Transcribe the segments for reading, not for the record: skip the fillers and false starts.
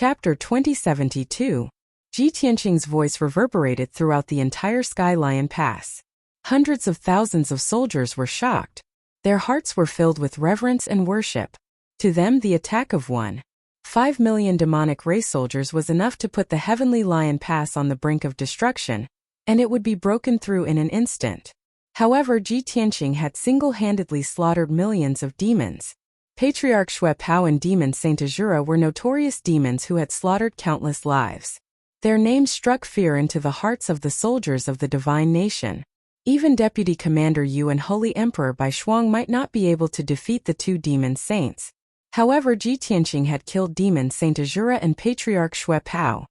Chapter 2072. Ji Tianqing's voice reverberated throughout the entire Sky Lion Pass. Hundreds of thousands of soldiers were shocked. Their hearts were filled with reverence and worship. To them, the attack of 1.5 million demonic race soldiers was enough to put the Heavenly Lion Pass on the brink of destruction, and it would be broken through in an instant. However, Ji Tianqing had single-handedly slaughtered millions of demons. Patriarch Xue Pao and Demon Saint Azura were notorious demons who had slaughtered countless lives. Their names struck fear into the hearts of the soldiers of the divine nation. Even Deputy Commander Yu and Holy Emperor Bai Shuang might not be able to defeat the two demon saints. However, Ji Tianqing had killed Demon Saint Azura and Patriarch Xue Pao.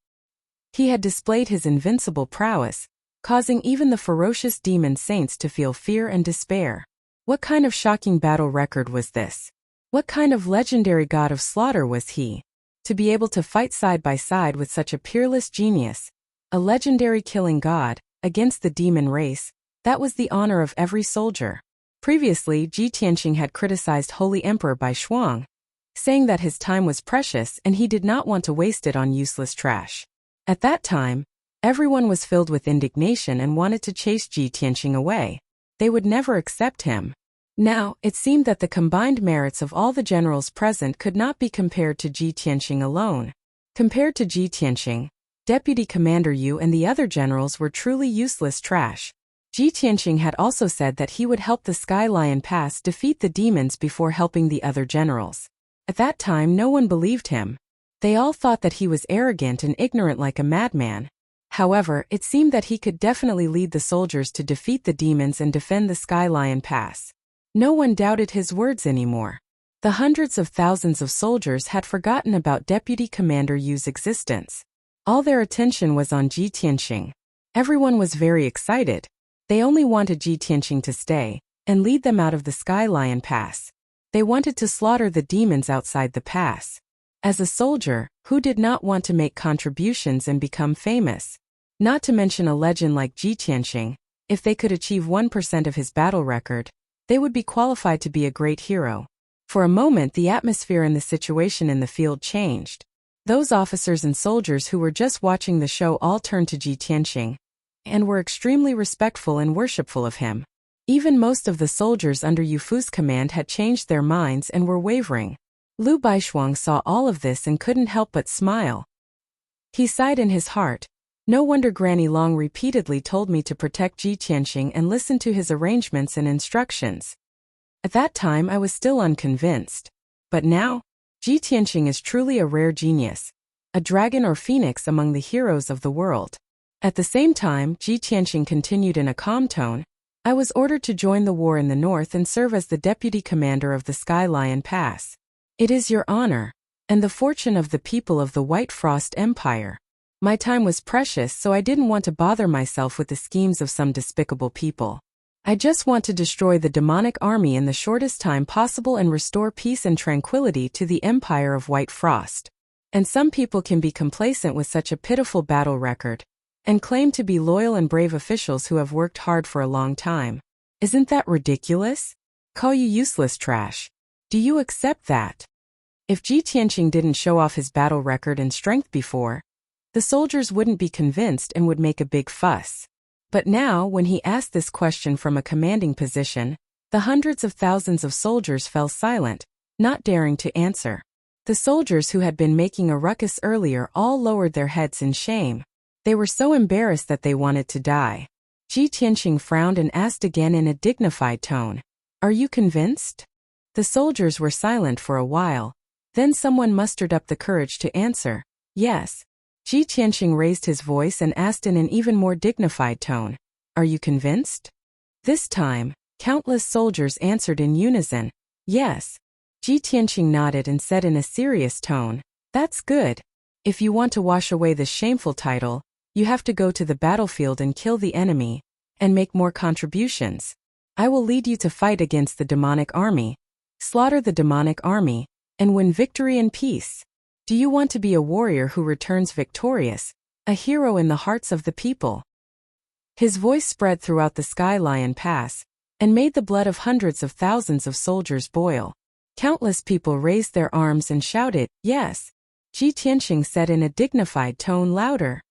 He had displayed his invincible prowess, causing even the ferocious demon saints to feel fear and despair. What kind of shocking battle record was this? What kind of legendary god of slaughter was he? To be able to fight side by side with such a peerless genius, a legendary killing god, against the demon race, that was the honor of every soldier. Previously, Ji Tianqing had criticized Holy Emperor Bai Shuang, saying that his time was precious and he did not want to waste it on useless trash. At that time, everyone was filled with indignation and wanted to chase Ji Tianqing away. They would never accept him. Now, it seemed that the combined merits of all the generals present could not be compared to Ji Tianqing alone. Compared to Ji Tianqing, Deputy Commander Yu and the other generals were truly useless trash. Ji Tianqing had also said that he would help the Sky Lion Pass defeat the demons before helping the other generals. At that time, no one believed him. They all thought that he was arrogant and ignorant like a madman. However, it seemed that he could definitely lead the soldiers to defeat the demons and defend the Sky Lion Pass. No one doubted his words anymore. The hundreds of thousands of soldiers had forgotten about Deputy Commander Yu's existence. All their attention was on Ji Tianqing. Everyone was very excited. They only wanted Ji Tianqing to stay and lead them out of the Sky Lion Pass. They wanted to slaughter the demons outside the pass. As a soldier, who did not want to make contributions and become famous? Not to mention a legend like Ji Tianqing, if they could achieve 1% of his battle record, they would be qualified to be a great hero. For a moment, the atmosphere and the situation in the field changed. Those officers and soldiers who were just watching the show all turned to Ji Tianqing and were extremely respectful and worshipful of him. Even most of the soldiers under Yu Fu's command had changed their minds and were wavering. Lu Baishuang saw all of this and couldn't help but smile. He sighed in his heart. No wonder Granny Long repeatedly told me to protect Ji Tianqing and listen to his arrangements and instructions. At that time I was still unconvinced. But now, Ji Tianqing is truly a rare genius, a dragon or phoenix among the heroes of the world. At the same time, Ji Tianqing continued in a calm tone. I was ordered to join the war in the north and serve as the deputy commander of the Sky Lion Pass. It is your honor, and the fortune of the people of the White Frost Empire. My time was precious, so I didn't want to bother myself with the schemes of some despicable people. I just want to destroy the demonic army in the shortest time possible and restore peace and tranquility to the Empire of White Frost. And some people can be complacent with such a pitiful battle record, and claim to be loyal and brave officials who have worked hard for a long time. Isn't that ridiculous? Call you useless trash. Do you accept that? If Ji Tianqing didn't show off his battle record and strength before, the soldiers wouldn't be convinced and would make a big fuss. But now, when he asked this question from a commanding position, the hundreds of thousands of soldiers fell silent, not daring to answer. The soldiers who had been making a ruckus earlier all lowered their heads in shame. They were so embarrassed that they wanted to die. Ji Tianqing frowned and asked again in a dignified tone, "Are you convinced?" The soldiers were silent for a while. Then someone mustered up the courage to answer, "Yes." Ji Tianqing raised his voice and asked in an even more dignified tone, "Are you convinced?" This time, countless soldiers answered in unison, "Yes." Ji Tianqing nodded and said in a serious tone, "That's good. If you want to wash away this shameful title, you have to go to the battlefield and kill the enemy, and make more contributions. I will lead you to fight against the demonic army, slaughter the demonic army, and win victory and peace. Do you want to be a warrior who returns victorious, a hero in the hearts of the people?" His voice spread throughout the Sky Lion Pass, and made the blood of hundreds of thousands of soldiers boil. Countless people raised their arms and shouted, "Yes." Ji Tianqing said in a dignified tone, louder.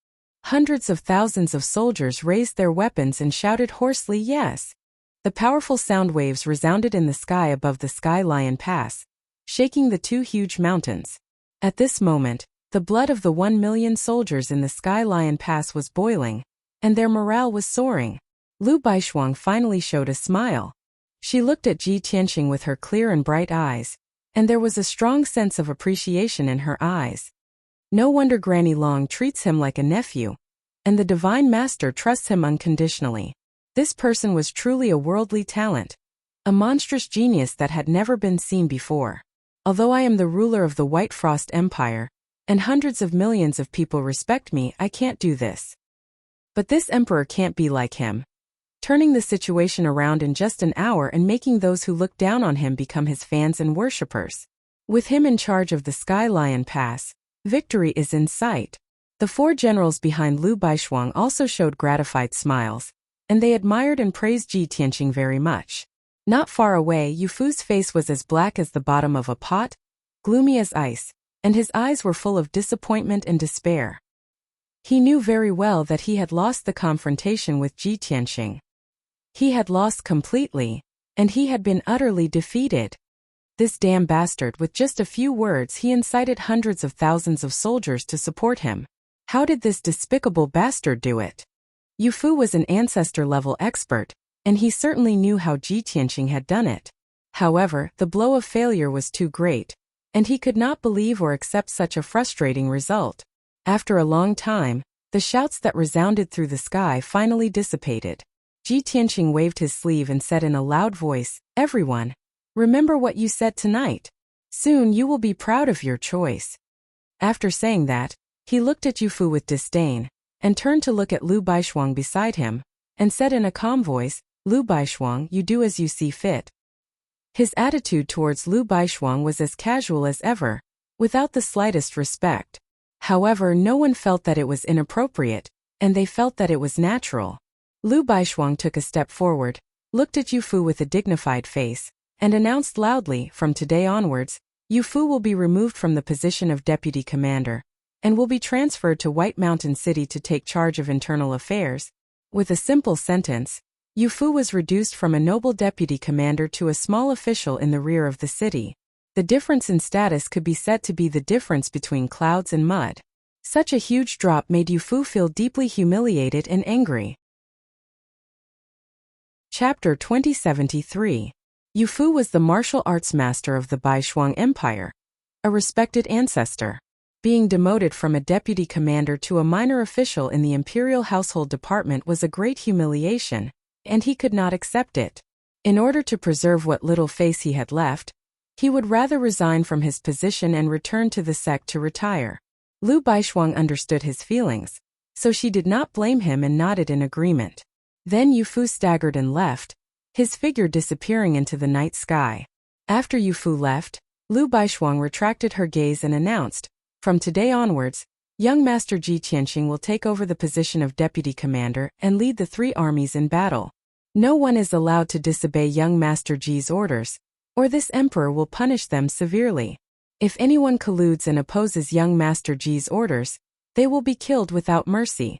Hundreds of thousands of soldiers raised their weapons and shouted hoarsely, yes. The powerful sound waves resounded in the sky above the Sky Lion Pass, shaking the two huge mountains. At this moment, the blood of the 1,000,000 soldiers in the Sky Lion Pass was boiling, and their morale was soaring. Lu Baishuang finally showed a smile. She looked at Ji Tianqing with her clear and bright eyes, and there was a strong sense of appreciation in her eyes. No wonder Granny Long treats him like a nephew, and the Divine Master trusts him unconditionally. This person was truly a worldly talent, a monstrous genius that had never been seen before. Although I am the ruler of the White Frost Empire, and hundreds of millions of people respect me, I can't do this. But this emperor can't be like him, turning the situation around in just an hour and making those who look down on him become his fans and worshippers. With him in charge of the Sky Lion Pass, victory is in sight. The four generals behind Lu Baishuang also showed gratified smiles, and they admired and praised Ji Tianqing very much. Not far away, Yu Fu's face was as black as the bottom of a pot, gloomy as ice, and his eyes were full of disappointment and despair. He knew very well that he had lost the confrontation with Ji Tianqing. He had lost completely, and he had been utterly defeated. This damn bastard, with just a few words he incited hundreds of thousands of soldiers to support him. How did this despicable bastard do it? Yu Fu was an ancestor-level expert, and he certainly knew how Ji Tianqing had done it. However, the blow of failure was too great, and he could not believe or accept such a frustrating result. After a long time, the shouts that resounded through the sky finally dissipated. Ji Tianqing waved his sleeve and said in a loud voice, "Everyone, remember what you said tonight. Soon you will be proud of your choice." After saying that, he looked at Yu Fu with disdain, and turned to look at Lu Baishuang beside him, and said in a calm voice, "Lu Baishuang, you do as you see fit." His attitude towards Lu Baishuang was as casual as ever, without the slightest respect. However, no one felt that it was inappropriate, and they felt that it was natural. Lu Baishuang took a step forward, looked at Yu Fu with a dignified face, and announced loudly, "From today onwards, Yu Fu will be removed from the position of deputy commander, and will be transferred to White Mountain City to take charge of internal affairs." With a simple sentence, Yu Fu was reduced from a noble deputy commander to a small official in the rear of the city. The difference in status could be said to be the difference between clouds and mud. Such a huge drop made Yu Fu feel deeply humiliated and angry. Chapter 2073. Yu Fu was the martial arts master of the Baishuang Empire, a respected ancestor. Being demoted from a deputy commander to a minor official in the Imperial Household Department was a great humiliation, and he could not accept it. In order to preserve what little face he had left, he would rather resign from his position and return to the sect to retire. Lu Baishuang understood his feelings, so she did not blame him and nodded in agreement. Then Yu Fu staggered and left, his figure disappearing into the night sky. After Yu Fu left, Lu Baishuang retracted her gaze and announced, "From today onwards, young Master Ji Tianqing will take over the position of deputy commander and lead the 3 armies in battle. No one is allowed to disobey young Master Ji's orders, or this emperor will punish them severely. If anyone colludes and opposes young Master Ji's orders, they will be killed without mercy."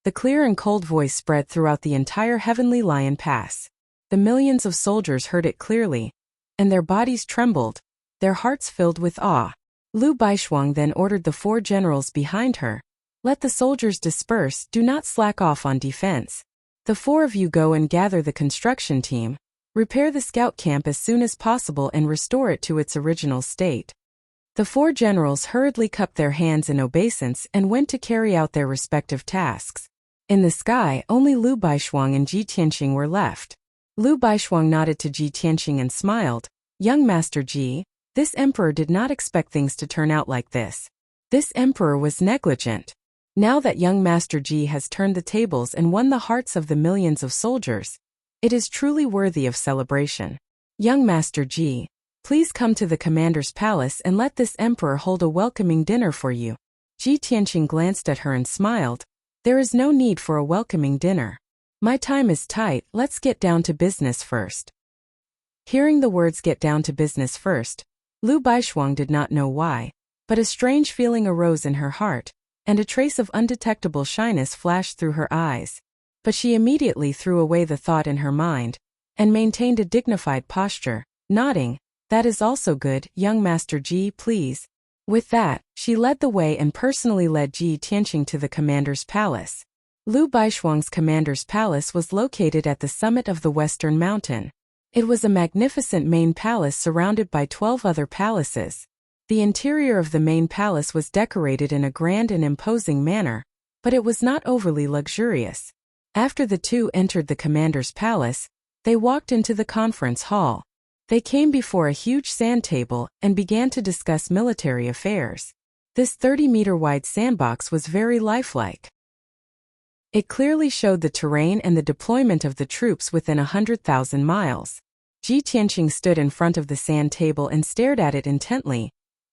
The clear and cold voice spread throughout the entire Heavenly Lion Pass. The millions of soldiers heard it clearly, and their bodies trembled, their hearts filled with awe. Lu Baishuang then ordered the 4 generals behind her, "Let the soldiers disperse, do not slack off on defense. The 4 of you go and gather the construction team, repair the scout camp as soon as possible and restore it to its original state." The 4 generals hurriedly cupped their hands in obeisance and went to carry out their respective tasks. In the sky, only Lu Baishuang and Ji Tianqing were left. Lu Baishuang nodded to Ji Tianqing and smiled, "Young Master Ji, this emperor did not expect things to turn out like this. This emperor was negligent. Now that young Master Ji has turned the tables and won the hearts of the millions of soldiers, it is truly worthy of celebration. Young Master Ji, please come to the commander's palace and let this emperor hold a welcoming dinner for you." Ji Tianqing glanced at her and smiled, "There is no need for a welcoming dinner. My time is tight, let's get down to business first." Hearing the words "get down to business first," Lu Baishuang did not know why, But a strange feeling arose in her heart, and a trace of undetectable shyness flashed through her eyes. But she immediately threw away the thought in her mind, and maintained a dignified posture, nodding, "That is also good, young Master Ji, please." With that, she led the way and personally led Ji Tianqing to the commander's palace. Lu Baishuang's commander's palace was located at the summit of the western mountain. It was a magnificent main palace surrounded by 12 other palaces. The interior of the main palace was decorated in a grand and imposing manner, but it was not overly luxurious. After the two entered the commander's palace, they walked into the conference hall. They came before a huge sand table and began to discuss military affairs. This 30-meter-wide sandbox was very lifelike. It clearly showed the terrain and the deployment of the troops within 100,000 miles. Ji Tianqing stood in front of the sand table and stared at it intently,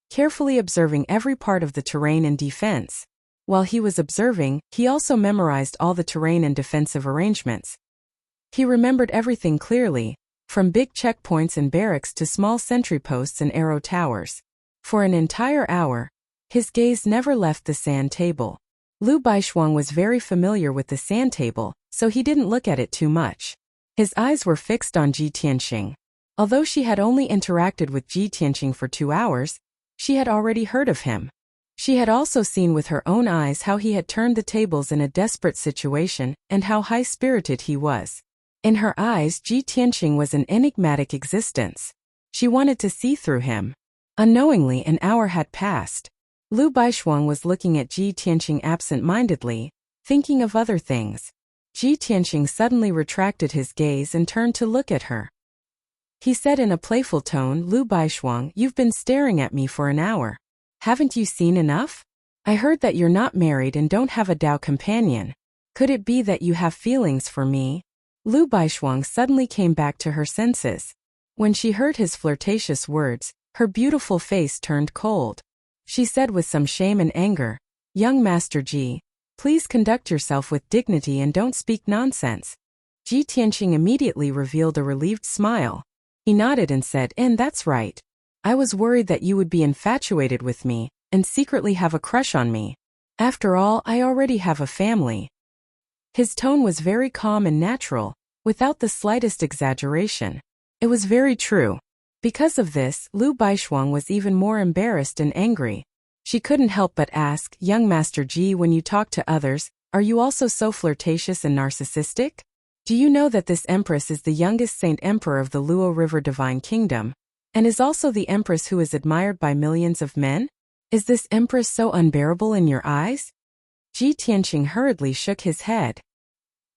carefully observing every part of the terrain and defense. While he was observing, he also memorized all the terrain and defensive arrangements. He remembered everything clearly, from big checkpoints and barracks to small sentry posts and arrow towers. For an entire hour, his gaze never left the sand table. Lu Baishuang was very familiar with the sand table, so he didn't look at it too much. His eyes were fixed on Ji Tianqing. Although she had only interacted with Ji Tianqing for 2 hours, she had already heard of him. She had also seen with her own eyes how he had turned the tables in a desperate situation and how high-spirited he was. In her eyes, Ji Tianqing was an enigmatic existence. She wanted to see through him. Unknowingly, an hour had passed. Lu Baishuang was looking at Ji Tianqing absent-mindedly, thinking of other things. Ji Tianqing suddenly retracted his gaze and turned to look at her. He said in a playful tone, "Lu Baishuang, you've been staring at me for an hour. Haven't you seen enough? I heard that you're not married and don't have a Dao companion. Could it be that you have feelings for me?" Lu Baishuang suddenly came back to her senses. When she heard his flirtatious words, her beautiful face turned cold. She said with some shame and anger, "Young Master Ji, please conduct yourself with dignity and don't speak nonsense." Ji Tianqing immediately revealed a relieved smile. He nodded and said, "And that's right. I was worried that you would be infatuated with me and secretly have a crush on me. After all, I already have a family." His tone was very calm and natural, without the slightest exaggeration. It was very true. Because of this, Lu Baishuang was even more embarrassed and angry. She couldn't help but ask, "Young Master Ji, when you talk to others, are you also so flirtatious and narcissistic? Do you know that this empress is the youngest saint emperor of the Luo River Divine Kingdom, and is also the empress who is admired by millions of men? Is this empress so unbearable in your eyes?" Ji Tianqing hurriedly shook his head.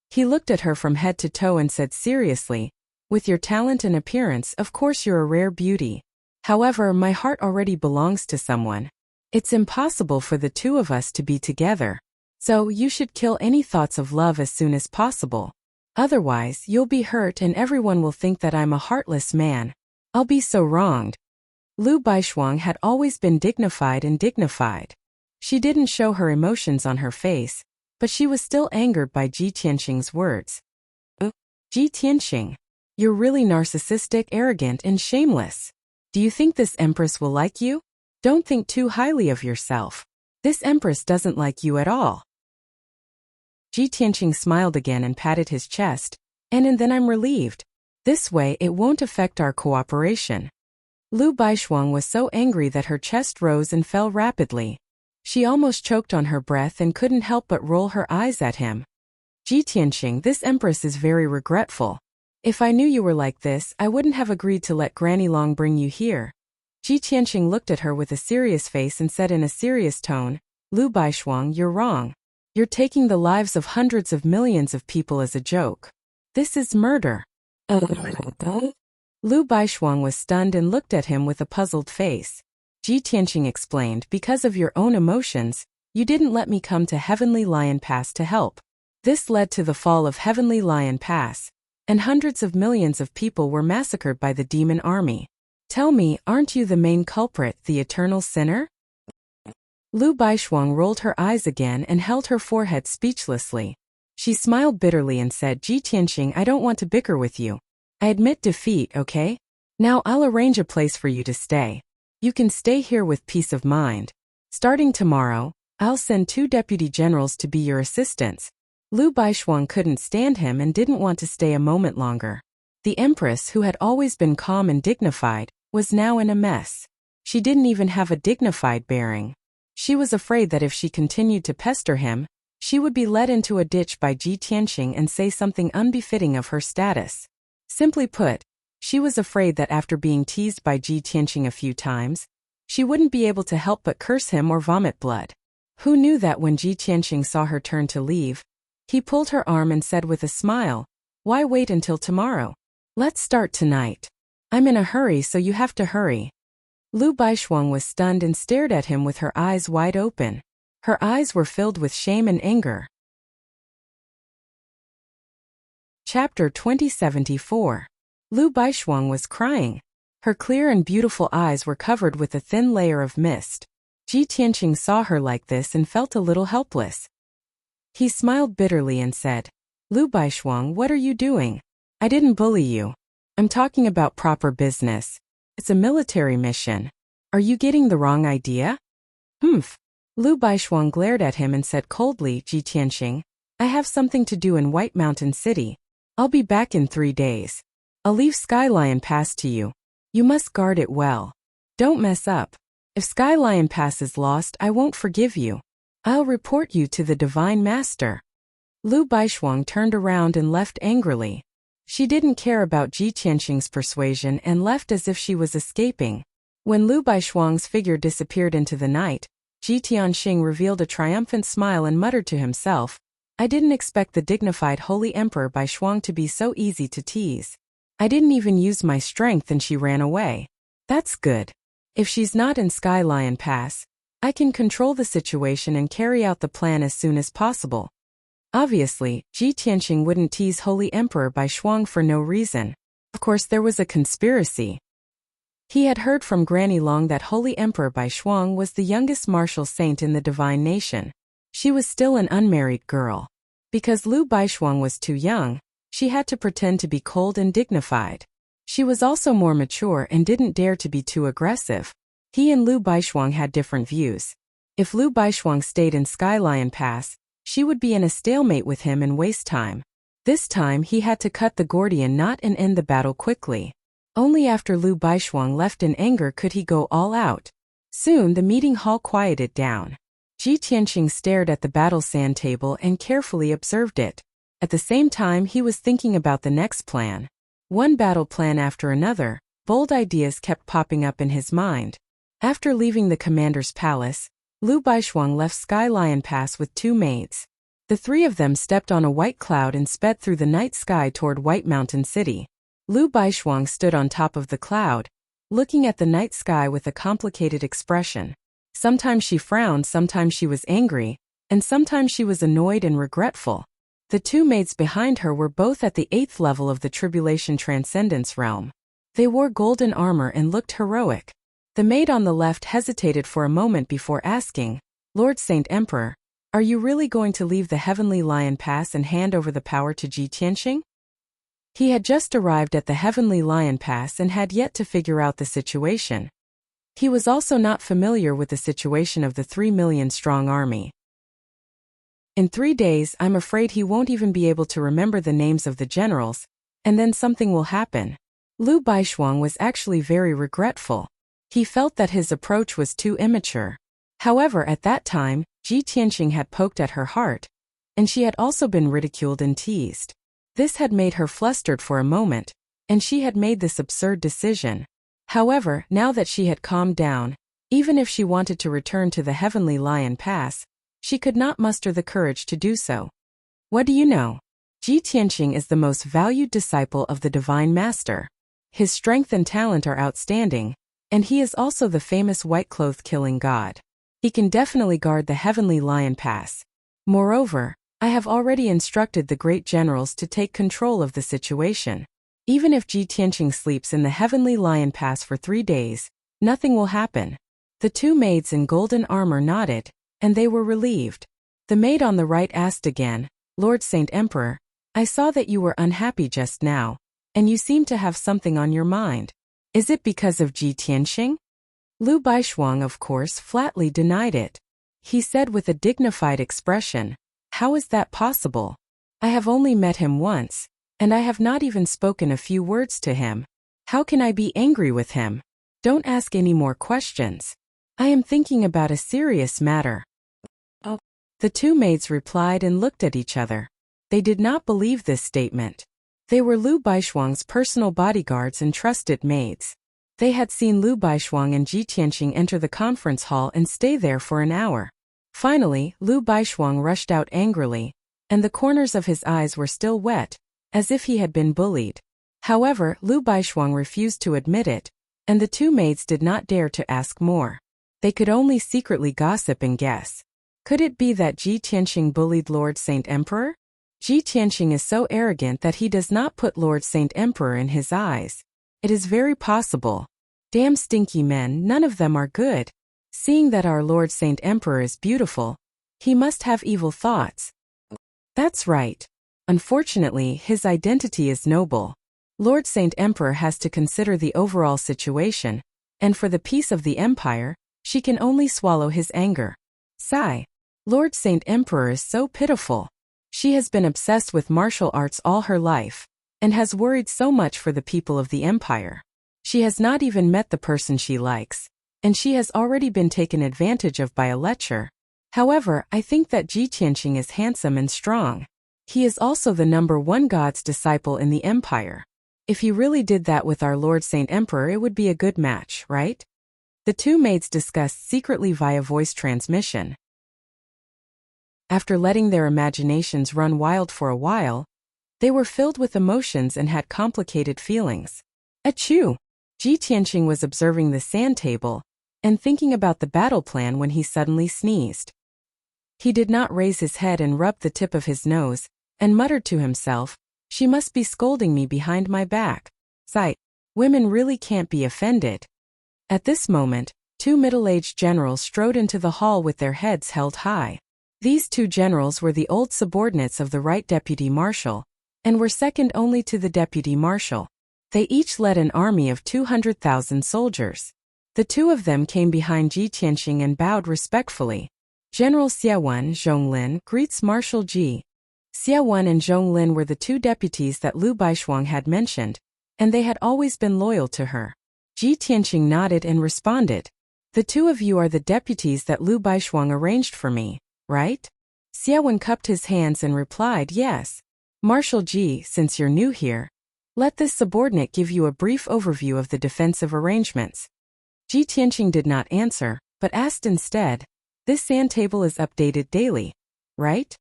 He looked at her from head to toe and said seriously, "With your talent and appearance, of course you're a rare beauty. However, my heart already belongs to someone. It's impossible for the two of us to be together. So you should kill any thoughts of love as soon as possible. Otherwise, you'll be hurt and everyone will think that I'm a heartless man. I'll be so wronged." Lu Baishuang had always been dignified and dignified. She didn't show her emotions on her face, but she was still angered by Ji Tianqing's words. Ji Tianqing, you're really narcissistic, arrogant, and shameless. Do you think this empress will like you? Don't think too highly of yourself. This empress doesn't like you at all." Ji Tianqing smiled again and patted his chest, and then I'm relieved. This way it won't affect our cooperation." Lu Baishuang was so angry that her chest rose and fell rapidly. She almost choked on her breath and couldn't help but roll her eyes at him. "Ji Tianqing, this empress is very regretful. If I knew you were like this, I wouldn't have agreed to let Granny Long bring you here." Ji Tianqing looked at her with a serious face and said in a serious tone, "Lu Baishuang, you're wrong. You're taking the lives of hundreds of millions of people as a joke. This is murder." Lu Baishuang was stunned and looked at him with a puzzled face. Ji Tianqing explained, "Because of your own emotions, you didn't let me come to Heavenly Lion Pass to help. This led to the fall of Heavenly Lion Pass, and hundreds of millions of people were massacred by the demon army. Tell me, aren't you the main culprit, the eternal sinner?" Lu Baishuang rolled her eyes again and held her forehead speechlessly. She smiled bitterly and said, "Ji Tianqing, I don't want to bicker with you. I admit defeat, okay? Now I'll arrange a place for you to stay. You can stay here with peace of mind. Starting tomorrow, I'll send 2 deputy generals to be your assistants. Lu Baishuang couldn't stand him and didn't want to stay a moment longer. The empress, who had always been calm and dignified, was now in a mess. She didn't even have a dignified bearing. She was afraid that if she continued to pester him, she would be led into a ditch by Ji Tianqing and say something unbefitting of her status. Simply put, she was afraid that after being teased by Ji Tianqing a few times, she wouldn't be able to help but curse him or vomit blood. Who knew that when Ji Tianqing saw her turn to leave, he pulled her arm and said with a smile, "Why wait until tomorrow? Let's start tonight. I'm in a hurry, so you have to hurry." Lu Baishuang was stunned and stared at him with her eyes wide open. Her eyes were filled with shame and anger. Chapter 2074. Lu Baishuang was crying. Her clear and beautiful eyes were covered with a thin layer of mist. Ji Tianqing saw her like this and felt a little helpless. He smiled bitterly and said, "Lu Baishuang, what are you doing? I didn't bully you. I'm talking about proper business. It's a military mission. Are you getting the wrong idea?" "Humph." Lu Baishuang glared at him and said coldly, "Ji Tianqing, I have something to do in White Mountain City. I'll be back in 3 days. I'll leave Sky Lion Pass to you. You must guard it well. Don't mess up. If Sky Lion Pass is lost, I won't forgive you. I'll report you to the Divine Master." Lu Baishuang turned around and left angrily. She didn't care about Ji Tianqing's persuasion and left as if she was escaping. When Lu Baishuang's figure disappeared into the night, Ji Tianqing revealed a triumphant smile and muttered to himself, "I didn't expect the dignified Holy Emperor Baishuang to be so easy to tease. I didn't even use my strength and she ran away. That's good. If she's not in Sky Lion Pass, I can control the situation and carry out the plan as soon as possible." Obviously, Ji Tianqing wouldn't tease Holy Emperor Baishuang for no reason. Of course, there was a conspiracy. He had heard from Granny Long that Holy Emperor Baishuang was the youngest martial saint in the divine nation. She was still an unmarried girl. Because Lu Baishuang was too young, she had to pretend to be cold and dignified. She was also more mature and didn't dare to be too aggressive. He and Lu Baishuang had different views. If Lu Baishuang stayed in Sky Lion Pass, she would be in a stalemate with him and waste time. This time he had to cut the Gordian knot and end the battle quickly. Only after Lu Baishuang left in anger could he go all out. Soon the meeting hall quieted down. Ji Tianqing stared at the battle sand table and carefully observed it. At the same time he was thinking about the next plan. One battle plan after another, bold ideas kept popping up in his mind. After leaving the commander's palace, Lu Baishuang left Sky Lion Pass with 2 maids. The 3 of them stepped on a white cloud and sped through the night sky toward White Mountain City. Lu Baishuang stood on top of the cloud, looking at the night sky with a complicated expression. Sometimes she frowned, sometimes she was angry, and sometimes she was annoyed and regretful. The 2 maids behind her were both at the 8th level of the Tribulation Transcendence realm. They wore golden armor and looked heroic. The maid on the left hesitated for a moment before asking, "Lord Saint Emperor, are you really going to leave the Heavenly Lion Pass and hand over the power to Ji Tianqing?" He had just arrived at the Heavenly Lion Pass and had yet to figure out the situation. He was also not familiar with the situation of the 3 million strong army. In 3 days, I'm afraid he won't even be able to remember the names of the generals, and then something will happen. Lu Baishuang was actually very regretful. He felt that his approach was too immature. However, at that time, Ji Tianqing had poked at her heart, and she had also been ridiculed and teased. This had made her flustered for a moment, and she had made this absurd decision. However, now that she had calmed down, even if she wanted to return to the Heavenly Lion Pass, she could not muster the courage to do so. What do you know? Ji Tianqing is the most valued disciple of the Divine Master. His strength and talent are outstanding, and he is also the famous white-clothed killing god. He can definitely guard the Heavenly Lion Pass. Moreover, I have already instructed the great generals to take control of the situation. Even if Ji Tianqing sleeps in the Heavenly Lion Pass for 3 days, nothing will happen. The 2 maids in golden armor nodded, and they were relieved. The maid on the right asked again, "Lord Saint Emperor, I saw that you were unhappy just now, and you seem to have something on your mind. Is it because of Ji Tianqing?" Lu Baishuang, of course, flatly denied it. He said with a dignified expression, "How is that possible? I have only met him once, and I have not even spoken a few words to him. How can I be angry with him? Don't ask any more questions. I am thinking about a serious matter." Oh. The two maids replied and looked at each other. They did not believe this statement. They were Lu Baishuang's personal bodyguards and trusted maids. They had seen Lu Baishuang and Ji Tianqing enter the conference hall and stay there for an hour. Finally, Lu Baishuang rushed out angrily, and the corners of his eyes were still wet, as if he had been bullied. However, Lu Baishuang refused to admit it, and the two maids did not dare to ask more. They could only secretly gossip and guess. Could it be that Ji Tianqing bullied Lord Saint Emperor? Ji Tianqing is so arrogant that he does not put Lord Saint Emperor in his eyes. It is very possible. Damn stinky men, none of them are good. Seeing that our Lord Saint Emperor is beautiful, he must have evil thoughts. That's right. Unfortunately, his identity is noble. Lord Saint Emperor has to consider the overall situation, and for the peace of the empire, she can only swallow his anger. Sigh. Lord Saint Emperor is so pitiful. She has been obsessed with martial arts all her life, and has worried so much for the people of the empire. She has not even met the person she likes, and she has already been taken advantage of by a lecher. However, I think that Ji Tianqing is handsome and strong. He is also the #1 God's disciple in the empire. If he really did that with our Lord Saint Emperor, it would be a good match, right? The two maids discussed secretly via voice transmission. After letting their imaginations run wild for a while, they were filled with emotions and had complicated feelings. Achoo! Ji Tianqing was observing the sand table and thinking about the battle plan when he suddenly sneezed. He did not raise his head and rubbed the tip of his nose, and muttered to himself, "She must be scolding me behind my back." Sight. Women really can't be offended. At this moment, two middle-aged generals strode into the hall with their heads held high. These two generals were the old subordinates of the right deputy marshal, and were second only to the deputy marshal. They each led an army of 200,000 soldiers. The two of them came behind Ji Tianqing and bowed respectfully. General Xiaowen Zhonglin greets Marshal Ji. Xiaowen and Zhonglin were the two deputies that Lu Baishuang had mentioned, and they had always been loyal to her. Ji Tianqing nodded and responded, "The two of you are the deputies that Lu Baishuang arranged for me, right?" Xiaowen cupped his hands and replied, "Yes. Marshal Ji, since you're new here, let this subordinate give you a brief overview of the defensive arrangements." Ji Tianqing did not answer, but asked instead, "This sand table is updated daily, right?"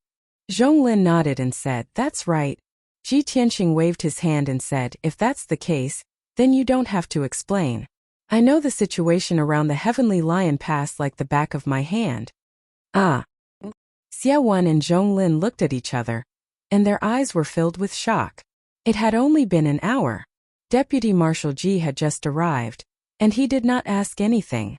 Zhonglin nodded and said, "That's right." Ji Tianqing waved his hand and said, "If that's the case, then you don't have to explain. I know the situation around the Heavenly Lion Pass like the back of my hand." Ah. Xiaowen and Zhonglin looked at each other, and their eyes were filled with shock. It had only been an hour. Deputy Marshal Ji had just arrived, and he did not ask anything.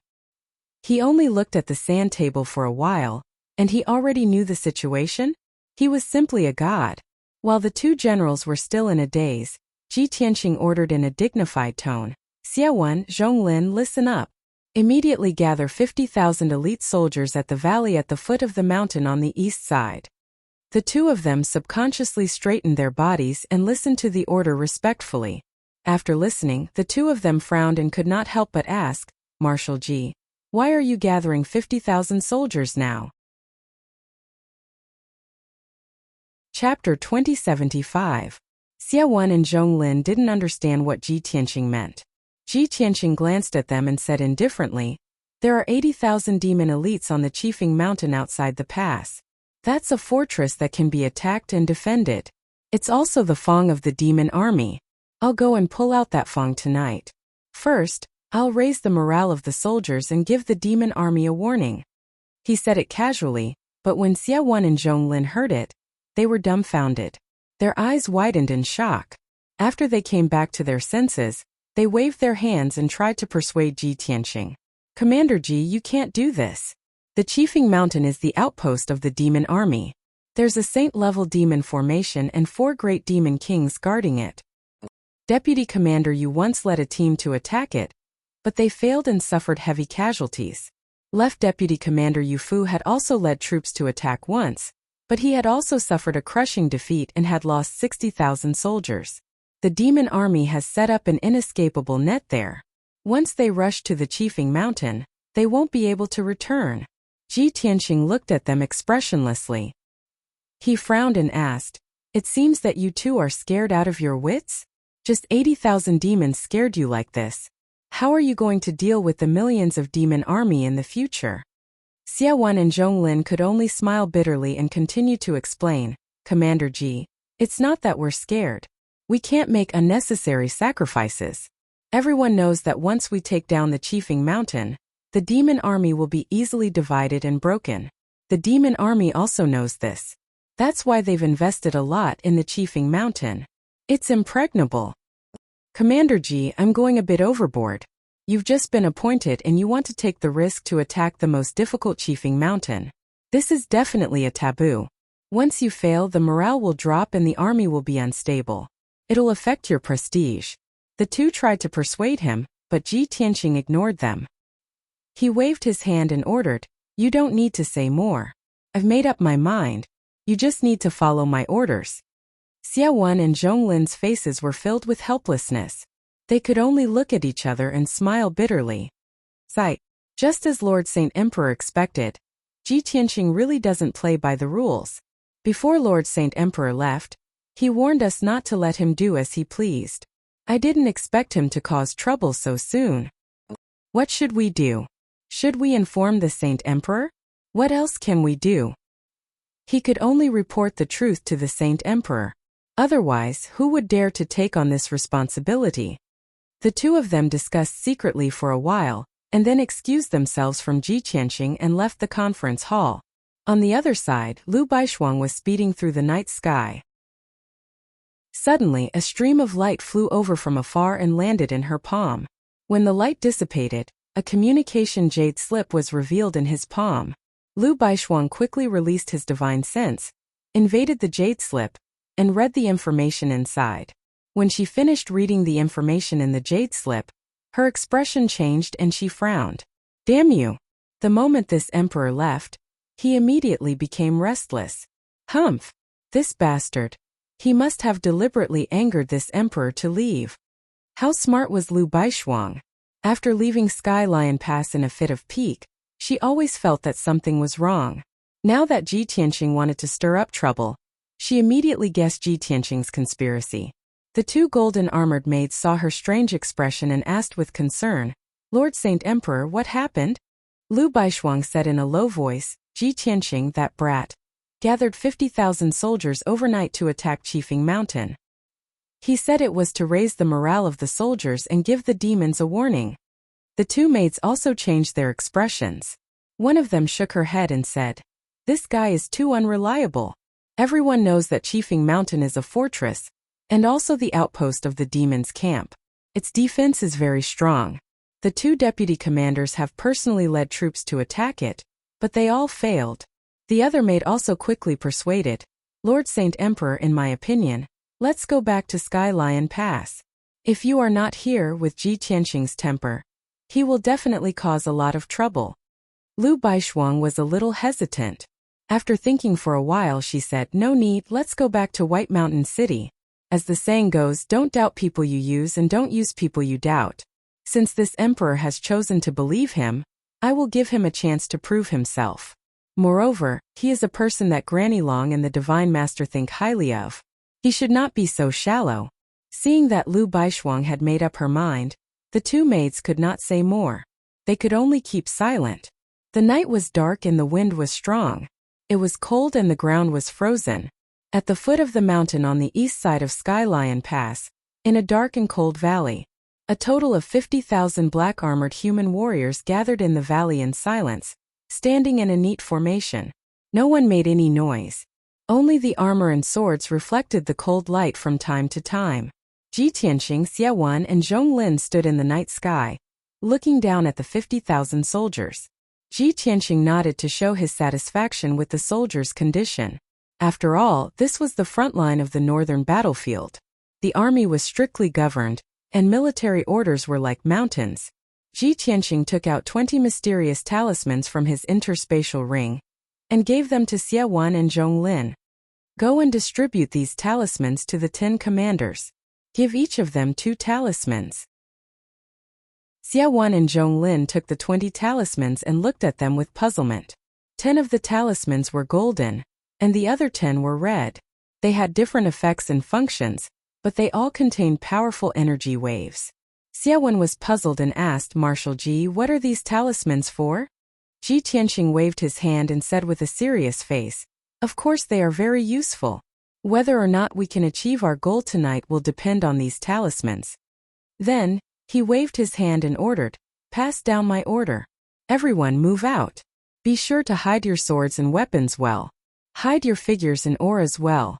He only looked at the sand table for a while, and he already knew the situation. He was simply a god. While the two generals were still in a daze, Ji Tianqing ordered in a dignified tone, "Xiaowen, Zhonglin, listen up. Immediately gather 50,000 elite soldiers at the valley at the foot of the mountain on the east side." The two of them subconsciously straightened their bodies and listened to the order respectfully. After listening, the two of them frowned and could not help but ask, "Marshal Ji, why are you gathering 50,000 soldiers now?" Chapter 2075. Xiaowen and Zhonglin didn't understand what Ji Tianqing meant. Ji Tianqing glanced at them and said indifferently, "There are 80,000 demon elites on the Qifeng Mountain outside the pass. That's a fortress that can be attacked and defended. It's also the Fong of the demon army. I'll go and pull out that Fong tonight. First, I'll raise the morale of the soldiers and give the demon army a warning." He said it casually, but when Xiaowen and Zhonglin heard it, they were dumbfounded. Their eyes widened in shock. After they came back to their senses, they waved their hands and tried to persuade Ji Tianqing. "Commander Ji, you can't do this. The Qifeng Mountain is the outpost of the demon army. There's a saint-level demon formation and 4 great demon kings guarding it. Deputy Commander, you once led a team to attack it, but they failed and suffered heavy casualties. Left Deputy Commander Yu Fu had also led troops to attack once, but he had also suffered a crushing defeat and had lost 60,000 soldiers. The demon army has set up an inescapable net there. Once they rush to the Qifeng Mountain, they won't be able to return. Ji Tianqing looked at them expressionlessly. He frowned and asked, "It seems that you two are scared out of your wits? Just 80,000 demons scared you like this. How are you going to deal with the millions of demon army in the future?" Xia Wan and Zhong Lin could only smile bitterly and continue to explain, "Commander Ji, it's not that we're scared. We can't make unnecessary sacrifices. Everyone knows that once we take down the Qifeng Mountain, the demon army will be easily divided and broken. The demon army also knows this. That's why they've invested a lot in the Qifeng Mountain. It's impregnable." "Commander Ji, I'm going a bit overboard. You've just been appointed and you want to take the risk to attack the most difficult Qifeng Mountain. This is definitely a taboo. Once you fail, the morale will drop and the army will be unstable. It'll affect your prestige." The two tried to persuade him, but Ji Tianqing ignored them. He waved his hand and ordered, "You don't need to say more. I've made up my mind. You just need to follow my orders." Xia Wan and Zhong Lin's faces were filled with helplessness. They could only look at each other and smile bitterly. Sight. Just as Lord Saint Emperor expected, Ji Tianqing really doesn't play by the rules. Before Lord Saint Emperor left, he warned us not to let him do as he pleased. I didn't expect him to cause trouble so soon. What should we do? Should we inform the Saint Emperor? What else can we do? He could only report the truth to the Saint Emperor. Otherwise, who would dare to take on this responsibility? The two of them discussed secretly for a while, and then excused themselves from Ji Tianqing and left the conference hall. On the other side, Lu Baishuang was speeding through the night sky. Suddenly, a stream of light flew over from afar and landed in her palm. When the light dissipated, a communication jade slip was revealed in his palm. Lu Baishuang quickly released his divine sense, invaded the jade slip, and read the information inside. When she finished reading the information in the jade slip, her expression changed and she frowned. "Damn you!" The moment this emperor left, he immediately became restless. "Humph! This bastard! He must have deliberately angered this emperor to leave." How smart was Lu Baishuang? After leaving Sky Lion Pass in a fit of pique, she always felt that something was wrong. Now that Ji Tianqing wanted to stir up trouble, she immediately guessed Ji Tianqing's conspiracy. The two golden armored maids saw her strange expression and asked with concern, "Lord Saint Emperor, what happened?" Lu Baishuang said in a low voice, "Ji Tianqing, that brat, gathered 50,000 soldiers overnight to attack Qifeng Mountain. He said it was to raise the morale of the soldiers and give the demons a warning." The two maids also changed their expressions. One of them shook her head and said, "This guy is too unreliable. Everyone knows that Qifeng Mountain is a fortress, and also the outpost of the demons' camp. Its defense is very strong. The two deputy commanders have personally led troops to attack it, but they all failed." The other maid also quickly persuaded, "Lord Saint Emperor, in my opinion, let's go back to Sky Lion Pass. If you are not here with Ji Tianqing's temper, he will definitely cause a lot of trouble." Lu Baishuang was a little hesitant. After thinking for a while, she said, "No need, let's go back to White Mountain City. As the saying goes, don't doubt people you use and don't use people you doubt. Since this emperor has chosen to believe him, I will give him a chance to prove himself. Moreover, he is a person that Granny Long and the Divine Master think highly of. He should not be so shallow." Seeing that Lu Baishuang had made up her mind, the two maids could not say more. They could only keep silent. The night was dark and the wind was strong. It was cold and the ground was frozen. At the foot of the mountain on the east side of Sky Lion Pass, in a dark and cold valley, a total of 50,000 black-armored human warriors gathered in the valley in silence, standing in a neat formation. No one made any noise. Only the armor and swords reflected the cold light from time to time. Ji Tianqing, Xia Wan, and Zhong Lin stood in the night sky, looking down at the 50,000 soldiers. Ji Tianqing nodded to show his satisfaction with the soldiers' condition. After all, this was the front line of the northern battlefield. The army was strictly governed, and military orders were like mountains. Ji Tianqing took out 20 mysterious talismans from his interspatial ring and gave them to Xie Wan and Zhong Lin. Go and distribute these talismans to the 10 commanders. Give each of them 2 talismans. Xie Wan and Zhong Lin took the 20 talismans and looked at them with puzzlement. 10 of the talismans were golden, and the other 10 were red. They had different effects and functions, but they all contained powerful energy waves. Xie Wan was puzzled and asked Marshal Ji, "What are these talismans for?" Ji Tianqing waved his hand and said with a serious face, "Of course they are very useful. Whether or not we can achieve our goal tonight will depend on these talismans." Then, he waved his hand and ordered, "Pass down my order. Everyone move out. Be sure to hide your swords and weapons well. Hide your figures and auras well."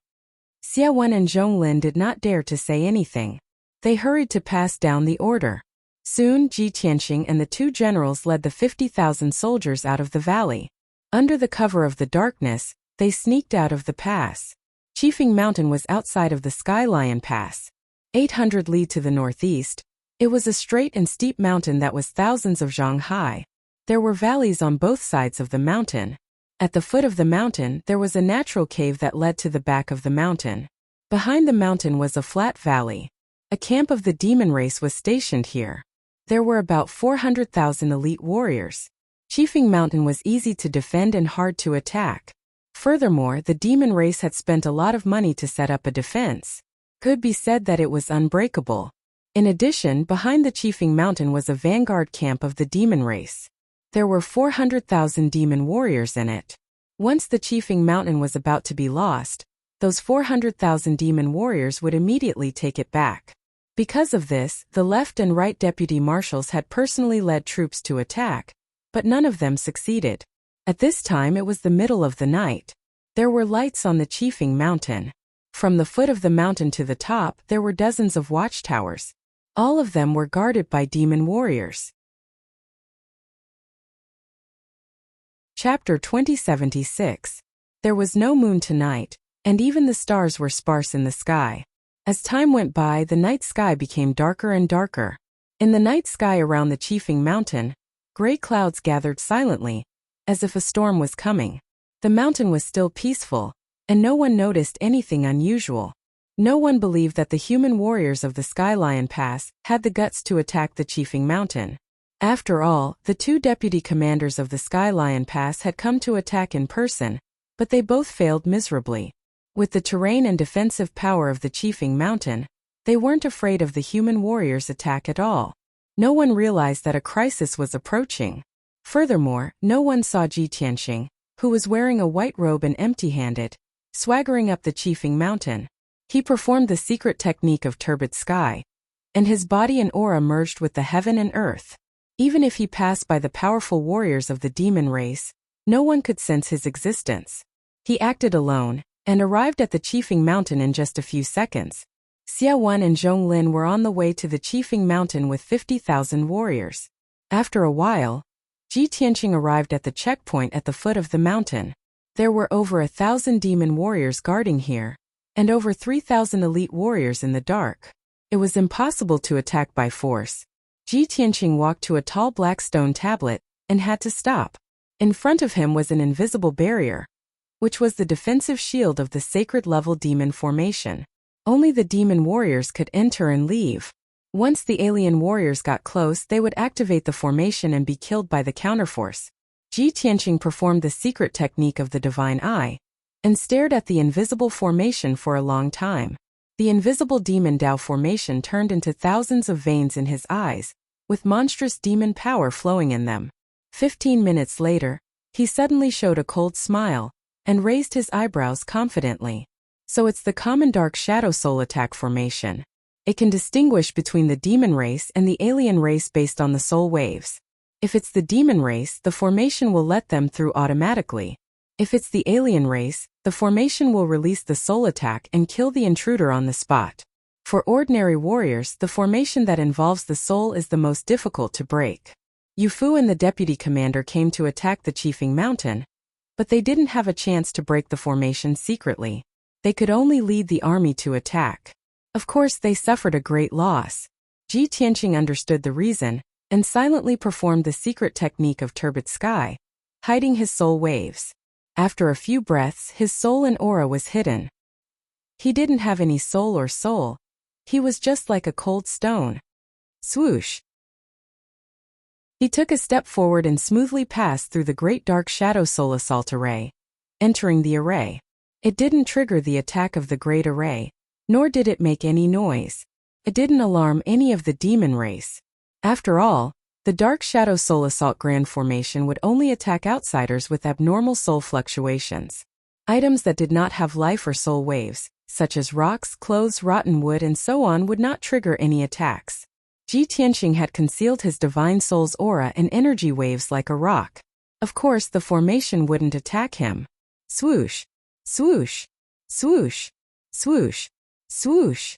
Xie Wan and Zhong Lin did not dare to say anything. They hurried to pass down the order. Soon Ji Tianqing and the 2 generals led the 50,000 soldiers out of the valley. Under the cover of the darkness, they sneaked out of the pass. Qifeng Mountain was outside of the Sky Lion Pass. 800 li to the northeast, it was a straight and steep mountain that was thousands of zhang high. There were valleys on both sides of the mountain. At the foot of the mountain there was a natural cave that led to the back of the mountain. Behind the mountain was a flat valley. A camp of the demon race was stationed here. There were about 400,000 elite warriors. Qifeng Mountain was easy to defend and hard to attack. Furthermore, the demon race had spent a lot of money to set up a defense. Could be said that it was unbreakable. In addition, behind the Qifeng Mountain was a vanguard camp of the demon race. There were 400,000 demon warriors in it. Once the Qifeng Mountain was about to be lost, those 400,000 demon warriors would immediately take it back. Because of this, the left and right deputy marshals had personally led troops to attack, but none of them succeeded. At this time it was the middle of the night. There were lights on the Qifeng Mountain. From the foot of the mountain to the top there were dozens of watchtowers. All of them were guarded by demon warriors. Chapter 2076. There was no moon tonight, and even the stars were sparse in the sky. As time went by, the night sky became darker and darker. In the night sky around the Qifeng Mountain, gray clouds gathered silently, as if a storm was coming. The mountain was still peaceful, and no one noticed anything unusual. No one believed that the human warriors of the Sky Lion Pass had the guts to attack the Qifeng Mountain. After all, the 2 deputy commanders of the Sky Lion Pass had come to attack in person, but they both failed miserably. With the terrain and defensive power of the Qifeng Mountain, they weren't afraid of the human warriors' attack at all. No one realized that a crisis was approaching. Furthermore, no one saw Ji Tianqing, who was wearing a white robe and empty-handed, swaggering up the Qifeng Mountain. He performed the secret technique of turbid sky, and his body and aura merged with the heaven and earth. Even if he passed by the powerful warriors of the demon race, no one could sense his existence. He acted alone, and arrived at the Qifeng Mountain in just a few seconds. Xie Wan and Zhong Lin were on the way to the Qifeng Mountain with 50,000 warriors. After a while, Ji Tianqing arrived at the checkpoint at the foot of the mountain. There were over 1,000 demon warriors guarding here, and over 3,000 elite warriors in the dark. It was impossible to attack by force. Ji Tianqing walked to a tall black stone tablet, and had to stop. In front of him was an invisible barrier, which was the defensive shield of the sacred level demon formation. Only the demon warriors could enter and leave. Once the alien warriors got close, they would activate the formation and be killed by the counterforce. Ji Tianqing performed the secret technique of the divine eye, and stared at the invisible formation for a long time. The invisible demon Dao formation turned into thousands of veins in his eyes, with monstrous demon power flowing in them. 15 minutes later, he suddenly showed a cold smile, and raised his eyebrows confidently. So it's the common dark shadow soul attack formation. It can distinguish between the demon race and the alien race based on the soul waves. If it's the demon race, the formation will let them through automatically. If it's the alien race, the formation will release the soul attack and kill the intruder on the spot. For ordinary warriors, the formation that involves the soul is the most difficult to break. Yu Fu and the deputy commander came to attack the Qifeng Mountain, but they didn't have a chance to break the formation secretly. They could only lead the army to attack. Of course, they suffered a great loss. Ji Tianqing understood the reason, and silently performed the secret technique of turbid sky, hiding his soul waves. After a few breaths, his soul and aura was hidden. He didn't have any soul. He was just like a cold stone. Swoosh! He took a step forward and smoothly passed through the great dark shadow soul assault array. Entering the array, it didn't trigger the attack of the great array, nor did it make any noise. It didn't alarm any of the demon race. After all, the dark shadow soul assault grand formation would only attack outsiders with abnormal soul fluctuations. Items that did not have life or soul waves, such as rocks, clothes, rotten wood, and so on, would not trigger any attacks. Ji Tianqing had concealed his divine soul's aura and energy waves like a rock. Of course, the formation wouldn't attack him. Swoosh! Swoosh! Swoosh! Swoosh! Swoosh!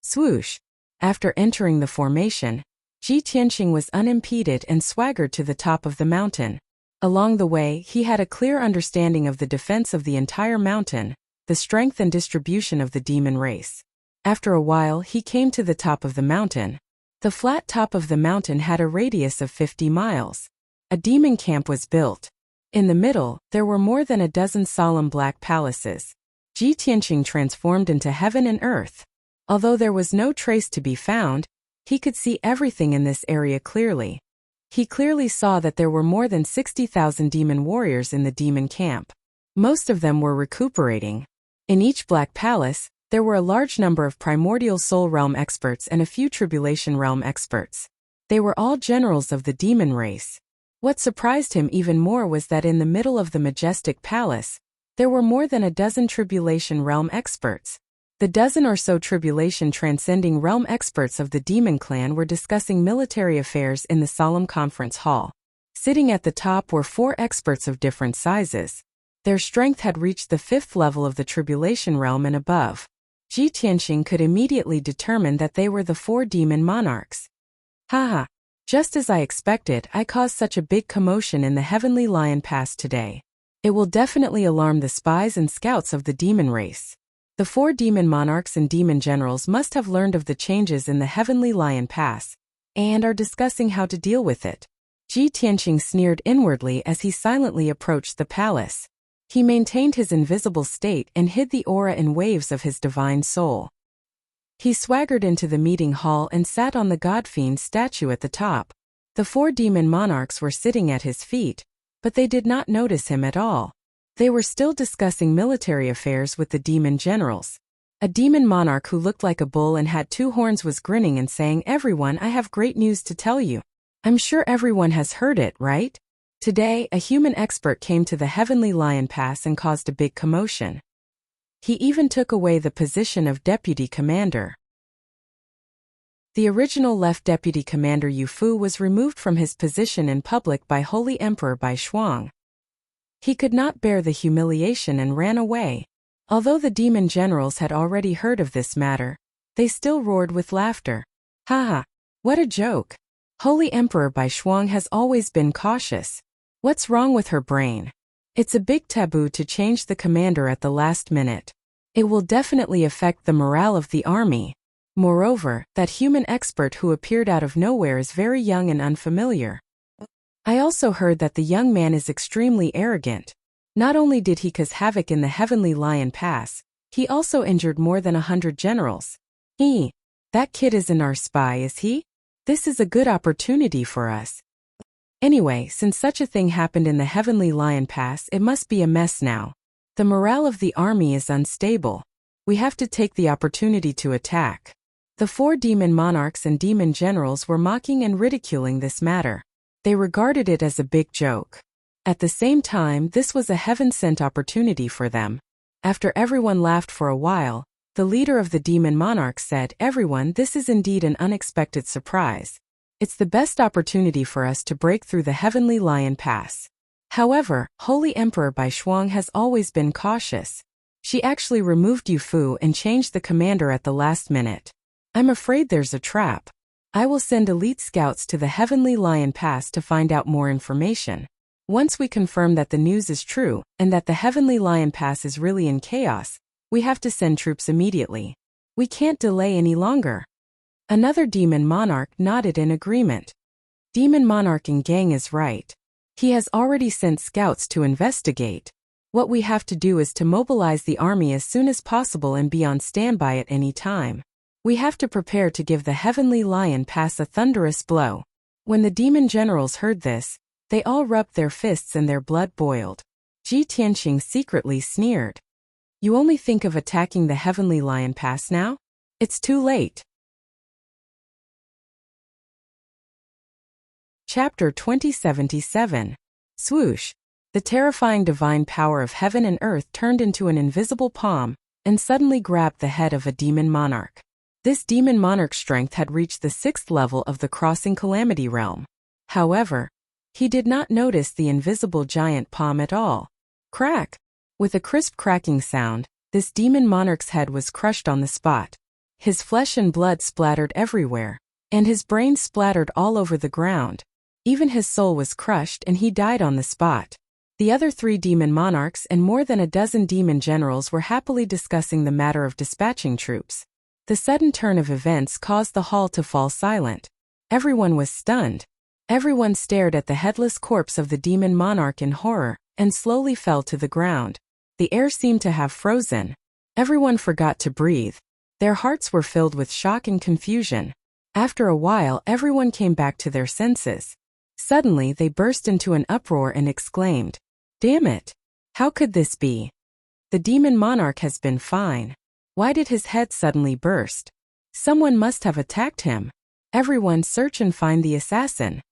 Swoosh! After entering the formation, Ji Tianqing was unimpeded and swaggered to the top of the mountain. Along the way, he had a clear understanding of the defense of the entire mountain, the strength and distribution of the demon race. After a while, he came to the top of the mountain. The flat top of the mountain had a radius of 50 miles. A demon camp was built. In the middle, there were more than a dozen solemn black palaces. Ji Tianqing transformed into heaven and earth. Although there was no trace to be found, he could see everything in this area clearly. He clearly saw that there were more than 60,000 demon warriors in the demon camp. Most of them were recuperating. In each black palace, there were a large number of primordial soul realm experts and a few tribulation realm experts. They were all generals of the demon race. What surprised him even more was that in the middle of the majestic palace, there were more than a dozen tribulation realm experts. The dozen or so tribulation transcending realm experts of the demon clan were discussing military affairs in the solemn conference hall. Sitting at the top were 4 experts of different sizes. Their strength had reached the 5th level of the tribulation realm and above. Ji Tianqing could immediately determine that they were the 4 demon monarchs. Haha! Just as I expected, I caused such a big commotion in the Heavenly Lion Pass today. It will definitely alarm the spies and scouts of the demon race. The 4 demon monarchs and demon generals must have learned of the changes in the Heavenly Lion Pass, and are discussing how to deal with it. Ji Tianqing sneered inwardly as he silently approached the palace. He maintained his invisible state and hid the aura and waves of his divine soul. He swaggered into the meeting hall and sat on the God-fiend statue at the top. The 4 demon monarchs were sitting at his feet, but they did not notice him at all. They were still discussing military affairs with the demon generals. A demon monarch who looked like a bull and had 2 horns was grinning and saying, "Everyone, I have great news to tell you. I'm sure everyone has heard it, right? Today, a human expert came to the Heavenly Lion Pass and caused a big commotion. He even took away the position of deputy commander." The original left deputy commander Yu Fu was removed from his position in public by Holy Emperor Bai Shuang. He could not bear the humiliation and ran away. Although the demon generals had already heard of this matter, they still roared with laughter. Haha! What a joke! Holy Emperor Bai Shuang has always been cautious. What's wrong with her brain? It's a big taboo to change the commander at the last minute. It will definitely affect the morale of the army. Moreover, that human expert who appeared out of nowhere is very young and unfamiliar. I also heard that the young man is extremely arrogant. Not only did he cause havoc in the Heavenly Lion Pass, he also injured more than 100 generals. That kid isn't our spy, is he? This is a good opportunity for us. Anyway, since such a thing happened in the Heavenly Lion Pass, it must be a mess now. The morale of the army is unstable. We have to take the opportunity to attack. The 4 demon monarchs and demon generals were mocking and ridiculing this matter. They regarded it as a big joke. At the same time, this was a heaven-sent opportunity for them. After everyone laughed for a while, the leader of the demon monarchs said, "Everyone, this is indeed an unexpected surprise. It's the best opportunity for us to break through the Heavenly Lion Pass." However, Holy Emperor Bai Shuang has always been cautious. She actually removed Yu Fu and changed the commander at the last minute. I'm afraid there's a trap. I will send elite scouts to the Heavenly Lion Pass to find out more information. Once we confirm that the news is true, and that the Heavenly Lion Pass is really in chaos, we have to send troops immediately. We can't delay any longer. Another demon monarch nodded in agreement. Demon Monarch and gang is right. He has already sent scouts to investigate. What we have to do is to mobilize the army as soon as possible and be on standby at any time. We have to prepare to give the Heavenly Lion Pass a thunderous blow. When the demon generals heard this, they all rubbed their fists and their blood boiled. Ji Tianqing secretly sneered. You only think of attacking the Heavenly Lion Pass now? It's too late. Chapter 2077. Swoosh. The terrifying divine power of heaven and earth turned into an invisible palm and suddenly grabbed the head of a demon monarch. This demon monarch's strength had reached the 6th level of the crossing calamity realm. However, he did not notice the invisible giant palm at all. Crack! With a crisp cracking sound, this demon monarch's head was crushed on the spot. His flesh and blood splattered everywhere, and his brain splattered all over the ground. Even his soul was crushed and he died on the spot. The other 3 demon monarchs and more than a dozen demon generals were happily discussing the matter of dispatching troops. The sudden turn of events caused the hall to fall silent. Everyone was stunned. Everyone stared at the headless corpse of the demon monarch in horror and slowly fell to the ground. The air seemed to have frozen. Everyone forgot to breathe. Their hearts were filled with shock and confusion. After a while, everyone came back to their senses. Suddenly, they burst into an uproar and exclaimed, "Damn it! How could this be? The demon monarch has been fine. Why did his head suddenly burst? Someone must have attacked him. Everyone search and find the assassin."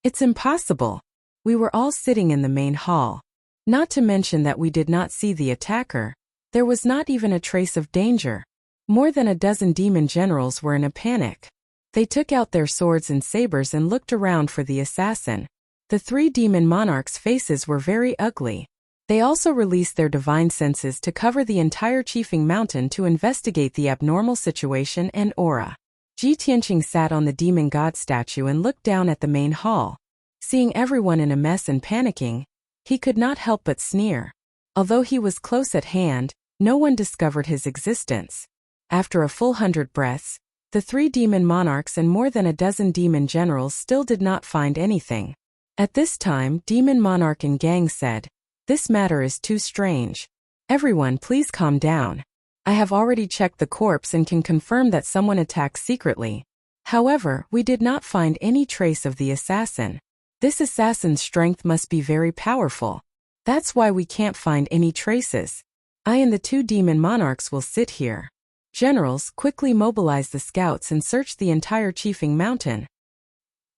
It's impossible. We were all sitting in the main hall. Not to mention that we did not see the attacker. There was not even a trace of danger. More than a dozen demon generals were in a panic. They took out their swords and sabers and looked around for the assassin. The 3 demon monarchs' faces were very ugly. They also released their divine senses to cover the entire Chiefing Mountain to investigate the abnormal situation and aura. Ji Tianqing sat on the demon god statue and looked down at the main hall. Seeing everyone in a mess and panicking, he could not help but sneer. Although he was close at hand, no one discovered his existence. After a full 100 breaths, the 3 demon monarchs and more than a dozen demon generals still did not find anything. At this time, Demon Monarch and gang said, "This matter is too strange. Everyone please calm down. I have already checked the corpse and can confirm that someone attacked secretly. However, we did not find any trace of the assassin. This assassin's strength must be very powerful. That's why we can't find any traces. I and the 2 demon monarchs will sit here." Generals quickly mobilized the scouts and searched the entire Chiefing Mountain.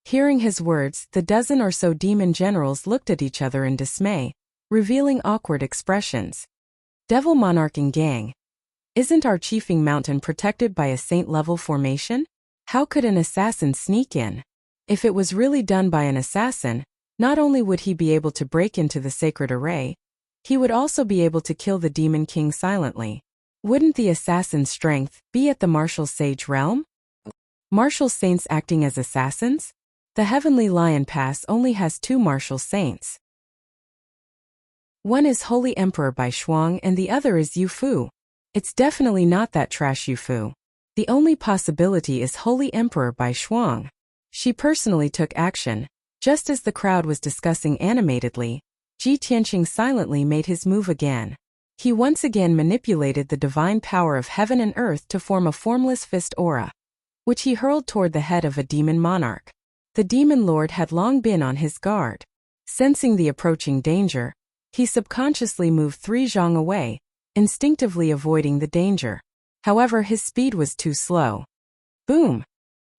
Hearing his words, the dozen or so demon generals looked at each other in dismay, revealing awkward expressions. Devil Monarch and gang. Isn't our Chiefing Mountain protected by a saint-level formation? How could an assassin sneak in? If it was really done by an assassin, not only would he be able to break into the sacred array, he would also be able to kill the Demon King silently. Wouldn't the assassin's strength be at the martial sage realm? Martial saints acting as assassins? The Heavenly Lion Pass only has 2 martial saints. One is Holy Emperor Bai Shuang and the other is Yu Fu. It's definitely not that trash Yu Fu. The only possibility is Holy Emperor Bai Shuang. She personally took action. Just as the crowd was discussing animatedly, Ji Tianqing silently made his move again. He once again manipulated the divine power of heaven and earth to form a formless fist aura, which he hurled toward the head of a demon monarch. The demon lord had long been on his guard. Sensing the approaching danger, he subconsciously moved 3 zhang away, instinctively avoiding the danger. However, his speed was too slow. Boom!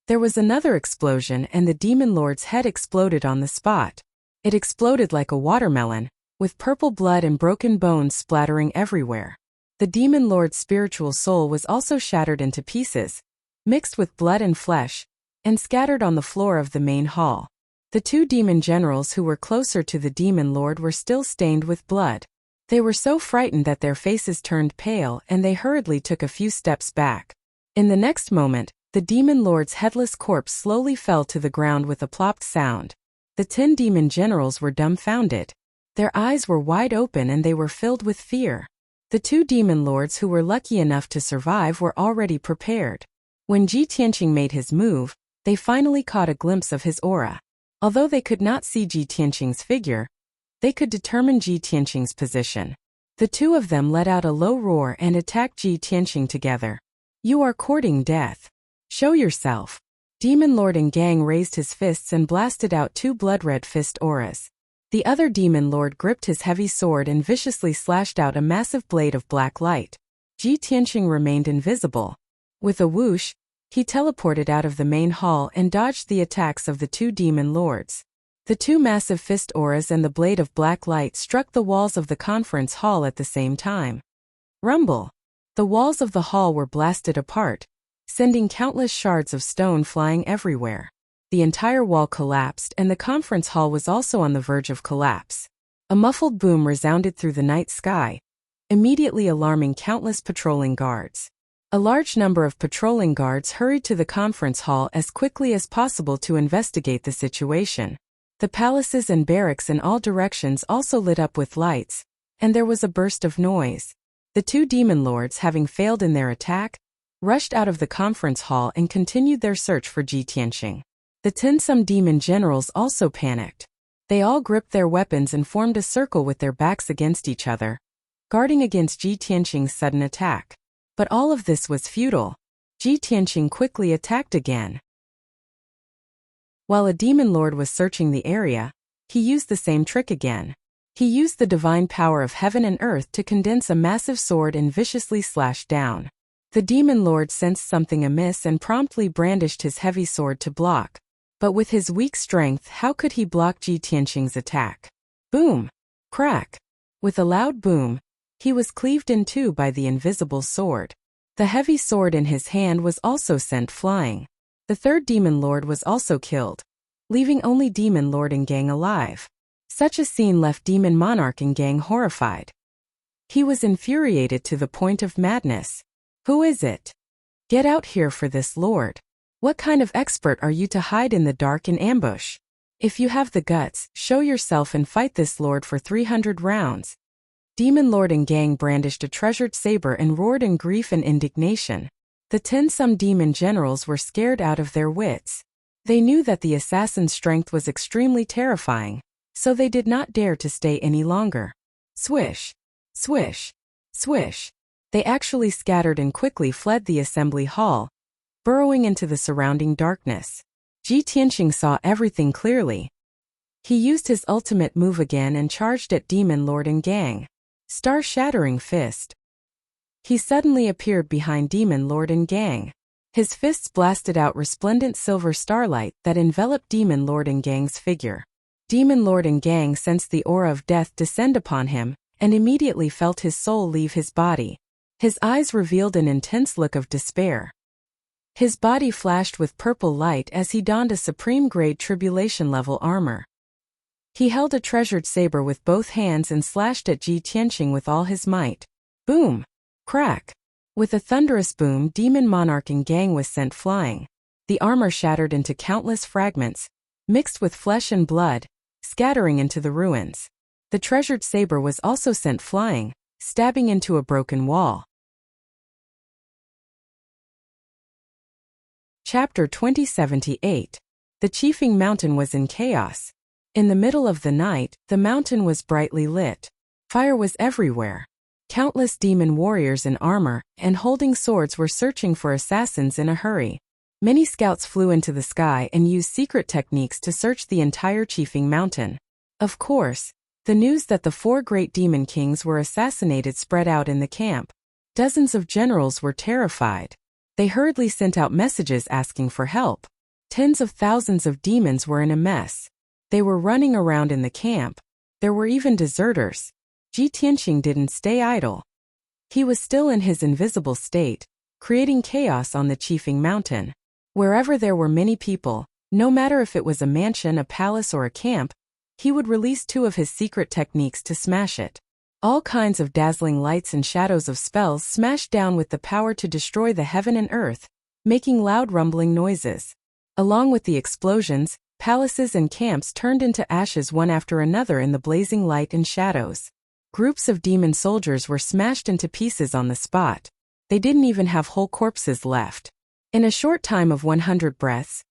There was another explosion and the demon lord's head exploded on the spot. It exploded like a watermelon, with purple blood and broken bones splattering everywhere. The demon lord's spiritual soul was also shattered into pieces, mixed with blood and flesh, and scattered on the floor of the main hall. The 2 demon generals who were closer to the demon lord were still stained with blood. They were so frightened that their faces turned pale and they hurriedly took a few steps back. In the next moment, the demon lord's headless corpse slowly fell to the ground with a plopped sound. The 10 demon generals were dumbfounded. Their eyes were wide open and they were filled with fear. The 2 demon lords who were lucky enough to survive were already prepared. When Ji Tianqing made his move, they finally caught a glimpse of his aura. Although they could not see Ji Tianqing's figure, they could determine Ji Tianqing's position. The two of them let out a low roar and attacked Ji Tianqing together. "You are courting death. Show yourself." Demon Lord Gang raised his fists and blasted out two blood-red fist auras. The other Demon Lord gripped his heavy sword and viciously slashed out a massive blade of black light. Ji Tianqing remained invisible. With a whoosh, he teleported out of the main hall and dodged the attacks of the two Demon Lords. The two massive fist auras and the blade of black light struck the walls of the conference hall at the same time. Rumble! The walls of the hall were blasted apart, sending countless shards of stone flying everywhere. The entire wall collapsed and the conference hall was also on the verge of collapse. A muffled boom resounded through the night sky, immediately alarming countless patrolling guards. A large number of patrolling guards hurried to the conference hall as quickly as possible to investigate the situation. The palaces and barracks in all directions also lit up with lights, and there was a burst of noise. The two Demon Lords, having failed in their attack, rushed out of the conference hall and continued their search for Ji Tianqing. The 10 demon generals also panicked. They all gripped their weapons and formed a circle with their backs against each other, guarding against Ji Tianqing's sudden attack. But all of this was futile. Ji Tianqing quickly attacked again. While a Demon Lord was searching the area, he used the same trick again. He used the divine power of heaven and earth to condense a massive sword and viciously slash down. The Demon Lord sensed something amiss and promptly brandished his heavy sword to block. But with his weak strength, how could he block Ji Tianqing's attack? Boom! Crack! With a loud boom, he was cleaved in two by the invisible sword. The heavy sword in his hand was also sent flying. The third Demon Lord was also killed, leaving only Demon Lord Gang alive. Such a scene left Demon Monarch Gang horrified. He was infuriated to the point of madness. "Who is it? Get out here for this lord. What kind of expert are you to hide in the dark in ambush? If you have the guts, show yourself and fight this lord for 300 rounds. Demon Lord Gang brandished a treasured saber and roared in grief and indignation. The 10 demon generals were scared out of their wits. They knew that the assassin's strength was extremely terrifying, so they did not dare to stay any longer. Swish! Swish! Swish! They actually scattered and quickly fled the assembly hall, burrowing into the surrounding darkness. Ji Tianqing saw everything clearly. He used his ultimate move again and charged at Demon Lord Gang. Star-shattering fist. He suddenly appeared behind Demon Lord Gang. His fists blasted out resplendent silver starlight that enveloped Demon Lord Gang's figure. Demon Lord Gang sensed the aura of death descend upon him, and immediately felt his soul leave his body. His eyes revealed an intense look of despair. His body flashed with purple light as he donned a supreme-grade tribulation-level armor. He held a treasured saber with both hands and slashed at Ji Tianqing with all his might. Boom! Crack! With a thunderous boom, Demon Monarch Gang was sent flying. The armor shattered into countless fragments, mixed with flesh and blood, scattering into the ruins. The treasured saber was also sent flying, stabbing into a broken wall. Chapter 2078. The Qifeng Mountain was in chaos. In the middle of the night, the mountain was brightly lit. Fire was everywhere. Countless demon warriors in armor and holding swords were searching for assassins in a hurry. Many scouts flew into the sky and used secret techniques to search the entire Qifeng Mountain. Of course, the news that the 4 great demon kings were assassinated spread out in the camp. Dozens of generals were terrified. They hurriedly sent out messages asking for help. Tens of thousands of demons were in a mess. They were running around in the camp. There were even deserters. Ji Tianqing didn't stay idle. He was still in his invisible state, creating chaos on the Qifeng Mountain. Wherever there were many people, no matter if it was a mansion, a palace, or a camp, he would release 2 of his secret techniques to smash it. All kinds of dazzling lights and shadows of spells smashed down with the power to destroy the heaven and earth, making loud rumbling noises. Along with the explosions, palaces and camps turned into ashes one after another in the blazing light and shadows. Groups of demon soldiers were smashed into pieces on the spot. They didn't even have whole corpses left. In a short time of 100 breaths,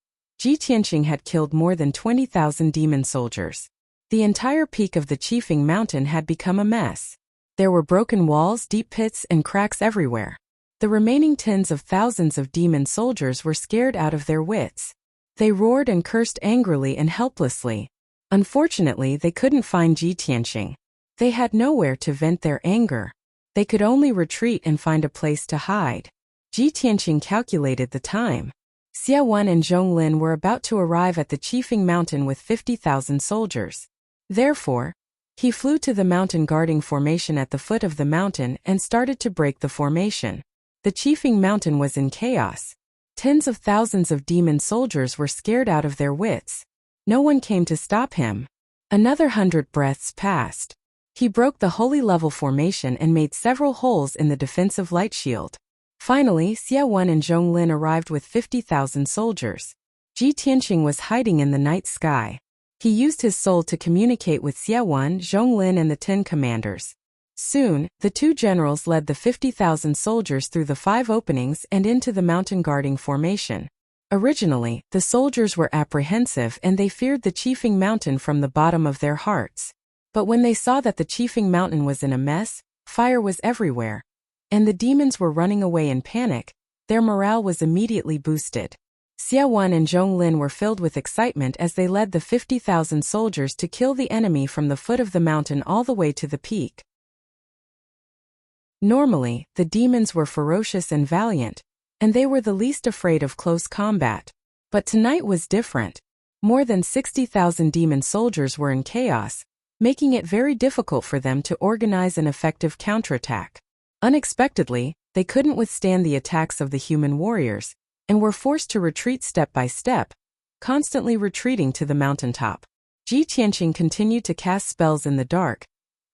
Ji Tianqing had killed more than 20,000 demon soldiers. The entire peak of the Qifeng Mountain had become a mess. There were broken walls, deep pits, and cracks everywhere. The remaining tens of thousands of demon soldiers were scared out of their wits. They roared and cursed angrily and helplessly. Unfortunately, they couldn't find Ji Tianqing. They had nowhere to vent their anger. They could only retreat and find a place to hide. Ji Tianqing calculated the time. Xia Wan and Zhong Lin were about to arrive at the Qifeng Mountain with 50,000 soldiers. Therefore, he flew to the mountain guarding formation at the foot of the mountain and started to break the formation. The Qifeng Mountain was in chaos. Tens of thousands of demon soldiers were scared out of their wits. No one came to stop him. Another 100 breaths passed. He broke the holy level formation and made several holes in the defensive light shield. Finally, Xia Wan and Zhong Lin arrived with 50,000 soldiers. Ji Tianqing was hiding in the night sky. He used his soul to communicate with Xia Wan, Zhong Lin, and the 10 commanders. Soon, the two generals led the 50,000 soldiers through the 5 openings and into the mountain guarding formation. Originally, the soldiers were apprehensive and they feared the Qifeng Mountain from the bottom of their hearts. But when they saw that the Qifeng Mountain was in a mess, fire was everywhere, and the demons were running away in panic, their morale was immediately boosted. Xia Wan and Zhong Lin were filled with excitement as they led the 50,000 soldiers to kill the enemy from the foot of the mountain all the way to the peak. Normally, the demons were ferocious and valiant, and they were the least afraid of close combat. But tonight was different. More than 60,000 demon soldiers were in chaos, making it very difficult for them to organize an effective counterattack. Unexpectedly, they couldn't withstand the attacks of the human warriors, and were forced to retreat step by step, constantly retreating to the mountaintop. Ji Tianqing continued to cast spells in the dark,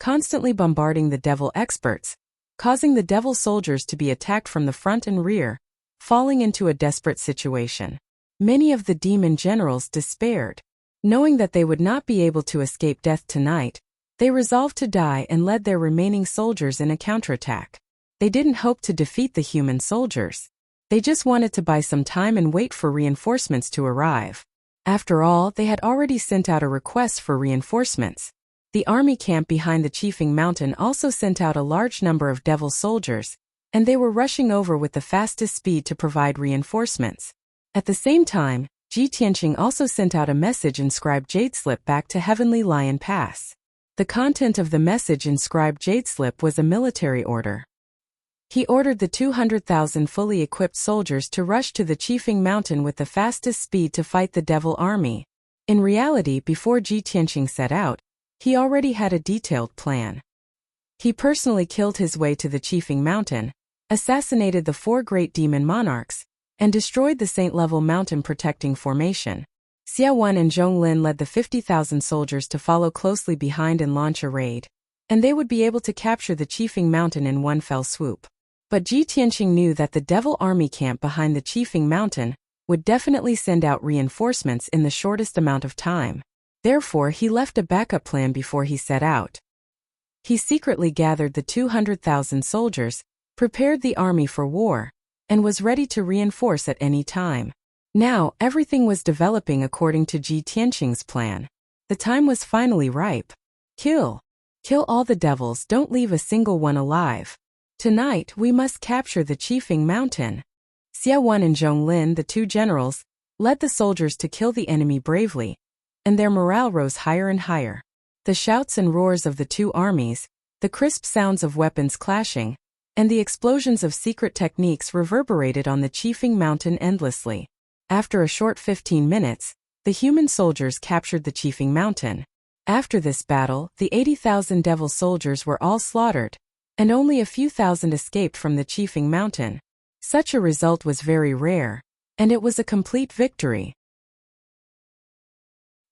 constantly bombarding the devil experts, causing the devil soldiers to be attacked from the front and rear, falling into a desperate situation. Many of the demon generals despaired. Knowing that they would not be able to escape death tonight, they resolved to die and led their remaining soldiers in a counterattack. They didn't hope to defeat the human soldiers. They just wanted to buy some time and wait for reinforcements to arrive. After all, they had already sent out a request for reinforcements. The army camp behind the Qifeng Mountain also sent out a large number of devil soldiers, and they were rushing over with the fastest speed to provide reinforcements. At the same time, Ji Tianqing also sent out a message inscribed Jade Slip back to Heavenly Lion Pass. The content of the message inscribed Jade Slip was a military order. He ordered the 200,000 fully equipped soldiers to rush to the Qifeng Mountain with the fastest speed to fight the devil army. In reality, before Ji Tianqing set out, he already had a detailed plan. He personally killed his way to the Qifeng Mountain, assassinated the 4 great demon monarchs, and destroyed the saint-level mountain protecting formation. Xia Wan and Zhong Lin led the 50,000 soldiers to follow closely behind and launch a raid, and they would be able to capture the Qifeng Mountain in one fell swoop. But Ji Tianqing knew that the devil army camp behind the Qifeng Mountain would definitely send out reinforcements in the shortest amount of time. Therefore, he left a backup plan before he set out. He secretly gathered the 200,000 soldiers, prepared the army for war, and was ready to reinforce at any time. Now, everything was developing according to Ji Tianqing's plan. The time was finally ripe. Kill. Kill all the devils, don't leave a single one alive. Tonight, we must capture the Qifeng Mountain. Xia Wan and Zhong Lin, the 2 generals, led the soldiers to kill the enemy bravely, and their morale rose higher and higher. The shouts and roars of the 2 armies, the crisp sounds of weapons clashing, and the explosions of secret techniques reverberated on the Qifeng Mountain endlessly. After a short 15 minutes, the human soldiers captured the Qifeng Mountain. After this battle, the 80,000 devil soldiers were all slaughtered, and only a few thousand escaped from the Qifeng Mountain. Such a result was very rare, and it was a complete victory.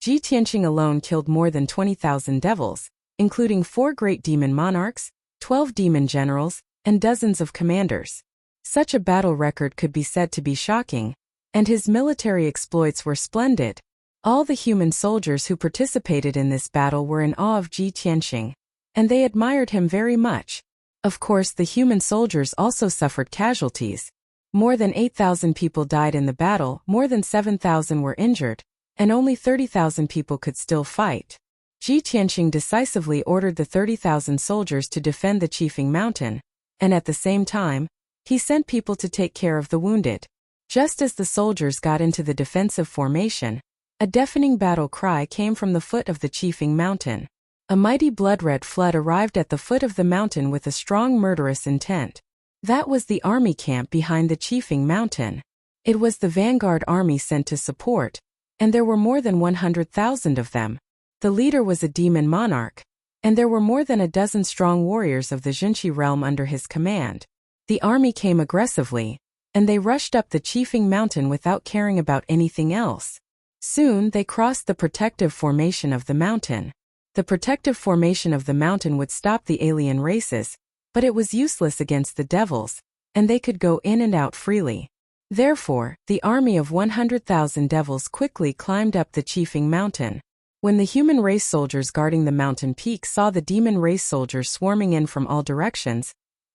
Ji Tianqing alone killed more than 20,000 devils, including 4 great demon monarchs, 12 demon generals, and dozens of commanders. Such a battle record could be said to be shocking, and his military exploits were splendid. All the human soldiers who participated in this battle were in awe of Ji Tianqing, and they admired him very much. Of course, the human soldiers also suffered casualties. More than 8,000 people died in the battle, more than 7,000 were injured, and only 30,000 people could still fight. Ji Tianqing decisively ordered the 30,000 soldiers to defend the Qifeng Mountain, and at the same time, he sent people to take care of the wounded. Just as the soldiers got into the defensive formation, a deafening battle cry came from the foot of the Qifeng Mountain. A mighty blood-red flood arrived at the foot of the mountain with a strong murderous intent. That was the army camp behind the Qifeng Mountain. It was the vanguard army sent to support, and there were more than 100,000 of them. The leader was a demon monarch, and there were more than a dozen strong warriors of the Junqi realm under his command. The army came aggressively, and they rushed up the Qifeng Mountain without caring about anything else. Soon they crossed the protective formation of the mountain. The protective formation of the mountain would stop the alien races, but it was useless against the devils, and they could go in and out freely. Therefore, the army of 100,000 devils quickly climbed up the Qifeng Mountain. When the human race soldiers guarding the mountain peak saw the demon race soldiers swarming in from all directions,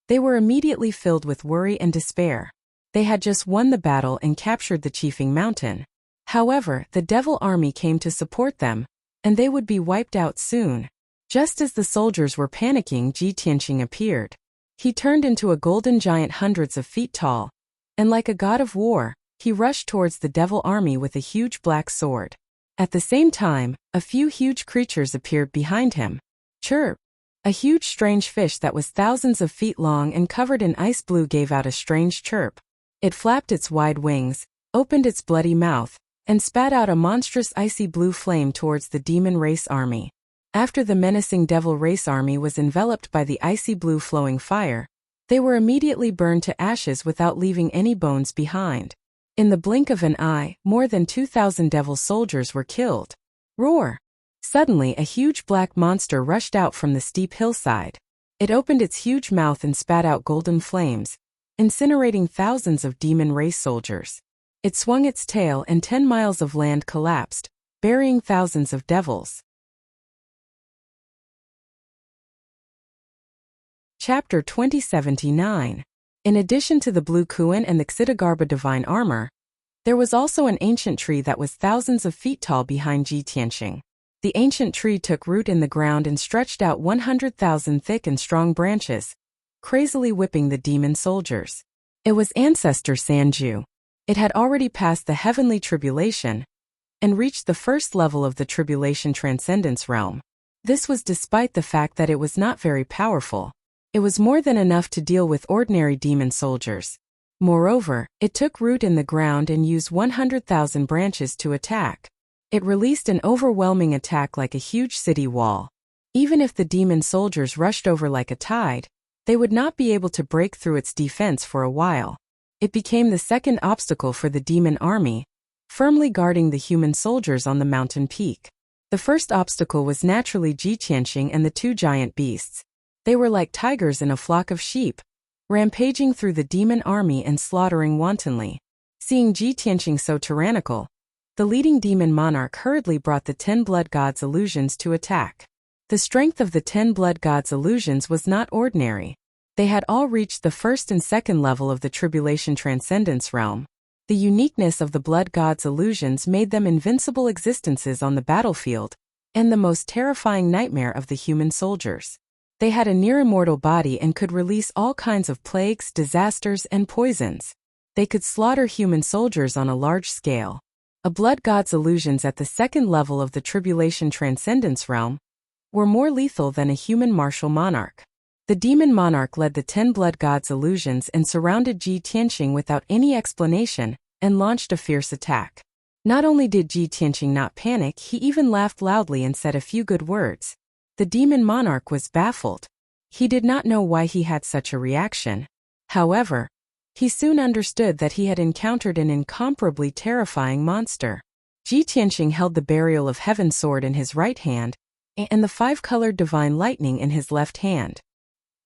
they were immediately filled with worry and despair. They had just won the battle and captured the Qifeng Mountain. However, the devil army came to support them, and they would be wiped out soon. Just as the soldiers were panicking, Ji Tianqing appeared. He turned into a golden giant hundreds of feet tall, and like a god of war, he rushed towards the devil army with a huge black sword. At the same time, a few huge creatures appeared behind him. Chirp! A huge strange fish that was thousands of feet long and covered in ice blue gave out a strange chirp. It flapped its wide wings, opened its bloody mouth, and spat out a monstrous icy blue flame towards the demon race army. After the menacing devil race army was enveloped by the icy blue flowing fire, they were immediately burned to ashes without leaving any bones behind. In the blink of an eye, more than 2,000 devil soldiers were killed. Roar! Suddenly a huge black monster rushed out from the steep hillside. It opened its huge mouth and spat out golden flames, incinerating thousands of demon race soldiers. It swung its tail and 10 miles of land collapsed, burying thousands of devils. Chapter 2079. In addition to the blue Kuan and the Xitigarbha divine armor, there was also an ancient tree that was thousands of feet tall behind Ji Tianqing. The ancient tree took root in the ground and stretched out 100,000 thick and strong branches, crazily whipping the demon soldiers. It was ancestor Sanju. It had already passed the heavenly tribulation and reached the first level of the tribulation transcendence realm. This was despite the fact that it was not very powerful. It was more than enough to deal with ordinary demon soldiers. Moreover, it took root in the ground and used 100,000 branches to attack. It released an overwhelming attack like a huge city wall. Even if the demon soldiers rushed over like a tide, they would not be able to break through its defense for a while. It became the second obstacle for the demon army, firmly guarding the human soldiers on the mountain peak. The first obstacle was naturally Ji Tianqing and the two giant beasts. They were like tigers in a flock of sheep, rampaging through the demon army and slaughtering wantonly. Seeing Ji Tianqing so tyrannical, the leading demon monarch hurriedly brought the 10 blood gods' illusions to attack. The strength of the 10 blood gods' illusions was not ordinary. They had all reached the first and second level of the tribulation transcendence realm. The uniqueness of the blood gods' illusions made them invincible existences on the battlefield, and the most terrifying nightmare of the human soldiers. They had a near-immortal body and could release all kinds of plagues, disasters, and poisons. They could slaughter human soldiers on a large scale. A blood god's illusions at the second level of the tribulation transcendence realm were more lethal than a human martial monarch. The demon monarch led the 10 blood gods' illusions and surrounded Ji Tianqing without any explanation and launched a fierce attack. Not only did Ji Tianqing not panic, he even laughed loudly and said a few good words. The demon monarch was baffled. He did not know why he had such a reaction. However, he soon understood that he had encountered an incomparably terrifying monster. Ji Tianqing held the Burial of Heaven sword in his right hand, and the 5-colored divine lightning in his left hand.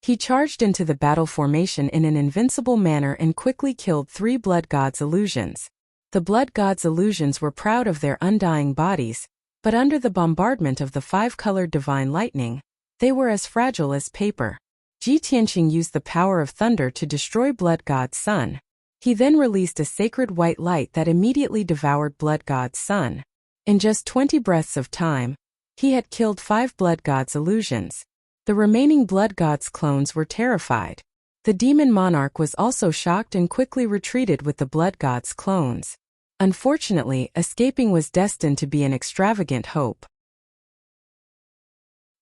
He charged into the battle formation in an invincible manner and quickly killed 3 blood gods' illusions. The blood gods' illusions were proud of their undying bodies, but under the bombardment of the 5-colored divine lightning, they were as fragile as paper. Ji Tianqing used the power of thunder to destroy blood god's sun. He then released a sacred white light that immediately devoured Blood God's son. In just 20 breaths of time, he had killed 5 Blood God's illusions. The remaining Blood God's clones were terrified. The demon monarch was also shocked and quickly retreated with the Blood God's clones. Unfortunately, escaping was destined to be an extravagant hope.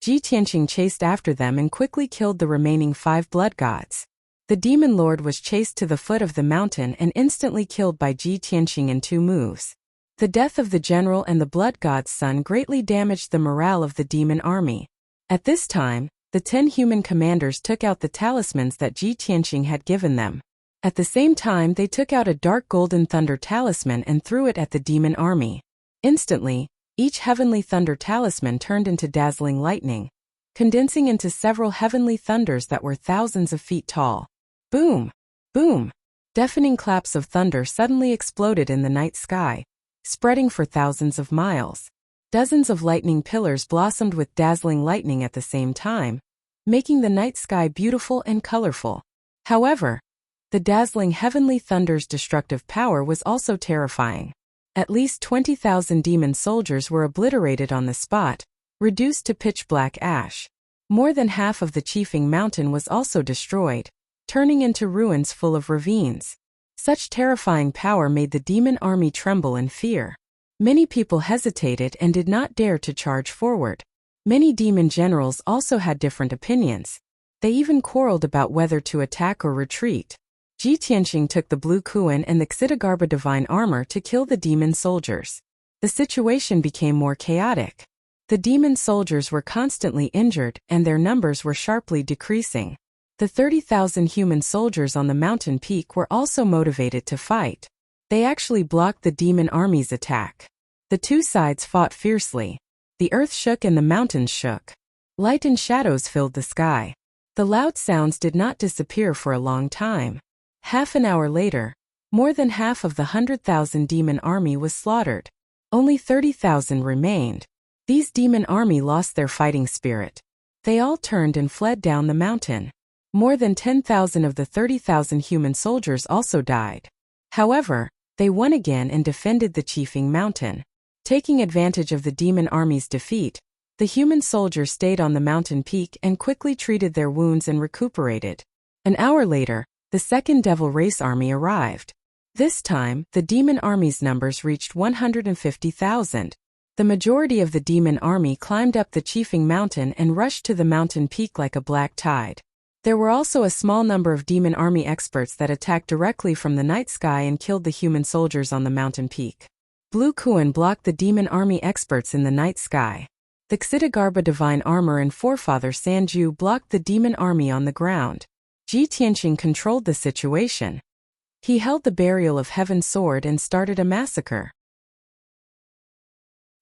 Ji Tianqing chased after them and quickly killed the remaining 5 Blood Gods. The demon lord was chased to the foot of the mountain and instantly killed by Ji Tianqing in 2 moves. The death of the general and the Blood God's son greatly damaged the morale of the demon army. At this time, the 10 human commanders took out the talismans that Ji Tianqing had given them. At the same time, they took out a dark golden thunder talisman and threw it at the demon army. Instantly, each heavenly thunder talisman turned into dazzling lightning, condensing into several heavenly thunders that were thousands of feet tall. Boom! Boom! Deafening claps of thunder suddenly exploded in the night sky, spreading for thousands of miles. Dozens of lightning pillars blossomed with dazzling lightning at the same time, making the night sky beautiful and colorful. However, the dazzling heavenly thunder's destructive power was also terrifying. At least 20,000 demon soldiers were obliterated on the spot, reduced to pitch-black ash. More than half of the Qifeng mountain was also destroyed, turning into ruins full of ravines. Such terrifying power made the demon army tremble in fear. Many people hesitated and did not dare to charge forward. Many demon generals also had different opinions. They even quarreled about whether to attack or retreat. Ji Tianqing took the blue Kuan and the Xitigarbha divine armor to kill the demon soldiers. The situation became more chaotic. The demon soldiers were constantly injured and their numbers were sharply decreasing. The 30,000 human soldiers on the mountain peak were also motivated to fight. They actually blocked the demon army's attack. The 2 sides fought fiercely. The earth shook and the mountains shook. Light and shadows filled the sky. The loud sounds did not disappear for a long time. Half an hour later, more than half of the 100,000 demon army was slaughtered. Only 30,000 remained. These demon army lost their fighting spirit. They all turned and fled down the mountain. More than 10,000 of the 30,000 human soldiers also died. However, they won again and defended the Qifeng mountain. Taking advantage of the demon army's defeat, the human soldiers stayed on the mountain peak and quickly treated their wounds and recuperated. An hour later, the second Devil Race army arrived. This time, the demon army's numbers reached 150,000. The majority of the demon army climbed up the Qifeng mountain and rushed to the mountain peak like a black tide. There were also a small number of demon army experts that attacked directly from the night sky and killed the human soldiers on the mountain peak. Blue Kuan blocked the demon army experts in the night sky. The Xitigarbha divine armor and forefather Sanju blocked the demon army on the ground. Ji Tianqing controlled the situation. He held the burial of Heaven's sword and started a massacre.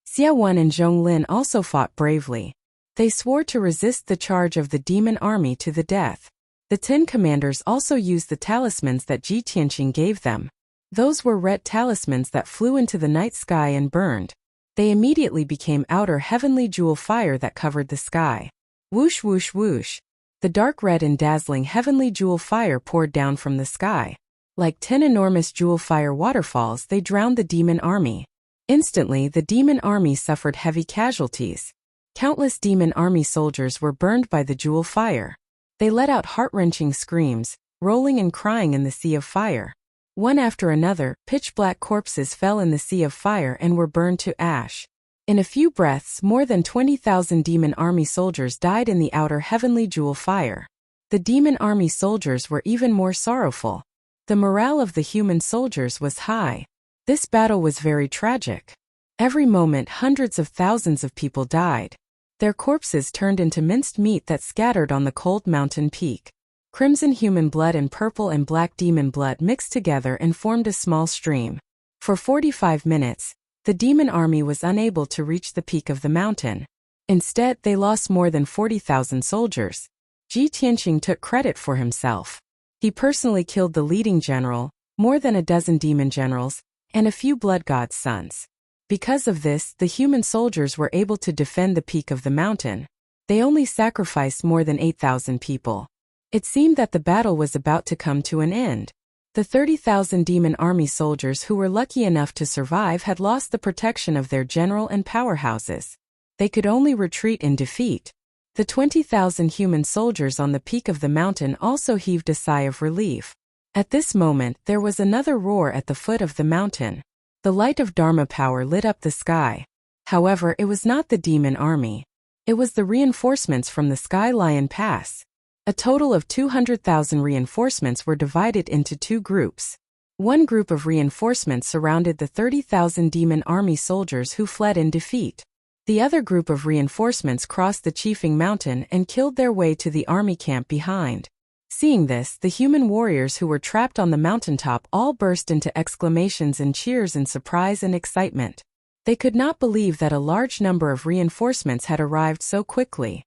Xia Wen and Zhong Lin also fought bravely. They swore to resist the charge of the demon army to the death. The 10 commanders also used the talismans that Ji Tianqing gave them. Those were red talismans that flew into the night sky and burned. They immediately became outer heavenly jewel fire that covered the sky. Whoosh whoosh whoosh. The dark red and dazzling heavenly jewel fire poured down from the sky. Like 10 enormous jewel fire waterfalls, they drowned the demon army. Instantly, the demon army suffered heavy casualties. Countless demon army soldiers were burned by the jewel fire. They let out heart-wrenching screams, rolling and crying in the sea of fire. One after another, pitch-black corpses fell in the sea of fire and were burned to ash. In a few breaths, more than 20,000 demon army soldiers died in the outer heavenly jewel fire. The demon army soldiers were even more sorrowful. The morale of the human soldiers was high. This battle was very tragic. Every moment, hundreds of thousands of people died. Their corpses turned into minced meat that scattered on the cold mountain peak. Crimson human blood and purple and black demon blood mixed together and formed a small stream. For 45 minutes, the demon army was unable to reach the peak of the mountain. Instead, they lost more than 40,000 soldiers. Ji Tianqing took credit for himself. He personally killed the leading general, more than a dozen demon generals, and a few blood gods' sons. Because of this, the human soldiers were able to defend the peak of the mountain. They only sacrificed more than 8,000 people. It seemed that the battle was about to come to an end. The 30,000 demon army soldiers who were lucky enough to survive had lost the protection of their general and powerhouses. They could only retreat in defeat. The 20,000 human soldiers on the peak of the mountain also heaved a sigh of relief. At this moment, there was another roar at the foot of the mountain. The light of Dharma power lit up the sky. However, it was not the demon army. It was the reinforcements from the Sky Lion Pass. A total of 200,000 reinforcements were divided into two groups. One group of reinforcements surrounded the 30,000 demon army soldiers who fled in defeat. The other group of reinforcements crossed the Chiefing Mountain and killed their way to the army camp behind. Seeing this, the human warriors who were trapped on the mountaintop all burst into exclamations and cheers in surprise and excitement. They could not believe that a large number of reinforcements had arrived so quickly.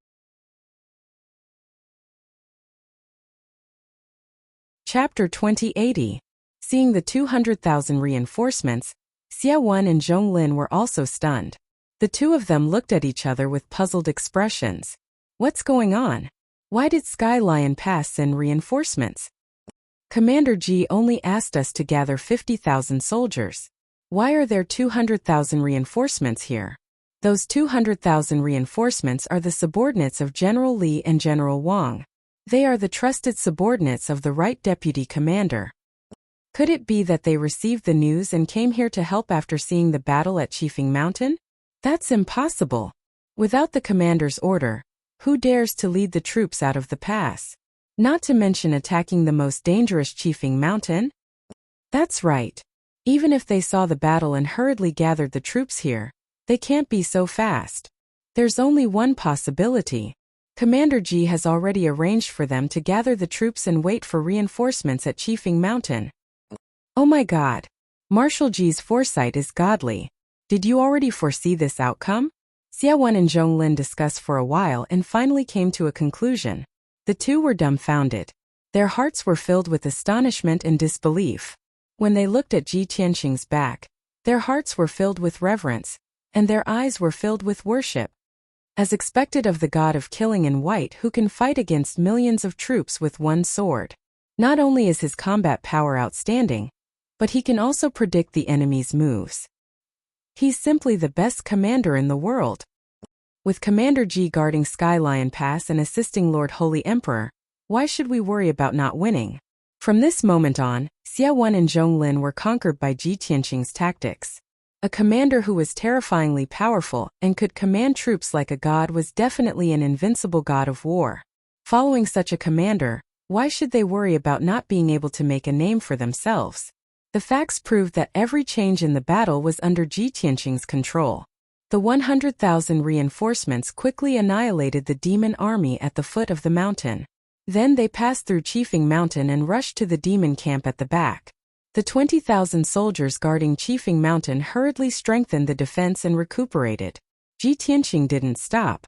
Chapter 2080. Seeing the 200,000 reinforcements, Xia Wen and Zhong Lin were also stunned. The two of them looked at each other with puzzled expressions. What's going on? Why did Sky Lion Pass send reinforcements? Commander Ji only asked us to gather 50,000 soldiers. Why are there 200,000 reinforcements here? Those 200,000 reinforcements are the subordinates of General Li and General Wang. They are the trusted subordinates of the right deputy commander. Could it be that they received the news and came here to help after seeing the battle at Chiefing Mountain? That's impossible. Without the commander's order, who dares to lead the troops out of the pass? Not to mention attacking the most dangerous Chiefing Mountain? That's right. Even if they saw the battle and hurriedly gathered the troops here, they can't be so fast. There's only one possibility. Commander Ji has already arranged for them to gather the troops and wait for reinforcements at Chiefing Mountain. Oh my God! Marshal Ji's foresight is godly. Did you already foresee this outcome? Xia Wen and Zhong Lin discussed for a while and finally came to a conclusion. The two were dumbfounded. Their hearts were filled with astonishment and disbelief. When they looked at Ji Tianqing's back, their hearts were filled with reverence, and their eyes were filled with worship. As expected of the god of killing in white who can fight against millions of troops with one sword. Not only is his combat power outstanding, but he can also predict the enemy's moves. He's simply the best commander in the world. With Commander Ji guarding Sky Lion Pass and assisting Lord Holy Emperor, why should we worry about not winning? From this moment on, Xia Wen and Zhong Lin were conquered by Ji Tianqing's tactics. A commander who was terrifyingly powerful and could command troops like a god was definitely an invincible god of war. Following such a commander, why should they worry about not being able to make a name for themselves? The facts proved that every change in the battle was under Ji Tianqing's control. The 100,000 reinforcements quickly annihilated the demon army at the foot of the mountain. Then they passed through Chiefing Mountain and rushed to the demon camp at the back. The 20,000 soldiers guarding Chiefing Mountain hurriedly strengthened the defense and recuperated. Ji Tianqing didn't stop.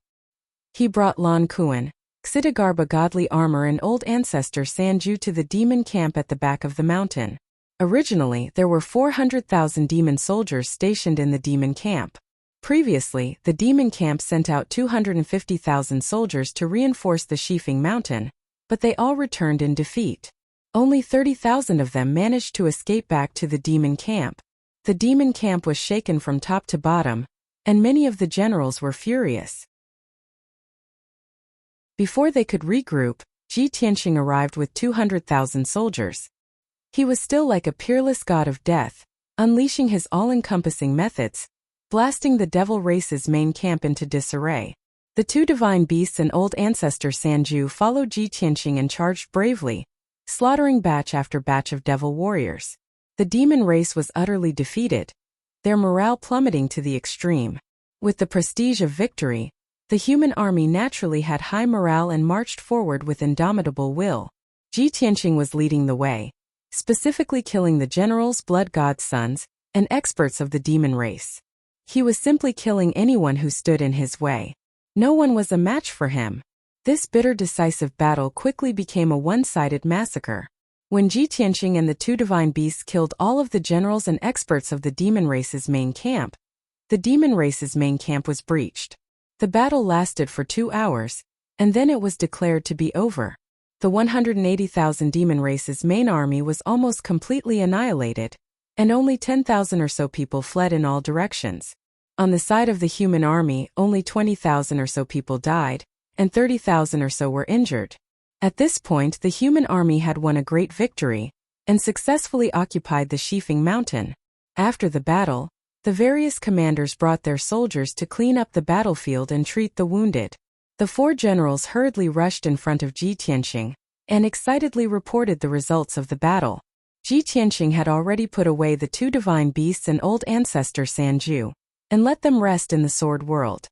He brought Lan Kuan, Xidagarba godly armor and old ancestor Sanju to the demon camp at the back of the mountain. Originally, there were 400,000 demon soldiers stationed in the demon camp. Previously, the demon camp sent out 250,000 soldiers to reinforce the Chiefing Mountain, but they all returned in defeat. Only 30,000 of them managed to escape back to the demon camp. The demon camp was shaken from top to bottom, and many of the generals were furious. Before they could regroup, Ji Tianqing arrived with 200,000 soldiers. He was still like a peerless god of death, unleashing his all-encompassing methods, blasting the devil race's main camp into disarray. The two divine beasts and old ancestor Sanju followed Ji Tianqing and charged bravely, slaughtering batch after batch of devil warriors. The demon race was utterly defeated, their morale plummeting to the extreme. With the prestige of victory, the human army naturally had high morale and marched forward with indomitable will. Ji Tianqing was leading the way, specifically killing the generals, blood god's sons, and experts of the demon race. He was simply killing anyone who stood in his way. No one was a match for him. This bitter decisive battle quickly became a one-sided massacre. When Ji Tianqing and the two divine beasts killed all of the generals and experts of the demon race's main camp, the demon race's main camp was breached. The battle lasted for 2 hours, and then it was declared to be over. The 180,000 demon race's main army was almost completely annihilated, and only 10,000 or so people fled in all directions. On the side of the human army, only 20,000 or so people died, and 30,000 or so were injured. At this point, the human army had won a great victory and successfully occupied the Shifeng Mountain. After the battle, the various commanders brought their soldiers to clean up the battlefield and treat the wounded. The 4 generals hurriedly rushed in front of Ji Tianqing and excitedly reported the results of the battle. Ji Tianqing had already put away the 2 divine beasts and old ancestor Sanju, and let them rest in the sword world.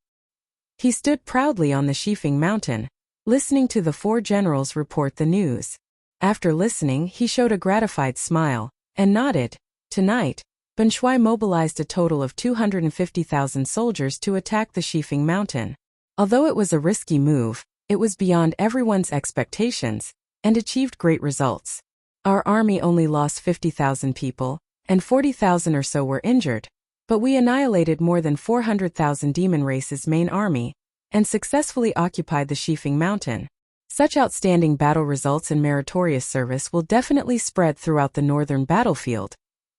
He stood proudly on the Shifeng Mountain, listening to the 4 generals report the news. After listening, he showed a gratified smile and nodded. Tonight, Ban Shuai mobilized a total of 250,000 soldiers to attack the Shifeng Mountain. Although it was a risky move, it was beyond everyone's expectations and achieved great results. Our army only lost 50,000 people, and 40,000 or so were injured, but we annihilated more than 400,000 demon race's main army and successfully occupied the Shifeng Mountain. Such outstanding battle results and meritorious service will definitely spread throughout the northern battlefield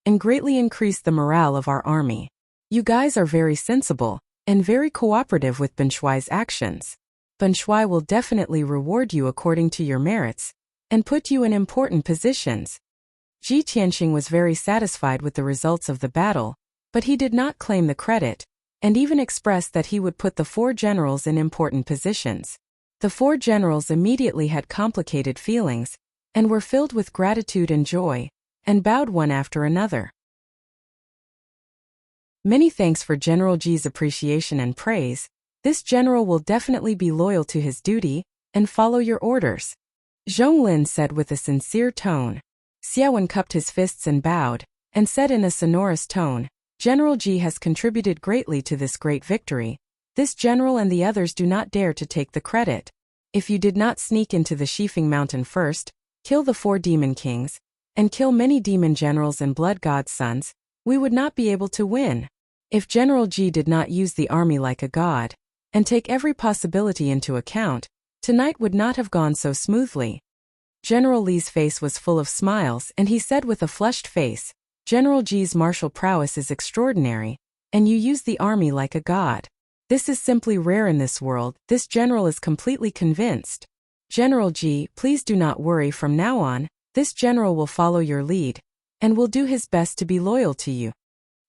and greatly increase the morale of our army. You guys are very sensible and very cooperative with Ban Shuai's actions. Ban Shuai will definitely reward you according to your merits and put you in important positions. Ji Tianqing was very satisfied with the results of the battle, but he did not claim the credit, and even expressed that he would put the 4 generals in important positions. The 4 generals immediately had complicated feelings, and were filled with gratitude and joy, and bowed one after another. Many thanks for General Ji's appreciation and praise. This general will definitely be loyal to his duty and follow your orders, Zhonglin said with a sincere tone. Xiaowen cupped his fists and bowed, and said in a sonorous tone, General Ji has contributed greatly to this great victory. This general and the others do not dare to take the credit. If you did not sneak into the Shifeng Mountain first, kill the 4 demon kings, and kill many demon generals and blood god's sons, we would not be able to win. If General Ji did not use the army like a god, and take every possibility into account, tonight would not have gone so smoothly. General Li's face was full of smiles, and he said with a flushed face, General Ji's martial prowess is extraordinary, and you use the army like a god. This is simply rare in this world. This general is completely convinced. General Ji, please do not worry. From now on, this general will follow your lead, and will do his best to be loyal to you.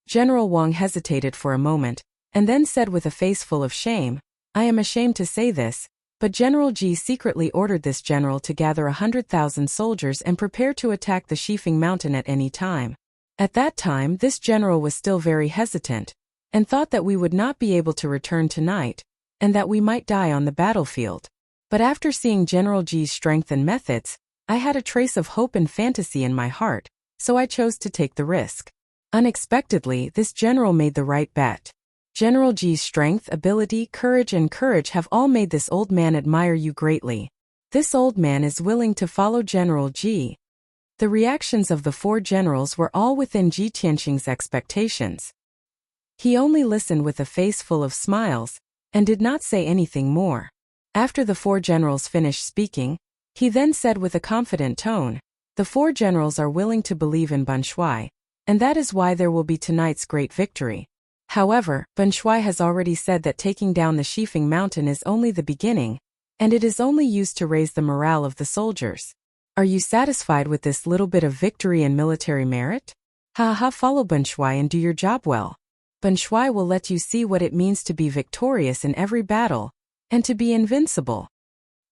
General Wang hesitated for a moment, and then said with a face full of shame, I am ashamed to say this, but General Ji secretly ordered this general to gather 100,000 soldiers and prepare to attack the Shifeng Mountain at any time. At that time, this general was still very hesitant, and thought that we would not be able to return tonight, and that we might die on the battlefield. But after seeing General Ji's strength and methods, I had a trace of hope and fantasy in my heart, so I chose to take the risk. Unexpectedly, this general made the right bet. General Ji's strength, ability, courage have all made this old man admire you greatly. This old man is willing to follow General Ji. The reactions of the 4 generals were all within Ji Tianqing's expectations. He only listened with a face full of smiles, and did not say anything more. After the 4 generals finished speaking, he then said with a confident tone, the 4 generals are willing to believe in Ban Shuai, and that is why there will be tonight's great victory. However, Ban Shuai has already said that taking down the Shifeng Mountain is only the beginning, and it is only used to raise the morale of the soldiers. Are you satisfied with this little bit of victory and military merit? Follow Ban Shuai and do your job well. Ban Shuai will let you see what it means to be victorious in every battle, and to be invincible.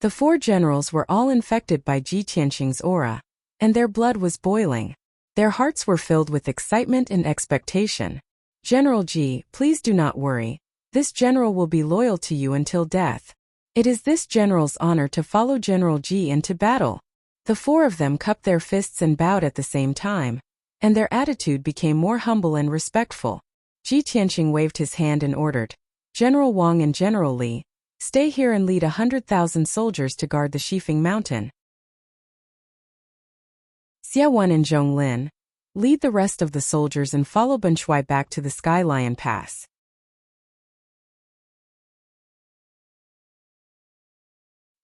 The 4 generals were all infected by Ji Tianqing's aura, and their blood was boiling. Their hearts were filled with excitement and expectation. General Ji, please do not worry. This general will be loyal to you until death. It is this general's honor to follow General Ji into battle. The 4 of them cupped their fists and bowed at the same time, and their attitude became more humble and respectful. Ji Tianqing waved his hand and ordered, General Wang and General Li, stay here and lead 100,000 soldiers to guard the Shifeng Mountain. Xiaowen and Zhonglin, lead the rest of the soldiers and follow Ban Shuai back to the Sky Lion Pass.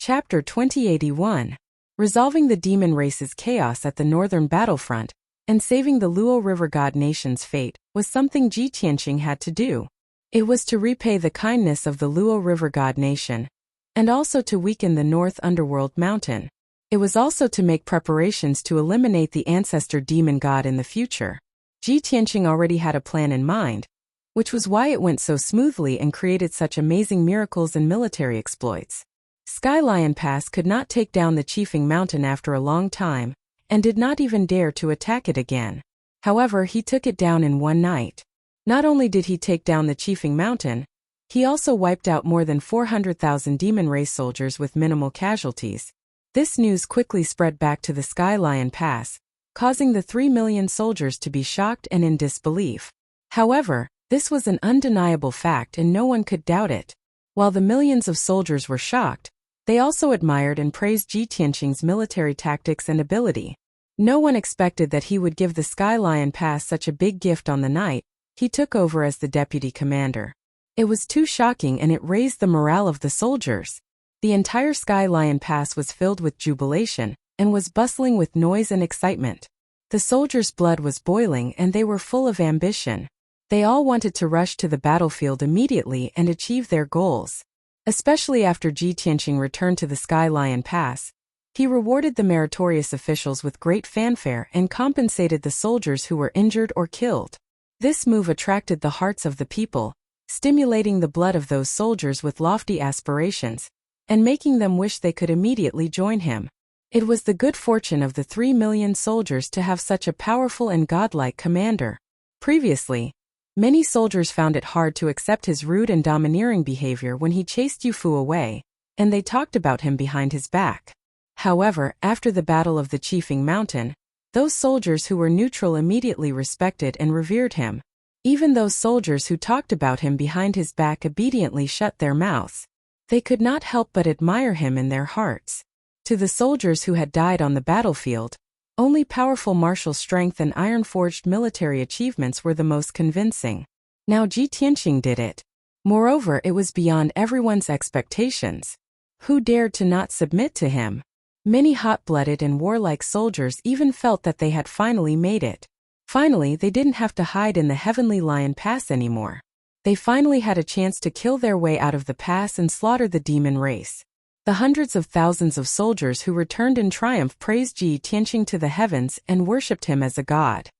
Chapter 2081. Resolving the demon race's chaos at the northern battlefront and saving the Luo River God nation's fate was something Ji Tianqing had to do. It was to repay the kindness of the Luo River God nation, and also to weaken the North Underworld Mountain. It was also to make preparations to eliminate the ancestor demon god in the future. Ji Tianqing already had a plan in mind, which was why it went so smoothly and created such amazing miracles and military exploits. Sky Lion Pass could not take down the Qifeng Mountain after a long time, and did not even dare to attack it again. However, he took it down in one night. Not only did he take down the Qifeng Mountain, he also wiped out more than 400,000 demon race soldiers with minimal casualties. This news quickly spread back to the Sky Lion Pass, causing the 3 million soldiers to be shocked and in disbelief. However, this was an undeniable fact and no one could doubt it. While the millions of soldiers were shocked, they also admired and praised Ji Tianqing's military tactics and ability. No one expected that he would give the Sky Lion Pass such a big gift on the night he took over as the deputy commander. It was too shocking and it raised the morale of the soldiers. The entire Sky Lion Pass was filled with jubilation and was bustling with noise and excitement. The soldiers' blood was boiling and they were full of ambition. They all wanted to rush to the battlefield immediately and achieve their goals. Especially after Ji Tianqing returned to the Sky Lion Pass, he rewarded the meritorious officials with great fanfare and compensated the soldiers who were injured or killed. This move attracted the hearts of the people, stimulating the blood of those soldiers with lofty aspirations, and making them wish they could immediately join him. It was the good fortune of the 3 million soldiers to have such a powerful and godlike commander. Previously, many soldiers found it hard to accept his rude and domineering behavior when he chased Yu Fu away, and they talked about him behind his back. However, after the Battle of the Qifeng Mountain, those soldiers who were neutral immediately respected and revered him. Even those soldiers who talked about him behind his back obediently shut their mouths. They could not help but admire him in their hearts. To the soldiers who had died on the battlefield, only powerful martial strength and iron-forged military achievements were the most convincing. Now Ji Tianqing did it. Moreover, it was beyond everyone's expectations. Who dared to not submit to him? Many hot-blooded and warlike soldiers even felt that they had finally made it. Finally, they didn't have to hide in the Heavenly Lion Pass anymore. They finally had a chance to kill their way out of the pass and slaughter the demon race. The hundreds of thousands of soldiers who returned in triumph praised Ji Tianqing to the heavens and worshipped him as a god.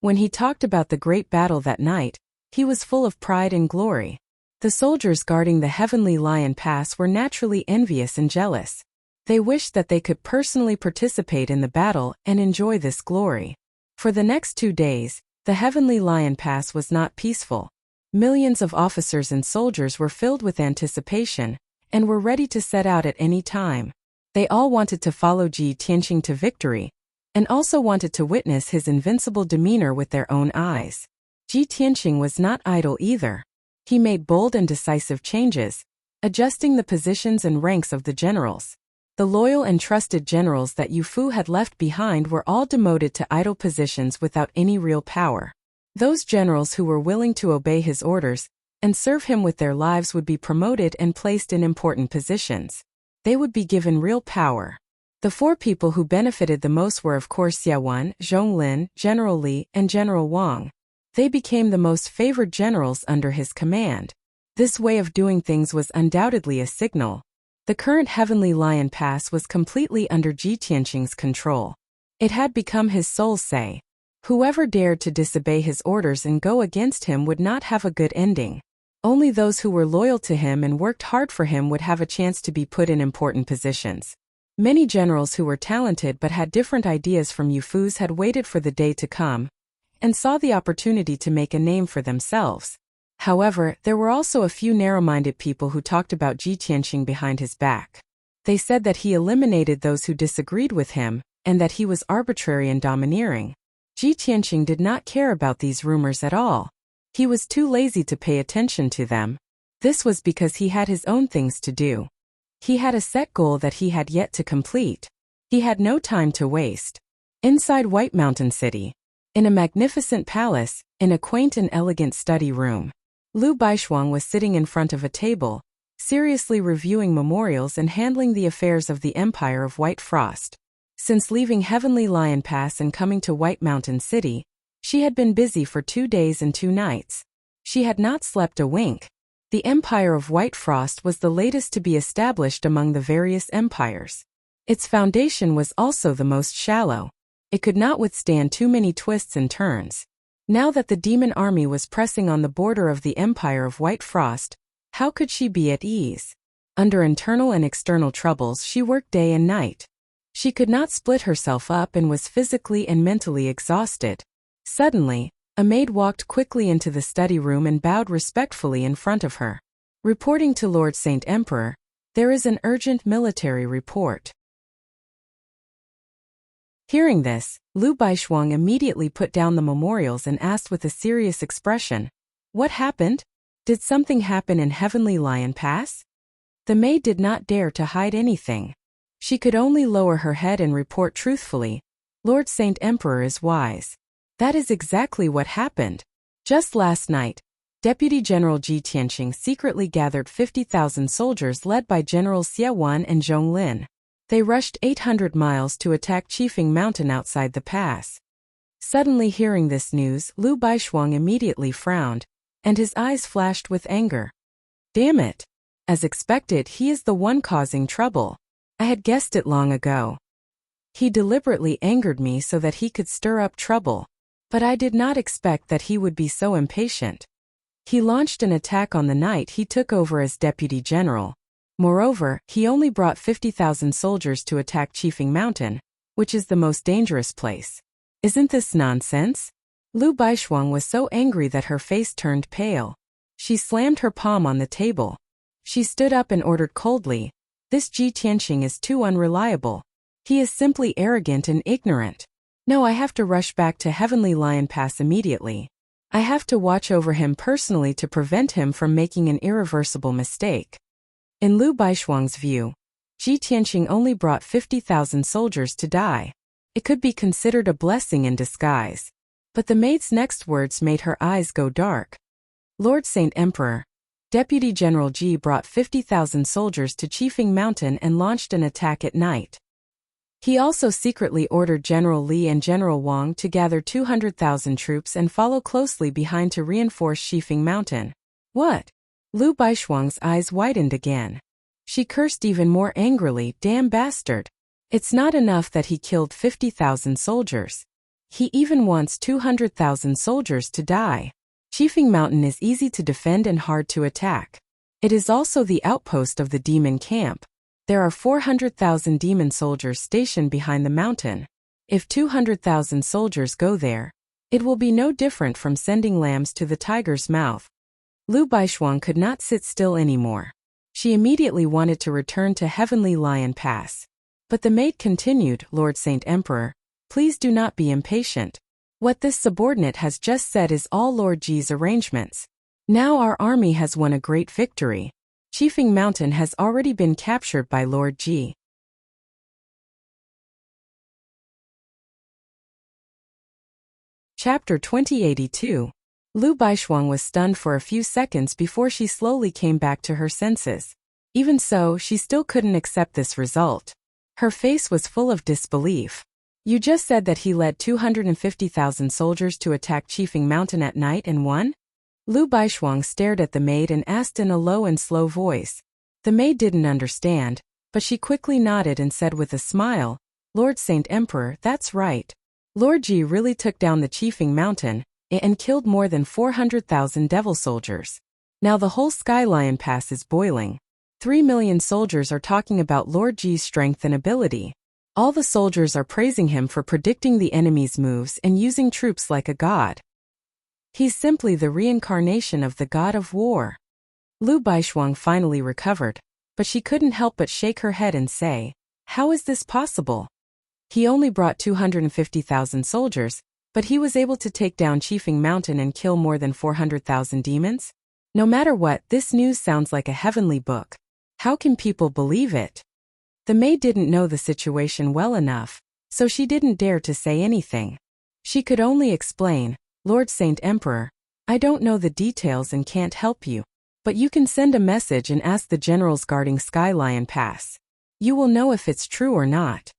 When he talked about the great battle that night, he was full of pride and glory. The soldiers guarding the Heavenly Lion Pass were naturally envious and jealous. They wished that they could personally participate in the battle and enjoy this glory. For the next 2 days, the Heavenly Lion Pass was not peaceful. Millions of officers and soldiers were filled with anticipation and were ready to set out at any time. They all wanted to follow Ji Tianqing to victory and also wanted to witness his invincible demeanor with their own eyes. Ji Tianqing was not idle either. He made bold and decisive changes, adjusting the positions and ranks of the generals. The loyal and trusted generals that Yu Fu had left behind were all demoted to idle positions without any real power. Those generals who were willing to obey his orders and serve him with their lives would be promoted and placed in important positions. They would be given real power. The 4 people who benefited the most were of course Xia Wan, Zhong Lin, General Li, and General Wang. They became the most favored generals under his command. This way of doing things was undoubtedly a signal. The current Heavenly Lion Pass was completely under Ji Tianqing's control. It had become his sole say. Whoever dared to disobey his orders and go against him would not have a good ending. Only those who were loyal to him and worked hard for him would have a chance to be put in important positions. Many generals who were talented but had different ideas from Yu Fu's had waited for the day to come and saw the opportunity to make a name for themselves. However, there were also a few narrow-minded people who talked about Ji Tianqing behind his back. They said that he eliminated those who disagreed with him and that he was arbitrary and domineering. Ji Tianqing did not care about these rumors at all. He was too lazy to pay attention to them. This was because he had his own things to do. He had a set goal that he had yet to complete. He had no time to waste. Inside White Mountain City, in a magnificent palace, in a quaint and elegant study room, Lu Baishuang was sitting in front of a table, seriously reviewing memorials and handling the affairs of the Empire of White Frost. Since leaving Heavenly Lion Pass and coming to White Mountain City, she had been busy for 2 days and 2 nights. She had not slept a wink. The Empire of White Frost was the latest to be established among the various empires. Its foundation was also the most shallow. It could not withstand too many twists and turns. Now that the demon army was pressing on the border of the Empire of White Frost, how could she be at ease? Under internal and external troubles, she worked day and night. She could not split herself up and was physically and mentally exhausted. Suddenly, a maid walked quickly into the study room and bowed respectfully in front of her. Reporting to Lord Saint Emperor, there is an urgent military report. Hearing this, Lu Baishuang immediately put down the memorials and asked with a serious expression, "What happened? Did something happen in Heavenly Lion Pass?" The maid did not dare to hide anything. She could only lower her head and report truthfully, "Lord Saint Emperor is wise. That is exactly what happened. Just last night, Deputy General Ji Tianqing secretly gathered 50,000 soldiers led by Generals Xie Wan and Zhong Lin. They rushed 800 miles to attack Qifeng Mountain outside the pass." Suddenly hearing this news, Lu Baishuang immediately frowned, and his eyes flashed with anger. "Damn it! As expected, he is the one causing trouble. I had guessed it long ago. He deliberately angered me so that he could stir up trouble, but I did not expect that he would be so impatient. He launched an attack on the night he took over as Deputy General. Moreover, he only brought 50,000 soldiers to attack Qifeng Mountain, which is the most dangerous place. Isn't this nonsense?" Lu Baishuang was so angry that her face turned pale. She slammed her palm on the table. She stood up and ordered coldly, "This Ji Tianqing is too unreliable. He is simply arrogant and ignorant. No, I have to rush back to Heavenly Lion Pass immediately. I have to watch over him personally to prevent him from making an irreversible mistake." In Lu Baishuang's view, Ji Tianqing only brought 50,000 soldiers to die. It could be considered a blessing in disguise. But the maid's next words made her eyes go dark. "Lord Saint Emperor, Deputy General Ji brought 50,000 soldiers to Qifeng Mountain and launched an attack at night. He also secretly ordered General Li and General Wang to gather 200,000 troops and follow closely behind to reinforce Qifeng Mountain." "What?" Lu Baishuang's eyes widened again. She cursed even more angrily, "Damn bastard. It's not enough that he killed 50,000 soldiers. He even wants 200,000 soldiers to die. Qifeng Mountain is easy to defend and hard to attack. It is also the outpost of the demon camp. There are 400,000 demon soldiers stationed behind the mountain. If 200,000 soldiers go there, it will be no different from sending lambs to the tiger's mouth." Lu Baishuang could not sit still anymore. She immediately wanted to return to Heavenly Lion Pass. But the maid continued, "Lord Saint Emperor, please do not be impatient. What this subordinate has just said is all Lord Ji's arrangements. Now our army has won a great victory. Qifeng Mountain has already been captured by Lord Ji." Chapter 2082. Lu Baishuang was stunned for a few seconds before she slowly came back to her senses. Even so, she still couldn't accept this result. Her face was full of disbelief. "You just said that he led 250,000 soldiers to attack Qifeng Mountain at night and won?" Lu Baishuang stared at the maid and asked in a low and slow voice. The maid didn't understand, but she quickly nodded and said with a smile, "Lord Saint Emperor, that's right. Lord Ji really took down the Qifeng Mountain and killed more than 400,000 devil soldiers. Now the whole Sky Lion Pass is boiling. 3 million soldiers are talking about Lord Ji's strength and ability. All the soldiers are praising him for predicting the enemy's moves and using troops like a god. He's simply the reincarnation of the god of war." Lu Baishuang finally recovered, but she couldn't help but shake her head and say, "How is this possible? He only brought 250,000 soldiers, but he was able to take down Qifeng Mountain and kill more than 400,000 demons? No matter what, this news sounds like a heavenly book. How can people believe it?" The maid didn't know the situation well enough, so she didn't dare to say anything. She could only explain, "Lord Saint Emperor, I don't know the details and can't help you. But you can send a message and ask the generals guarding Sky Lion Pass. You will know if it's true or not.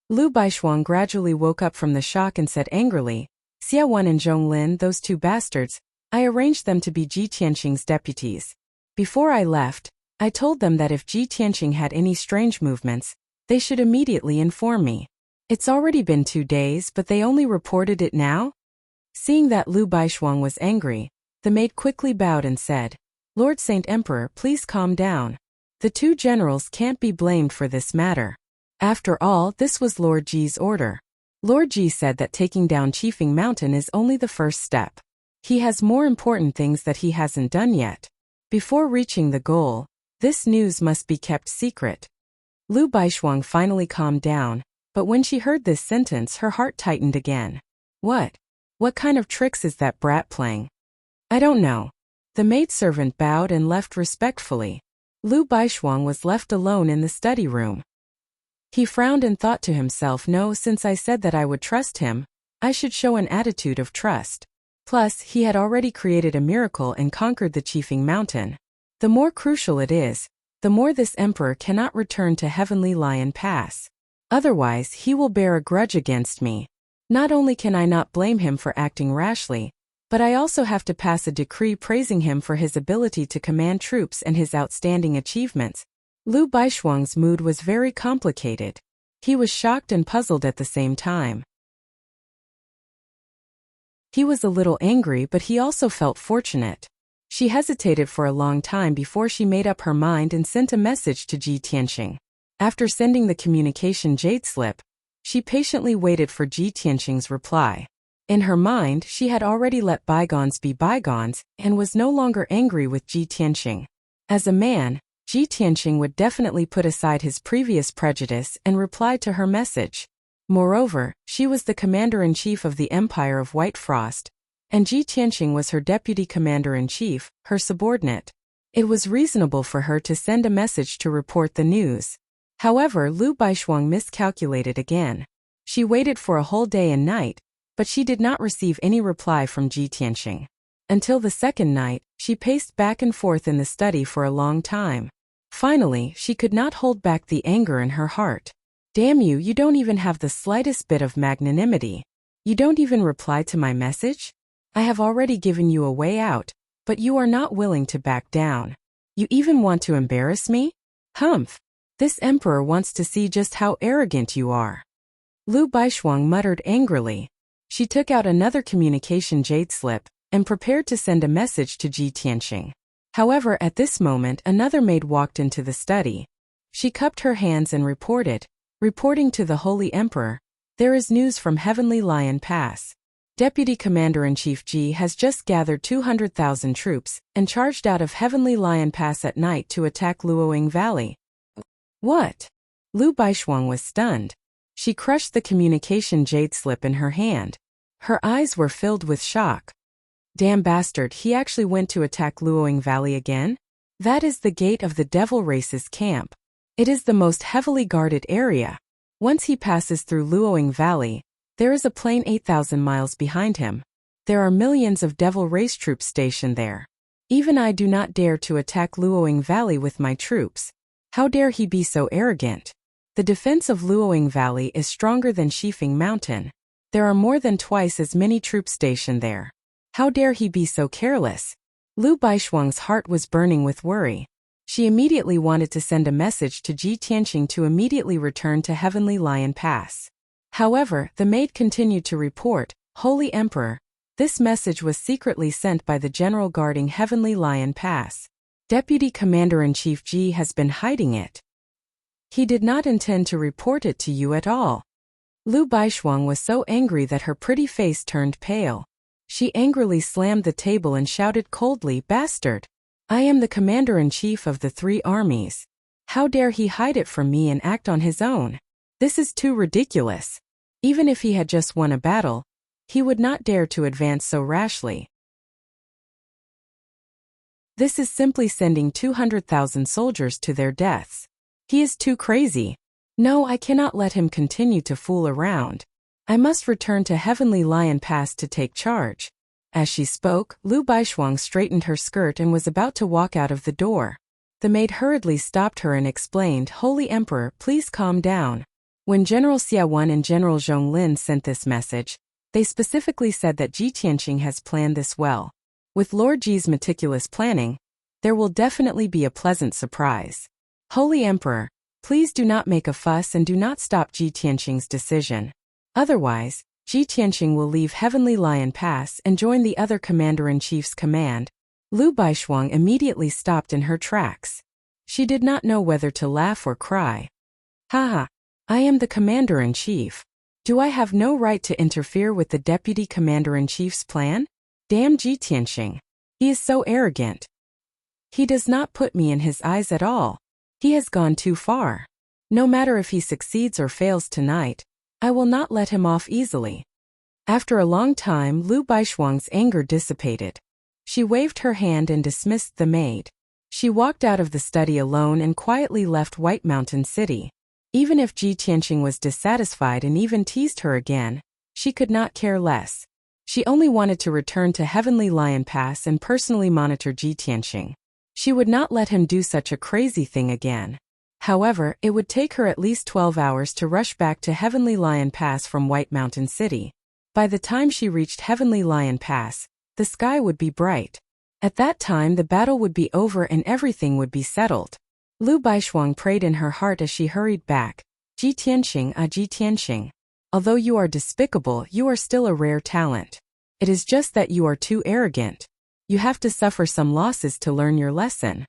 Lu Baishuang gradually woke up from the shock and said angrily, Xia Wan and Zhong Lin, those two bastards, I arranged them to be Ji Tianqing's deputies. Before I left, I told them that if Ji Tianqing had any strange movements, they should immediately inform me. It's already been 2 days, but they only reported it now? Seeing that Lu Baishuang was angry, the maid quickly bowed and said, Lord Saint Emperor, please calm down. The 2 generals can't be blamed for this matter. After all, this was Lord Ji's order. Lord Ji said that taking down Qifeng Mountain is only the first step. He has more important things that he hasn't done yet. Before reaching the goal, this news must be kept secret. Lu Baishuang finally calmed down, but when she heard this sentence, her heart tightened again. What kind of tricks is that brat playing? I don't know. The maidservant bowed and left respectfully. Lu Baishuang was left alone in the study room. He frowned and thought to himself, no, since I said that I would trust him, I should show an attitude of trust. Plus, he had already created a miracle and conquered the Qifeng Mountain. The more crucial it is, the more this emperor cannot return to Heavenly Lion Pass. Otherwise, he will bear a grudge against me. Not only can I not blame him for acting rashly, but I also have to pass a decree praising him for his ability to command troops and his outstanding achievements. Lu Baishuang's mood was very complicated. He was shocked and puzzled at the same time. He was a little angry, but he also felt fortunate. She hesitated for a long time before she made up her mind and sent a message to Ji Tianqing. After sending the communication jade slip, she patiently waited for Ji Tianqing's reply. In her mind, she had already let bygones be bygones and was no longer angry with Ji Tianqing. As a man, Ji Tianqing would definitely put aside his previous prejudice and reply to her message. Moreover, she was the commander-in-chief of the Empire of White Frost, and Ji Tianqing was her deputy commander-in-chief, her subordinate. It was reasonable for her to send a message to report the news. However, Lu Baishuang miscalculated again. She waited for a whole day and night, but she did not receive any reply from Ji Tianqing. Until the second night, she paced back and forth in the study for a long time. Finally, she could not hold back the anger in her heart. Damn you, you don't even have the slightest bit of magnanimity. You don't even reply to my message? I have already given you a way out, but you are not willing to back down. You even want to embarrass me? Humph! This emperor wants to see just how arrogant you are. Lu Baishuang muttered angrily. She took out another communication jade slip and prepared to send a message to Ji Tianqing. However, at this moment, another maid walked into the study. She cupped her hands and reporting to the Holy Emperor, there is news from Heavenly Lion Pass. Deputy Commander-in-Chief Ji has just gathered 200,000 troops and charged out of Heavenly Lion Pass at night to attack Luoying Valley. What? Lu Baishuang was stunned. She crushed the communication jade slip in her hand. Her eyes were filled with shock. Damn bastard, he actually went to attack Luoying Valley again? That is the gate of the Devil Race's camp. It is the most heavily guarded area. Once he passes through Luoying Valley, there is a plain 8,000 miles behind him. There are millions of Devil Race troops stationed there. Even I do not dare to attack Luoying Valley with my troops. How dare he be so arrogant? The defense of Luoying Valley is stronger than Qifeng Mountain. There are more than twice as many troops stationed there. How dare he be so careless? Lu Baishuang's heart was burning with worry. She immediately wanted to send a message to Ji Tianqing to immediately return to Heavenly Lion Pass. However, the maid continued to report, Holy Emperor, this message was secretly sent by the general guarding Heavenly Lion Pass. Deputy Commander-in-Chief Ji has been hiding it. He did not intend to report it to you at all. Lu Baishuang was so angry that her pretty face turned pale. She angrily slammed the table and shouted coldly, Bastard! I am the commander-in-chief of the 3 armies. How dare he hide it from me and act on his own? This is too ridiculous. Even if he had just won a battle, he would not dare to advance so rashly. This is simply sending 200,000 soldiers to their deaths. He is too crazy. No, I cannot let him continue to fool around. I must return to Heavenly Lion Pass to take charge. As she spoke, Lu Baishuang straightened her skirt and was about to walk out of the door. The maid hurriedly stopped her and explained, "Holy Emperor, please calm down." When General Xia Wan and General Zhong Lin sent this message, they specifically said that Ji Tianqing has planned this well. With Lord Ji's meticulous planning, there will definitely be a pleasant surprise. Holy Emperor, please do not make a fuss and do not stop Ji Tianqing's decision. Otherwise, Ji Tianqing will leave Heavenly Lion Pass and join the other Commander-in-Chief's command. Lu Baishuang immediately stopped in her tracks. She did not know whether to laugh or cry. Haha, I am the Commander-in-Chief. Do I have no right to interfere with the Deputy Commander-in-Chief's plan? Damn Ji Tianqing. He is so arrogant. He does not put me in his eyes at all. He has gone too far. No matter if he succeeds or fails tonight, I will not let him off easily. After a long time, Lu Baishuang's anger dissipated. She waved her hand and dismissed the maid. She walked out of the study alone and quietly left White Mountain City. Even if Ji Tianqing was dissatisfied and even teased her again, she could not care less. She only wanted to return to Heavenly Lion Pass and personally monitor Ji Tianqing. She would not let him do such a crazy thing again. However, it would take her at least 12 hours to rush back to Heavenly Lion Pass from White Mountain City. By the time she reached Heavenly Lion Pass, the sky would be bright. At that time the battle would be over and everything would be settled. Lu Baishuang prayed in her heart as she hurried back. Ji Tianqing, Ji Tianqing. Although you are despicable, you are still a rare talent. It is just that you are too arrogant. You have to suffer some losses to learn your lesson.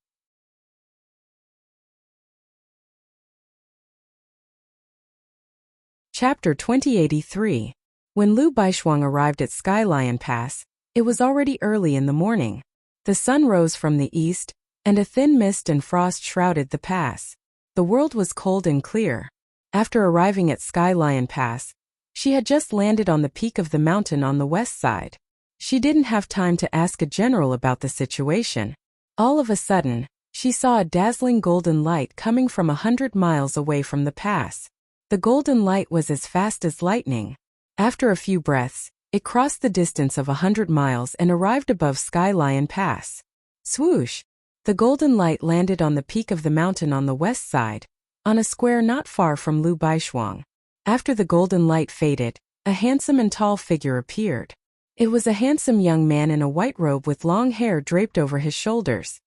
Chapter 2083. When Lu Baishuang arrived at Sky Lion Pass, it was already early in the morning. The sun rose from the east, and a thin mist and frost shrouded the pass. The world was cold and clear. After arriving at Sky Lion Pass, she had just landed on the peak of the mountain on the west side. She didn't have time to ask a general about the situation. All of a sudden, she saw a dazzling golden light coming from 100 miles away from the pass. The golden light was as fast as lightning. After a few breaths, it crossed the distance of 100 miles and arrived above Sky Lion Pass. Swoosh! The golden light landed on the peak of the mountain on the west side, on a square not far from Lu Baishuang. After the golden light faded, a handsome and tall figure appeared. It was a handsome young man in a white robe with long hair draped over his shoulders.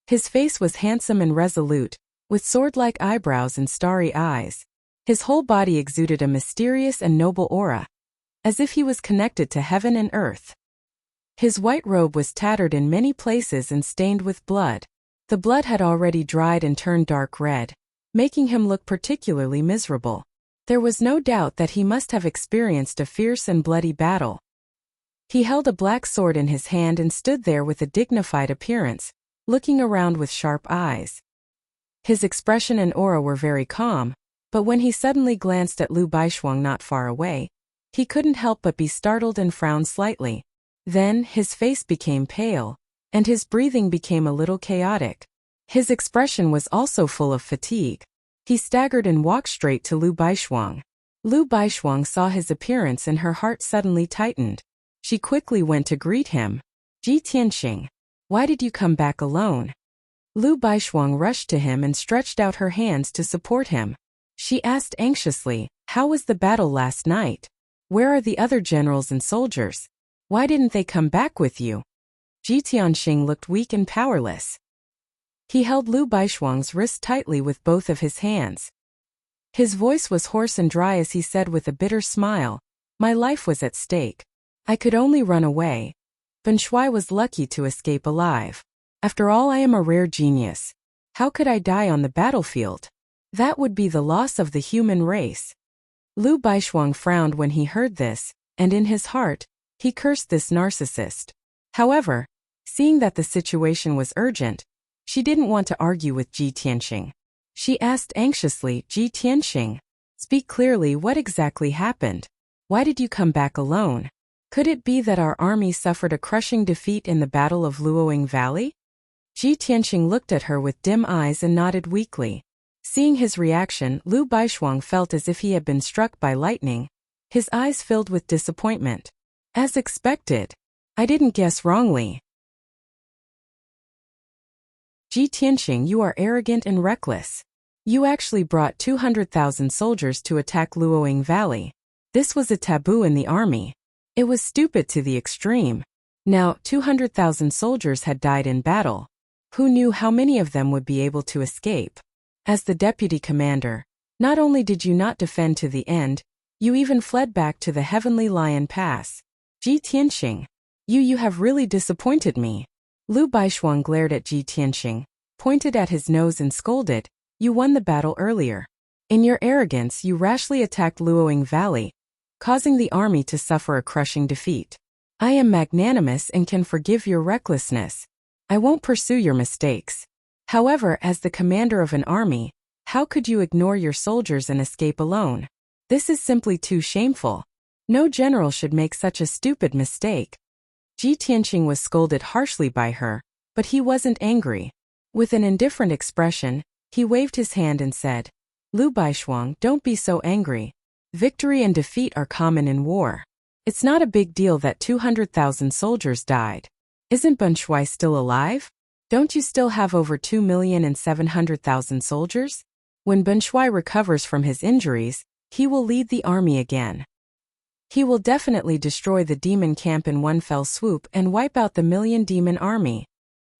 His face was handsome and resolute, with sword-like eyebrows and starry eyes. His whole body exuded a mysterious and noble aura, as if he was connected to heaven and earth. His white robe was tattered in many places and stained with blood. The blood had already dried and turned dark red, making him look particularly miserable. There was no doubt that he must have experienced a fierce and bloody battle. He held a black sword in his hand and stood there with a dignified appearance, looking around with sharp eyes. His expression and aura were very calm, but when he suddenly glanced at Lu Baishuang not far away, he couldn't help but be startled and frowned slightly. Then, his face became pale, and his breathing became a little chaotic. His expression was also full of fatigue. He staggered and walked straight to Lu Baishuang. Lu Baishuang saw his appearance and her heart suddenly tightened. She quickly went to greet him. Ji Tianqing, why did you come back alone? Lu Baishuang rushed to him and stretched out her hands to support him. She asked anxiously, how was the battle last night? Where are the other generals and soldiers? Why didn't they come back with you? Ji Tianqing looked weak and powerless. He held Lu Baishuang's wrist tightly with both of his hands. His voice was hoarse and dry as he said with a bitter smile, my life was at stake. I could only run away. Ben Shui was lucky to escape alive. After all, I am a rare genius. How could I die on the battlefield? That would be the loss of the human race. Lu Baishuang frowned when he heard this, and in his heart, he cursed this narcissist. However, seeing that the situation was urgent, she didn't want to argue with Ji Tianqing. She asked anxiously, Ji Tianqing, speak clearly, what exactly happened? Why did you come back alone? Could it be that our army suffered a crushing defeat in the Battle of Luoying Valley? Ji Tianqing looked at her with dim eyes and nodded weakly. Seeing his reaction, Lu Baishuang felt as if he had been struck by lightning. His eyes filled with disappointment. As expected, I didn't guess wrongly. Ji Tianqing, you are arrogant and reckless. You actually brought 200,000 soldiers to attack Luoying Valley. This was a taboo in the army. It was stupid to the extreme. Now, 200,000 soldiers had died in battle. Who knew how many of them would be able to escape? As the deputy commander, not only did you not defend to the end, you even fled back to the Heavenly Lion Pass. Ji Tianqing, you have really disappointed me. Lu Baishuang glared at Ji Tianqing, pointed at his nose and scolded, you won the battle earlier. In your arrogance you rashly attacked Luoying Valley, causing the army to suffer a crushing defeat. I am magnanimous and can forgive your recklessness. I won't pursue your mistakes. However, as the commander of an army, how could you ignore your soldiers and escape alone? This is simply too shameful. No general should make such a stupid mistake. Ji Tianqing was scolded harshly by her, but he wasn't angry. With an indifferent expression, he waved his hand and said, Lu Baishuang, don't be so angry. Victory and defeat are common in war. It's not a big deal that 200,000 soldiers died. Isn't Bun Shuai still alive? Don't you still have over 2,700,000 soldiers? When Bun Shuai recovers from his injuries, he will lead the army again. He will definitely destroy the demon camp in one fell swoop and wipe out the million demon army.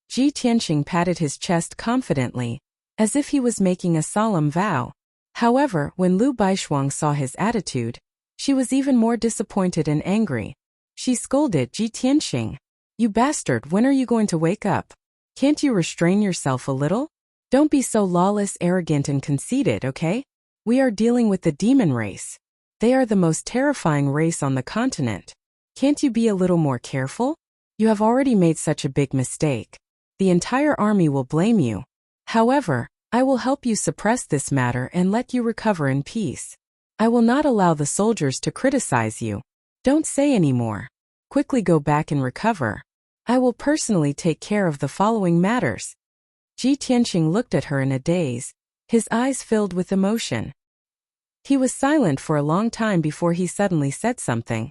Ji Tianqing patted his chest confidently, as if he was making a solemn vow. However, when Lu Baishuang saw his attitude, she was even more disappointed and angry. She scolded Ji Tianqing. You bastard, when are you going to wake up? Can't you restrain yourself a little? Don't be so lawless, arrogant and conceited, okay? We are dealing with the demon race. They are the most terrifying race on the continent. Can't you be a little more careful? You have already made such a big mistake. The entire army will blame you. However, I will help you suppress this matter and let you recover in peace. I will not allow the soldiers to criticize you. Don't say any more. Quickly go back and recover. I will personally take care of the following matters. Ji Tianqing looked at her in a daze, his eyes filled with emotion. He was silent for a long time before he suddenly said something.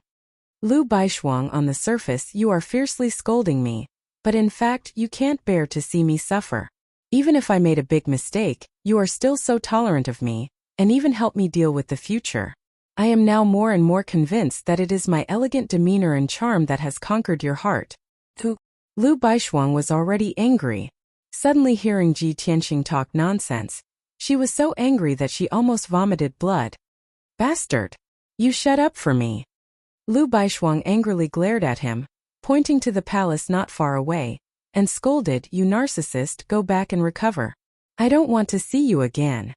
Lu Baishuang, on the surface you are fiercely scolding me, but in fact you can't bear to see me suffer. Even if I made a big mistake, you are still so tolerant of me, and even help me deal with the future. I am now more and more convinced that it is my elegant demeanor and charm that has conquered your heart. Lu Baishuang was already angry. Suddenly hearing Ji Tianqing talk nonsense, she was so angry that she almost vomited blood. Bastard! You shut up for me. Lu Baishuang angrily glared at him, pointing to the palace not far away, and scolded, you narcissist, go back and recover. I don't want to see you again.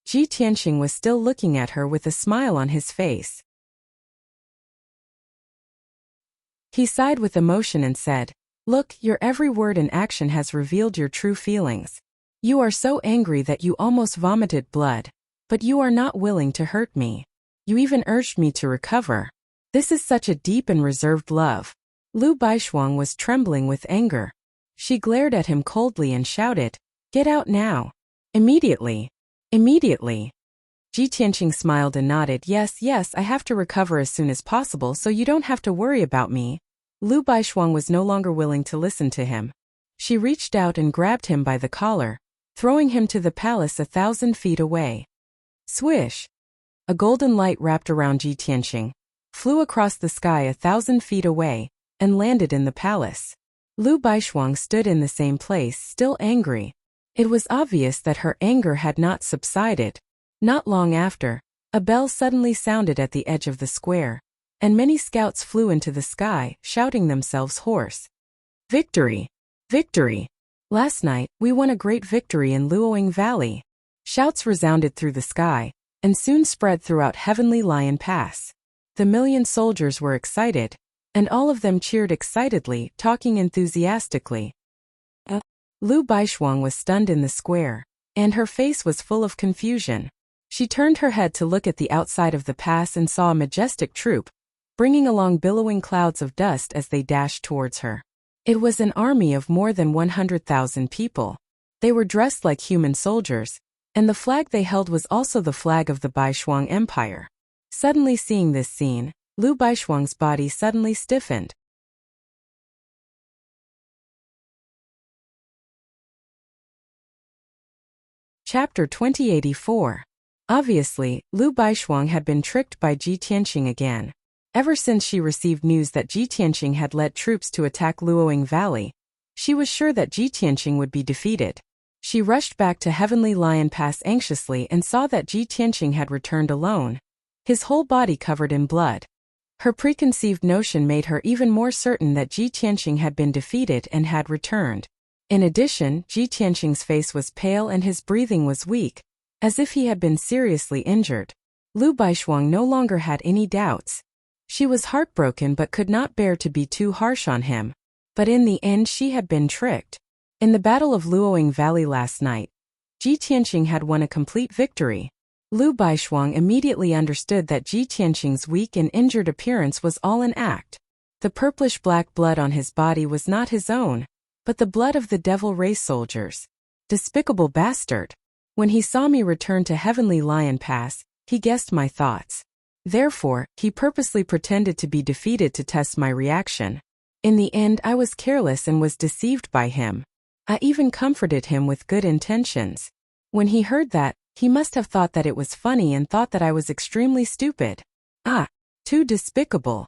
Ji Tianqing was still looking at her with a smile on his face. He sighed with emotion and said, look, your every word and action has revealed your true feelings. You are so angry that you almost vomited blood, but you are not willing to hurt me. You even urged me to recover. This is such a deep and reserved love. Lu Baishuang was trembling with anger. She glared at him coldly and shouted, get out now. Immediately. Immediately. Ji Tianqing smiled and nodded, yes, I have to recover as soon as possible so you don't have to worry about me. Lu Baishuang was no longer willing to listen to him. She reached out and grabbed him by the collar, throwing him to the palace 1,000 feet away. Swish! A golden light wrapped around Ji Tianqing, flew across the sky 1,000 feet away, and landed in the palace. Lu Baishuang stood in the same place, still angry. It was obvious that her anger had not subsided. Not long after, a bell suddenly sounded at the edge of the square, and many scouts flew into the sky, shouting themselves hoarse. Victory! Victory! Last night, we won a great victory in Luoying Valley. Shouts resounded through the sky, and soon spread throughout Heavenly Lion Pass. The million soldiers were excited, and all of them cheered excitedly, talking enthusiastically. Lu Baishuang was stunned in the square, and her face was full of confusion. She turned her head to look at the outside of the pass and saw a majestic troop, bringing along billowing clouds of dust as they dashed towards her. It was an army of more than 100,000 people. They were dressed like human soldiers, and the flag they held was also the flag of the Baishuang Empire. Suddenly seeing this scene, Lu Baishuang's body suddenly stiffened. Chapter 2084. Obviously, Lu Baishuang had been tricked by Ji Tianqing again. Ever since she received news that Ji Tianqing had led troops to attack Luoying Valley, she was sure that Ji Tianqing would be defeated. She rushed back to Heavenly Lion Pass anxiously and saw that Ji Tianqing had returned alone, his whole body covered in blood. Her preconceived notion made her even more certain that Ji Tianqing had been defeated and had returned. In addition, Ji Tianqing's face was pale and his breathing was weak, as if he had been seriously injured. Lu Baishuang no longer had any doubts. She was heartbroken but could not bear to be too harsh on him. But in the end she had been tricked. In the Battle of Luoying Valley last night, Ji Tianqing had won a complete victory. Lu Baishuang immediately understood that Ji Tianqing's weak and injured appearance was all an act. The purplish-black blood on his body was not his own, but the blood of the devil race soldiers. Despicable bastard. When he saw me return to Heavenly Lion Pass, he guessed my thoughts. Therefore, he purposely pretended to be defeated to test my reaction. In the end, I was careless and was deceived by him. I even comforted him with good intentions. When he heard that, he must have thought that it was funny and thought that I was extremely stupid. Ah, too despicable.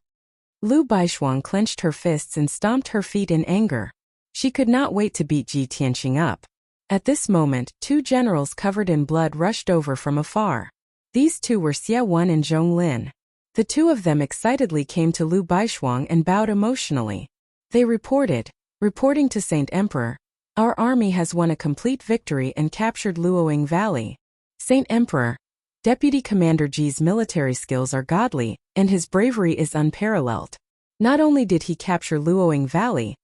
Lu Baishuang clenched her fists and stomped her feet in anger. She could not wait to beat Ji Tianqing up. At this moment, two generals covered in blood rushed over from afar. These two were Xie Wen and Zhong Lin. The two of them excitedly came to Lu Baishuang and bowed emotionally. They reporting to Saint Emperor, "Our army has won a complete victory and captured Luoying Valley. Saint Emperor, Deputy Commander Ji's military skills are godly, and his bravery is unparalleled. Not only did he capture Luoying Valley,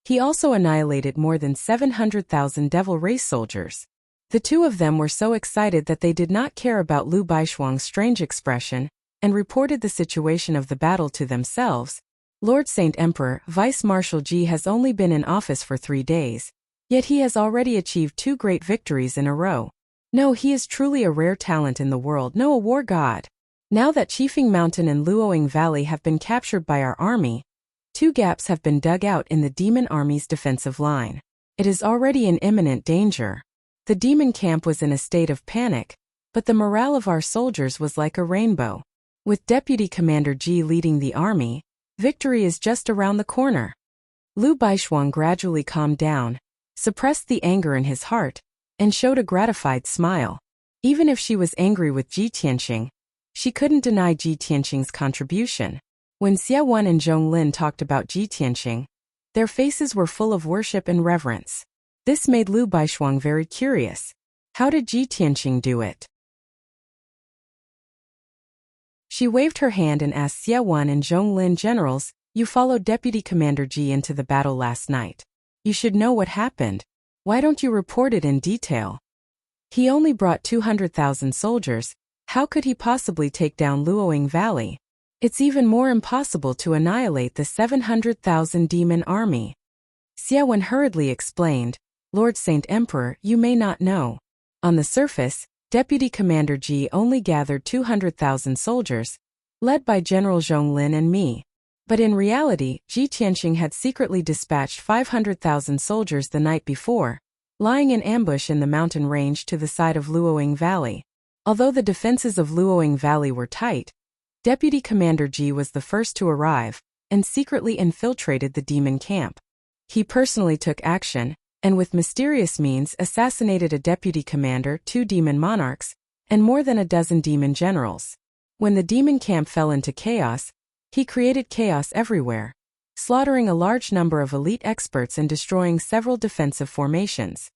he also annihilated more than 700,000 devil race soldiers." The two of them were so excited that they did not care about Lu Baishuang's strange expression, and reported the situation of the battle to themselves. "Lord Saint Emperor, Vice Marshal Ji has only been in office for 3 days, yet he has already achieved 2 great victories in a row. No, he is truly a rare talent in the world, no, a war god. Now that Chifeng Mountain and Luoying Valley have been captured by our army, 2 gaps have been dug out in the demon army's defensive line. It is already in imminent danger." The demon camp was in a state of panic, but the morale of our soldiers was like a rainbow. With Deputy Commander Ji leading the army, victory is just around the corner. Lu Baishuang gradually calmed down, suppressed the anger in his heart, and showed a gratified smile. Even if she was angry with Ji Tianqing, she couldn't deny Ji Tianqing's contribution. When Xie Wen and Zhong Lin talked about Ji Tianqing, their faces were full of worship and reverence. This made Lu Baishuang very curious. How did Ji Tianqing do it? She waved her hand and asked Xie Wen and Zhong Lin, "Generals, you followed Deputy Commander Ji into the battle last night. You should know what happened. Why don't you report it in detail? He only brought 200,000 soldiers. How could he possibly take down Luoying Valley? It's even more impossible to annihilate the 700,000 demon army." Xie Wen hurriedly explained, "Lord Saint Emperor, you may not know. On the surface, Deputy Commander Ji only gathered 200,000 soldiers, led by General Zhong Lin and me. But in reality, Ji Tianqing had secretly dispatched 500,000 soldiers the night before, lying in ambush in the mountain range to the side of Luoying Valley. Although the defenses of Luoying Valley were tight, Deputy Commander Ji was the first to arrive, and secretly infiltrated the demon camp. He personally took action, and with mysterious means assassinated a deputy commander, 2 demon monarchs, and more than a dozen demon generals. When the demon camp fell into chaos, he created chaos everywhere, slaughtering a large number of elite experts and destroying several defensive formations."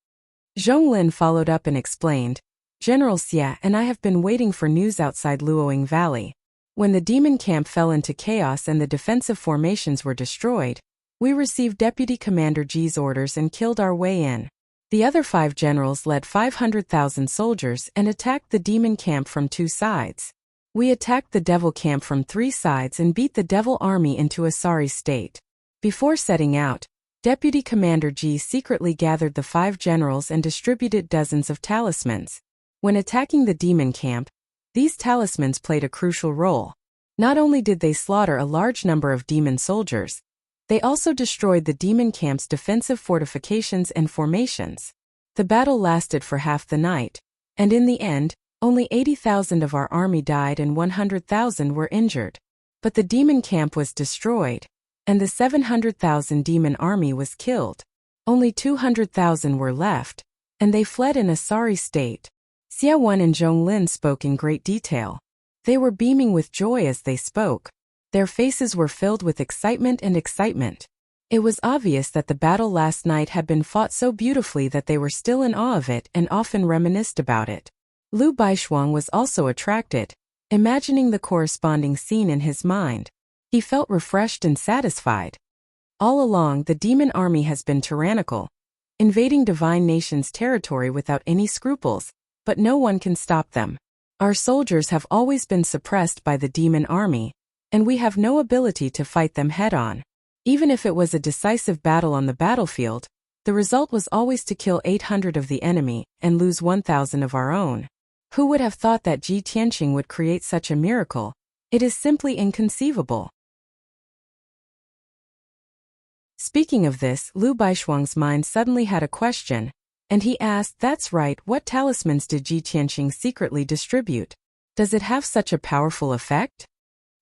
Zhong Lin followed up and explained, "General Xie and I have been waiting for news outside Luoying Valley. When the demon camp fell into chaos and the defensive formations were destroyed, we received Deputy Commander Ji's orders and killed our way in. The other 5 generals led 500,000 soldiers and attacked the demon camp from 2 sides. We attacked the devil camp from 3 sides and beat the devil army into a sorry state. Before setting out, Deputy Commander Ji secretly gathered the 5 generals and distributed dozens of talismans. When attacking the demon camp, these talismans played a crucial role. Not only did they slaughter a large number of demon soldiers, they also destroyed the demon camp's defensive fortifications and formations. The battle lasted for half the night. And in the end, only 80,000 of our army died and 100,000 were injured. But the demon camp was destroyed, and the 700,000 demon army was killed. Only 200,000 were left, and they fled in a sorry state. Xia Wen and Zhonglin spoke in great detail. They were beaming with joy as they spoke. Their faces were filled with excitement and excitement. It was obvious that the battle last night had been fought so beautifully that they were still in awe of it and often reminisced about it. Lu Baishuang was also attracted, imagining the corresponding scene in his mind. He felt refreshed and satisfied. All along, the demon army has been tyrannical, invading divine nations' territory without any scruples, but no one can stop them. Our soldiers have always been suppressed by the demon army, and we have no ability to fight them head-on. Even if it was a decisive battle on the battlefield, the result was always to kill 800 of the enemy and lose 1,000 of our own. Who would have thought that Ji Tianqing would create such a miracle? It is simply inconceivable. Speaking of this, Lu Baishuang's mind suddenly had a question, and he asked, "That's right, what talismans did Ji Tianqing secretly distribute? Does it have such a powerful effect?"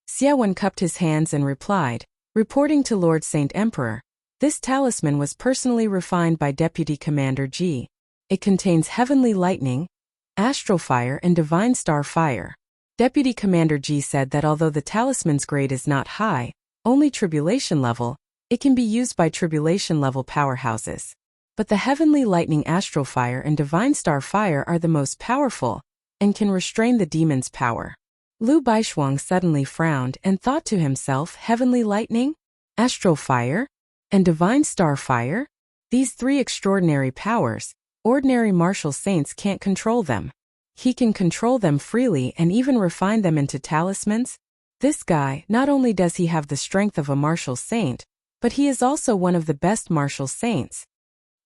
Xia Wen cupped his hands and replied, reporting to Lord Saint Emperor, "This talisman was personally refined by Deputy Commander Ji. It contains heavenly lightning, astral fire and divine star fire." Deputy Commander Ji said that although the talisman's grade is not high, only tribulation level, it can be used by tribulation level powerhouses. But the heavenly lightning, astral fire and divine star fire are the most powerful, and can restrain the demon's power. Lu Baishuang suddenly frowned and thought to himself, heavenly lightning, astral fire, and divine star fire? These three extraordinary powers, ordinary martial saints can't control them. He can control them freely and even refine them into talismans. This guy, not only does he have the strength of a martial saint, but he is also one of the best martial saints.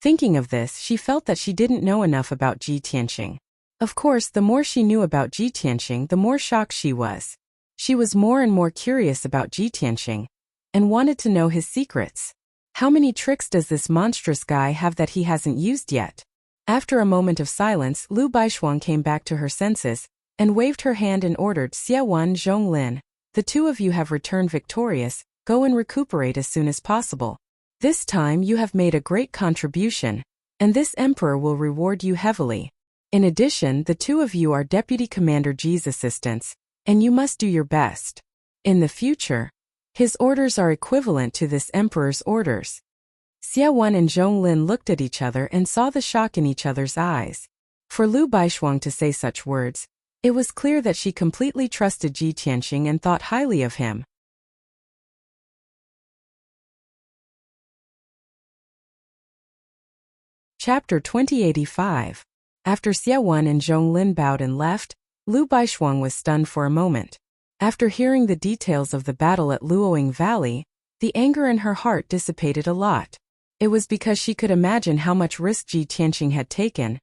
Thinking of this, she felt that she didn't know enough about Ji Tianqing. Of course, the more she knew about Ji Tianqing, the more shocked she was. She was more and more curious about Ji Tianqing, and wanted to know his secrets. How many tricks does this monstrous guy have that he hasn't used yet? After a moment of silence, Lu Baishuang came back to her senses, and waved her hand and ordered, "Xia Wen, Zhonglin, the two of you have returned victorious, go and recuperate as soon as possible. This time you have made a great contribution, and this emperor will reward you heavily. In addition, the two of you are Deputy Commander Ji's assistants, and you must do your best. In the future, his orders are equivalent to this emperor's orders." Xia Wen and Zhonglin looked at each other and saw the shock in each other's eyes. For Lu Baishuang to say such words, it was clear that she completely trusted Ji Tianqing and thought highly of him. Chapter 2085. After Xia Wen and Zhonglin bowed and left, Lu Baishuang was stunned for a moment. After hearing the details of the battle at Luoying Valley, the anger in her heart dissipated a lot. It was because she could imagine how much risk Ji Tianqing had taken,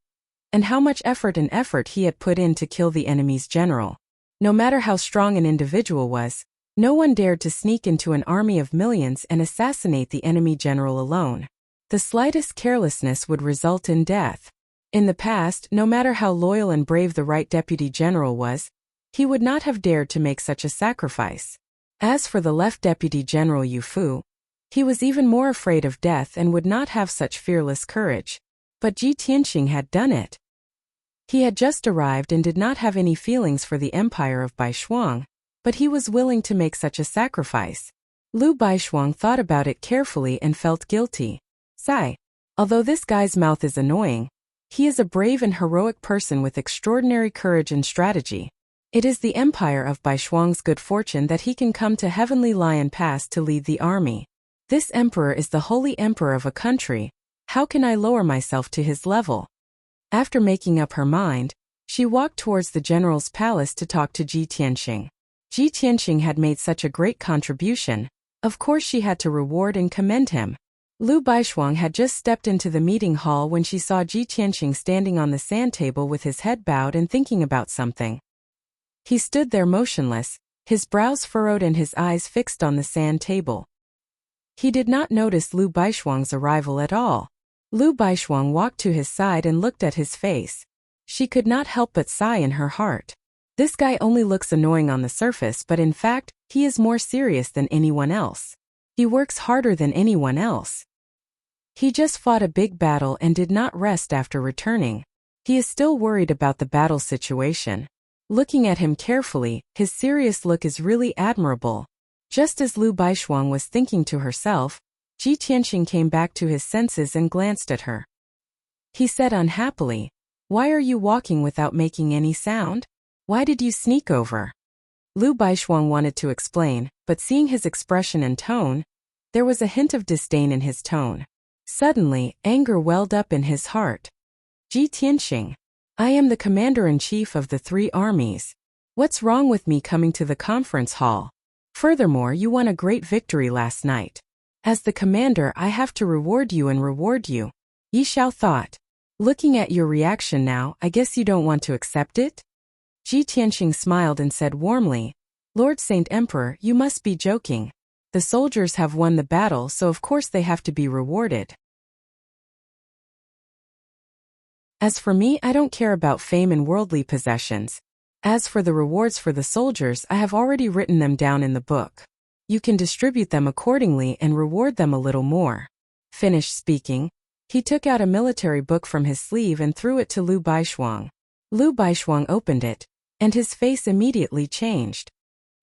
and how much effort he had put in to kill the enemy's general. No matter how strong an individual was, no one dared to sneak into an army of millions and assassinate the enemy general alone. The slightest carelessness would result in death. In the past, no matter how loyal and brave the right deputy general was, he would not have dared to make such a sacrifice. As for the left deputy general Yu Fu, he was even more afraid of death and would not have such fearless courage. But Ji Tianqing had done it. He had just arrived and did not have any feelings for the empire of Baishuang, but he was willing to make such a sacrifice. Lu Baishuang thought about it carefully and felt guilty. Sigh. Although this guy's mouth is annoying, he is a brave and heroic person with extraordinary courage and strategy. It is the empire of Baishuang's good fortune that he can come to Heavenly Lion Pass to lead the army. This emperor is the holy emperor of a country. How can I lower myself to his level? After making up her mind, she walked towards the general's palace to talk to Ji Tianqing. Ji Tianqing had made such a great contribution. Of course she had to reward and commend him. Lu Baishuang had just stepped into the meeting hall when she saw Ji Tianqing standing on the sand table with his head bowed and thinking about something. He stood there motionless, his brows furrowed and his eyes fixed on the sand table. He did not notice Lu Baishuang's arrival at all. Lu Baishuang walked to his side and looked at his face. She could not help but sigh in her heart. This guy only looks annoying on the surface, but in fact, he is more serious than anyone else. He works harder than anyone else. He just fought a big battle and did not rest after returning. He is still worried about the battle situation. Looking at him carefully, his serious look is really admirable. Just as Lu Baishuang was thinking to herself, Ji Tianxing came back to his senses and glanced at her. He said unhappily, "Why are you walking without making any sound? Why did you sneak over?" Lu Baishuang wanted to explain, but seeing his expression and tone, there was a hint of disdain in his tone. Suddenly, anger welled up in his heart. "Ji Tianxing, I am the commander-in-chief of the 3 armies. What's wrong with me coming to the conference hall? Furthermore, you won a great victory last night. As the commander, I have to reward you and reward you." Yi Xiao thought. "Looking at your reaction now, I guess you don't want to accept it?" Ji Tianxing smiled and said warmly, "Lord Saint Emperor, you must be joking. The soldiers have won the battle, so of course they have to be rewarded. As for me, I don't care about fame and worldly possessions. As for the rewards for the soldiers, I have already written them down in the book. You can distribute them accordingly and reward them a little more." Finished speaking, he took out a military book from his sleeve and threw it to Lu Baishuang. Lu Baishuang opened it, and his face immediately changed.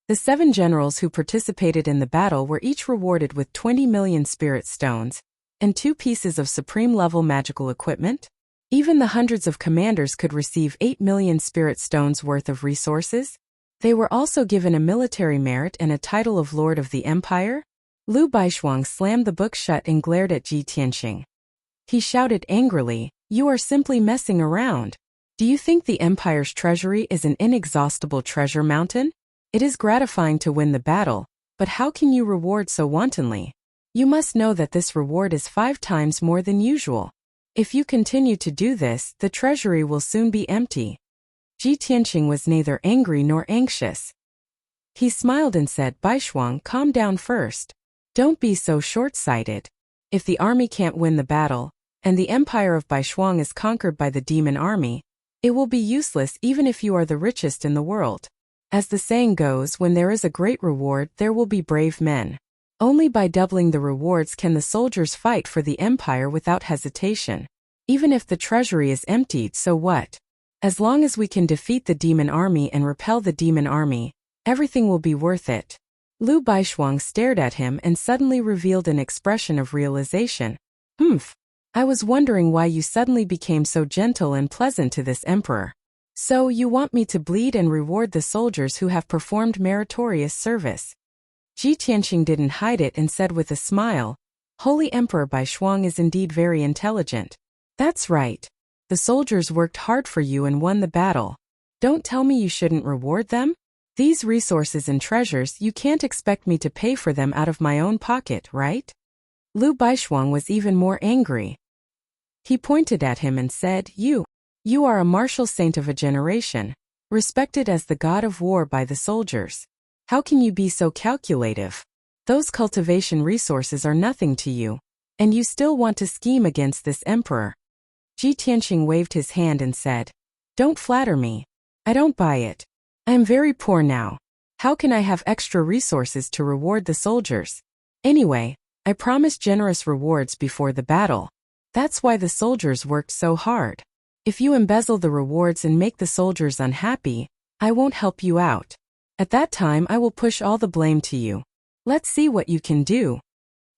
The 7 generals who participated in the battle were each rewarded with 20 million spirit stones and 2 pieces of supreme-level magical equipment. Even the hundreds of commanders could receive 8 million spirit stones worth of resources. They were also given a military merit and a title of Lord of the Empire. Lu Baishuang slammed the book shut and glared at Ji Tianxing. He shouted angrily, "You are simply messing around. Do you think the Empire's treasury is an inexhaustible treasure mountain? It is gratifying to win the battle, but how can you reward so wantonly? You must know that this reward is 5 times more than usual. If you continue to do this, the treasury will soon be empty." Ji Tianxing was neither angry nor anxious. He smiled and said, "Baishuang, calm down first. Don't be so short-sighted. If the army can't win the battle, and the empire of Baishuang is conquered by the demon army, it will be useless even if you are the richest in the world. As the saying goes, when there is a great reward, there will be brave men. Only by doubling the rewards can the soldiers fight for the empire without hesitation. Even if the treasury is emptied, so what? As long as we can defeat the demon army and repel the demon army, everything will be worth it." Lu Baishuang stared at him and suddenly revealed an expression of realization. "Humph. I was wondering why you suddenly became so gentle and pleasant to this emperor. So you want me to bleed and reward the soldiers who have performed meritorious service?" Ji Tianxing didn't hide it and said with a smile, "Holy Emperor Baishuang is indeed very intelligent. That's right. The soldiers worked hard for you and won the battle. Don't tell me you shouldn't reward them? These resources and treasures, you can't expect me to pay for them out of my own pocket, right?" Lu Baishuang was even more angry. He pointed at him and said, You are a martial saint of a generation, respected as the god of war by the soldiers. How can you be so calculative? Those cultivation resources are nothing to you, and you still want to scheme against this emperor." Ji Tianxing waved his hand and said, "Don't flatter me. I don't buy it. I am very poor now. How can I have extra resources to reward the soldiers? Anyway, I promised generous rewards before the battle. That's why the soldiers worked so hard. If you embezzle the rewards and make the soldiers unhappy, I won't help you out. At that time I will push all the blame to you. Let's see what you can do."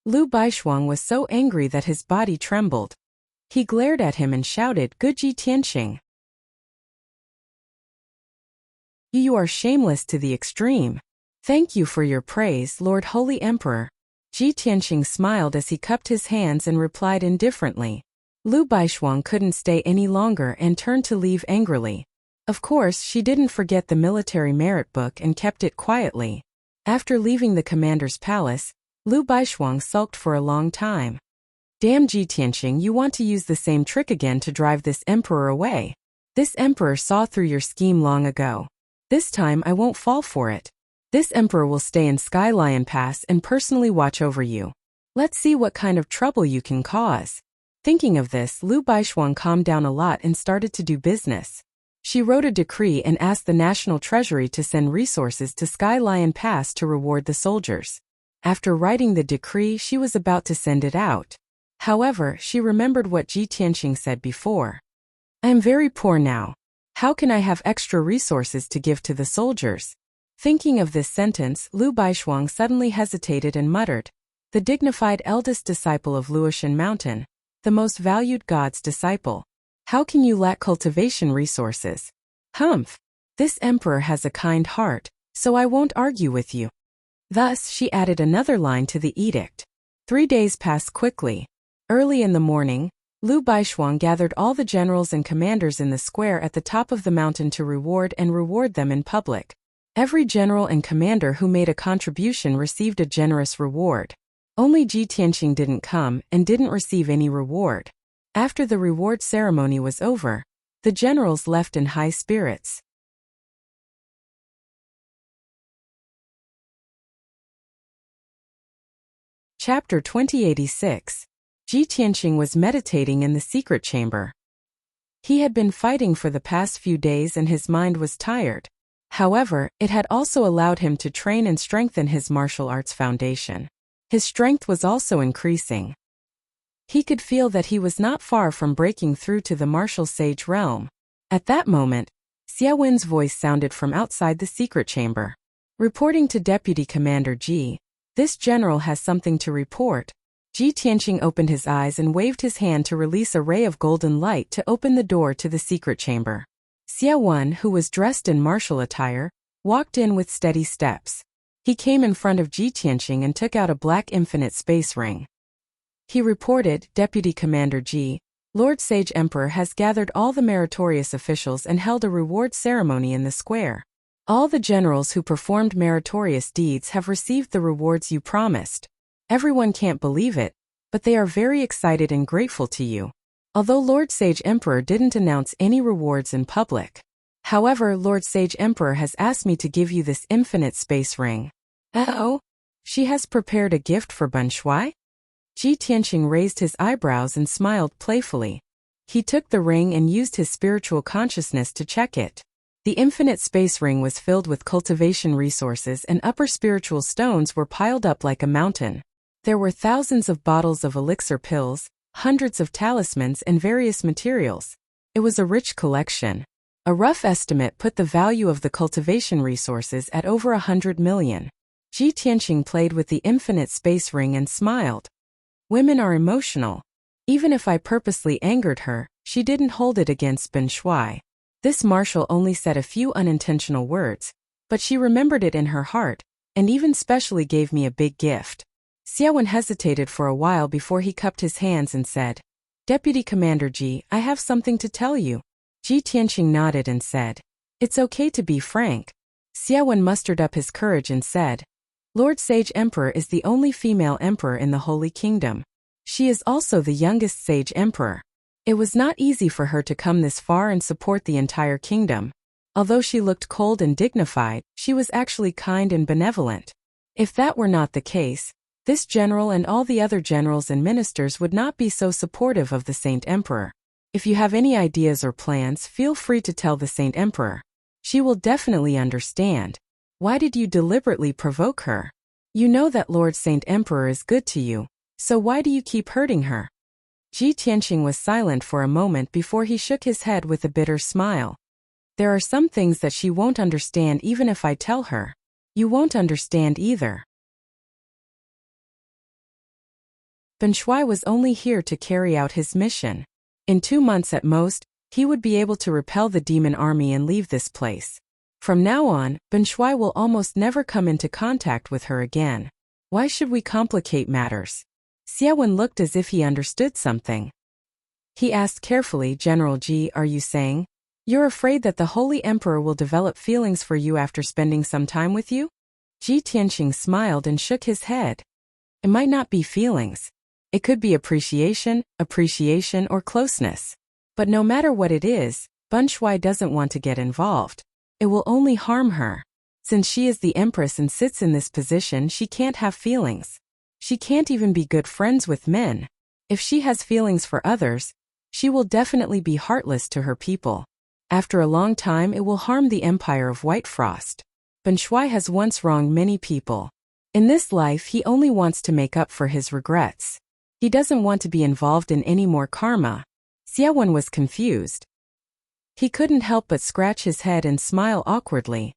Lu Baishuang was so angry that his body trembled. He glared at him and shouted, "Good Ji Tianxing. You are shameless to the extreme. Thank you for your praise, Lord Holy Emperor." Ji Tianxing smiled as he cupped his hands and replied indifferently. Lu Baishuang couldn't stay any longer and turned to leave angrily. Of course, she didn't forget the military merit book and kept it quietly. After leaving the commander's palace, Lu Baishuang sulked for a long time. "Damn Ji Tianxing, you want to use the same trick again to drive this emperor away. This emperor saw through your scheme long ago. This time I won't fall for it. This emperor will stay in Sky Lion Pass and personally watch over you. Let's see what kind of trouble you can cause." Thinking of this, Liu Baishuang calmed down a lot and started to do business. She wrote a decree and asked the National Treasury to send resources to Sky Lion Pass to reward the soldiers. After writing the decree, she was about to send it out. However, she remembered what Ji Tianqing said before. I am very poor now. How can I have extra resources to give to the soldiers? Thinking of this sentence, Liu Baishuang suddenly hesitated and muttered, the dignified eldest disciple of Luoshan Mountain, the most valued God's disciple. How can you lack cultivation resources? Humph! This emperor has a kind heart, so I won't argue with you. Thus, she added another line to the edict. 3 days passed quickly. Early in the morning, Liu Baishuang gathered all the generals and commanders in the square at the top of the mountain to reward them in public. Every general and commander who made a contribution received a generous reward. Only Ji Tianqing didn't come and didn't receive any reward. After the reward ceremony was over, the generals left in high spirits. Chapter 2086. Ji Tianqing was meditating in the secret chamber. He had been fighting for the past few days and his mind was tired. However, it had also allowed him to train and strengthen his martial arts foundation. His strength was also increasing. He could feel that he was not far from breaking through to the martial sage realm. At that moment, Xia Wen's voice sounded from outside the secret chamber. Reporting to Deputy Commander Ji, this general has something to report. Ji Tianqing opened his eyes and waved his hand to release a ray of golden light to open the door to the secret chamber. Xia Wen, who was dressed in martial attire, walked in with steady steps. He came in front of Ji Tianqing and took out a black infinite space ring. He reported, Deputy Commander Ji, Lord Sage Emperor has gathered all the meritorious officials and held a reward ceremony in the square. All the generals who performed meritorious deeds have received the rewards you promised. Everyone can't believe it, but they are very excited and grateful to you. Although Lord Sage Emperor didn't announce any rewards in public. However, Lord Sage Emperor has asked me to give you this infinite space ring. Oh? She has prepared a gift for Ben Shuai? Ji Tianqing raised his eyebrows and smiled playfully. He took the ring and used his spiritual consciousness to check it. The infinite space ring was filled with cultivation resources and upper spiritual stones were piled up like a mountain. There were thousands of bottles of elixir pills, hundreds of talismans and various materials. It was a rich collection. A rough estimate put the value of the cultivation resources at over 100 million. Ji Tianqing played with the infinite space ring and smiled. Women are emotional. Even if I purposely angered her, she didn't hold it against Ben Shuai. This marshal only said a few unintentional words, but she remembered it in her heart, and even specially gave me a big gift. Xia Wen hesitated for a while before he cupped his hands and said, Deputy Commander Ji, I have something to tell you. Ji Tianqing nodded and said, It's okay to be frank. Xia Wen mustered up his courage and said, Lord Sage Emperor is the only female emperor in the Holy Kingdom. She is also the youngest Sage Emperor. It was not easy for her to come this far and support the entire kingdom. Although she looked cold and dignified, she was actually kind and benevolent. If that were not the case, this general and all the other generals and ministers would not be so supportive of the Saint Emperor. If you have any ideas or plans, feel free to tell the Saint Emperor. She will definitely understand. Why did you deliberately provoke her? You know that Lord Saint Emperor is good to you, so why do you keep hurting her? Ji Tianqing was silent for a moment before he shook his head with a bitter smile. There are some things that she won't understand even if I tell her. You won't understand either. Ben Shuai was only here to carry out his mission. In 2 months at most, he would be able to repel the demon army and leave this place. From now on, Ben Shuai will almost never come into contact with her again. Why should we complicate matters? Xia Wen looked as if he understood something. He asked carefully, General Ji, are you saying? You're afraid that the Holy Emperor will develop feelings for you after spending some time with you? Ji Tianqing smiled and shook his head. It might not be feelings. It could be appreciation or closeness. But no matter what it is, Ben Shuai doesn't want to get involved. It will only harm her. Since she is the Empress and sits in this position, she can't have feelings. She can't even be good friends with men. If she has feelings for others, she will definitely be heartless to her people. After a long time it will harm the empire of White Frost. Ben Shui has once wronged many people. In this life he only wants to make up for his regrets. He doesn't want to be involved in any more karma. Xiaowen was confused. He couldn't help but scratch his head and smile awkwardly.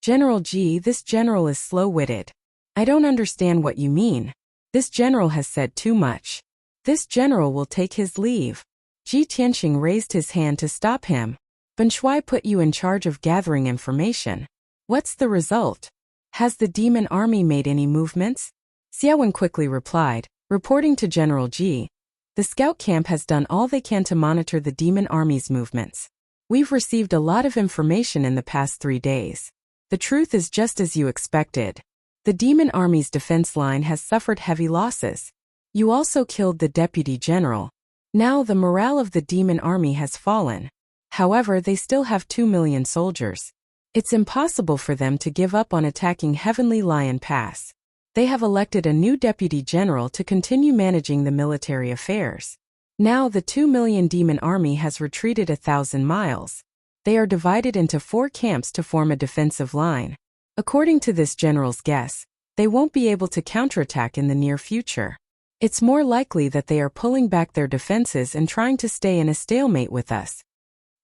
General Ji, this general is slow-witted. I don't understand what you mean. This general has said too much. This general will take his leave. Ji Tianxing raised his hand to stop him. Ben Shui put you in charge of gathering information. What's the result? Has the demon army made any movements? Xiaowen quickly replied, reporting to General Ji. The scout camp has done all they can to monitor the demon army's movements. We've received a lot of information in the past 3 days. The truth is just as you expected. The demon army's defense line has suffered heavy losses. You also killed the deputy general. Now the morale of the demon army has fallen. However, they still have 2 million soldiers. It's impossible for them to give up on attacking Heavenly Lion Pass. They have elected a new deputy general to continue managing the military affairs. Now the 2 million demon army has retreated 1,000 miles. They are divided into 4 camps to form a defensive line. According to this general's guess, they won't be able to counterattack in the near future. It's more likely that they are pulling back their defenses and trying to stay in a stalemate with us.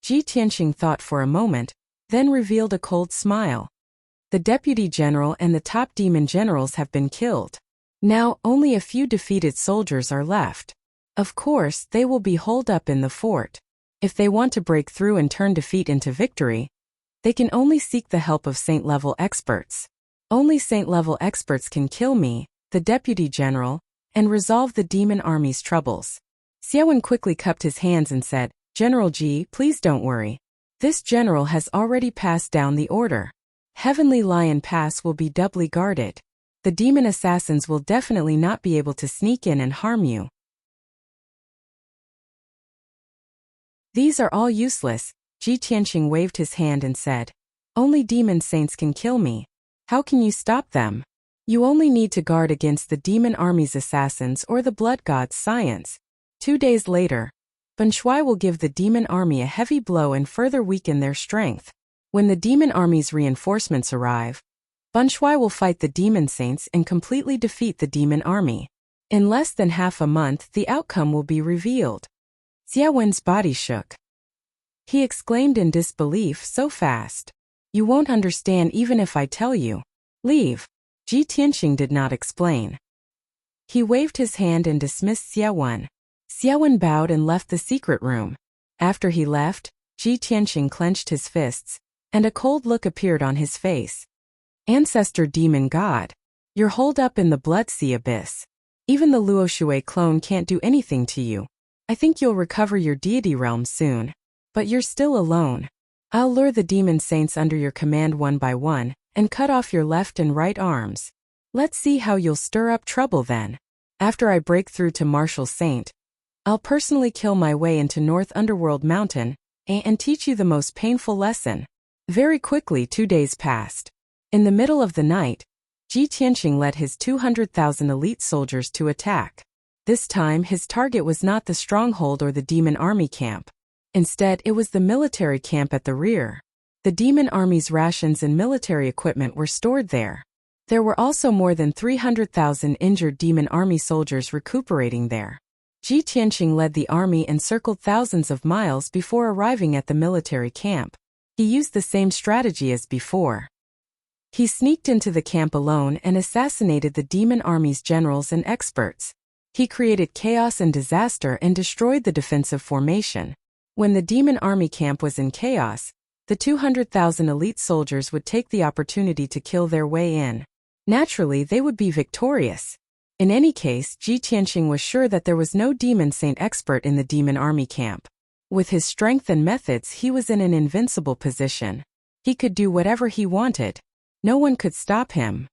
Ji Tianxing thought for a moment, then revealed a cold smile. The deputy general and the top demon generals have been killed. Now only a few defeated soldiers are left. Of course, they will be holed up in the fort. If they want to break through and turn defeat into victory, they can only seek the help of saint-level experts. Only saint-level experts can kill me, the deputy general, and resolve the demon army's troubles. Xiaowen quickly cupped his hands and said, General Ji, please don't worry. This general has already passed down the order. Heavenly Lion Pass will be doubly guarded. The demon assassins will definitely not be able to sneak in and harm you. These are all useless. Ji Tianxing waved his hand and said, only demon saints can kill me. How can you stop them? You only need to guard against the demon army's assassins or the blood god's science. 2 days later, Ben Shui will give the demon army a heavy blow and further weaken their strength. When the demon army's reinforcements arrive, Ben Shui will fight the demon saints and completely defeat the demon army. In less than half a month, the outcome will be revealed. Xiaowen's body shook. He exclaimed in disbelief, so fast. You won't understand even if I tell you. Leave. Ji Tianxing did not explain. He waved his hand and dismissed Xiaowen. Xiaowen bowed and left the secret room. After he left, Ji Tianxing clenched his fists, and a cold look appeared on his face. Ancestor demon god. You're holed up in the Blood Sea abyss. Even the Luoshui clone can't do anything to you. I think you'll recover your deity realm soon. But you're still alone. I'll lure the demon saints under your command one by one, and cut off your left and right arms. Let's see how you'll stir up trouble then. After I break through to Martial Saint, I'll personally kill my way into North Underworld Mountain, and teach you the most painful lesson. Very quickly 2 days passed. In the middle of the night, Ji Tianxing led his 200,000 elite soldiers to attack. This time his target was not the stronghold or the demon army camp. Instead, it was the military camp at the rear. The demon army's rations and military equipment were stored there. There were also more than 300,000 injured demon army soldiers recuperating there. Ji Tianxing led the army and circled thousands of miles before arriving at the military camp. He used the same strategy as before. He sneaked into the camp alone and assassinated the demon army's generals and experts. He created chaos and disaster and destroyed the defensive formation. When the demon army camp was in chaos, the 200,000 elite soldiers would take the opportunity to kill their way in. Naturally, they would be victorious. In any case, Ji Tianxing was sure that there was no demon saint expert in the demon army camp. With his strength and methods, he was in an invincible position. He could do whatever he wanted. No one could stop him.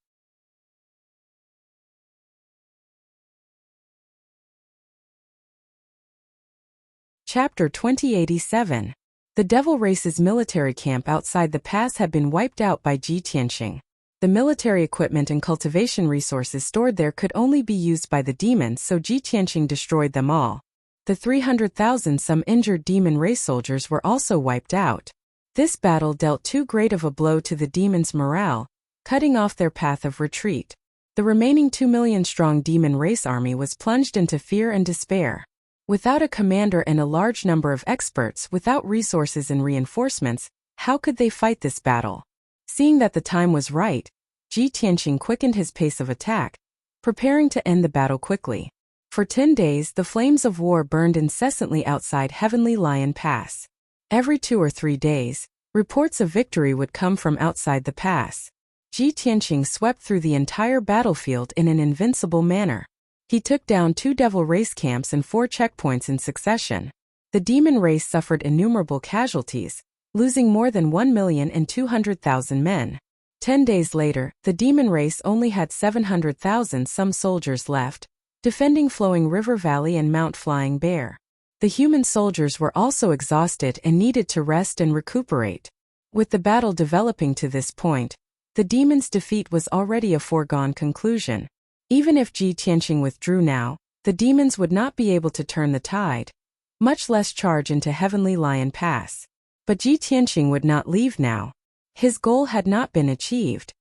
Chapter 2087. The Devil Race's military camp outside the pass had been wiped out by Ji Tianxing. The military equipment and cultivation resources stored there could only be used by the demons, so Ji Tianqing destroyed them all. The 300,000 some injured demon race soldiers were also wiped out. This battle dealt too great of a blow to the demons' morale, cutting off their path of retreat. The remaining 2 million strong demon race army was plunged into fear and despair. Without a commander and a large number of experts, without resources and reinforcements, how could they fight this battle? Seeing that the time was right, Ji Tianqing quickened his pace of attack, preparing to end the battle quickly. For 10 days, the flames of war burned incessantly outside Heavenly Lion Pass. Every 2 or 3 days, reports of victory would come from outside the pass. Ji Tianqing swept through the entire battlefield in an invincible manner. He took down 2 devil race camps and 4 checkpoints in succession. The demon race suffered innumerable casualties, losing more than 1,200,000 men. 10 days later, the demon race only had 700,000 some soldiers left, defending Flowing River Valley and Mount Flying Bear. The human soldiers were also exhausted and needed to rest and recuperate. With the battle developing to this point, the demons' defeat was already a foregone conclusion. Even if Ji Tianqing withdrew now, the demons would not be able to turn the tide, much less charge into Heavenly Lion Pass. But Ji Tianqing would not leave now. His goal had not been achieved.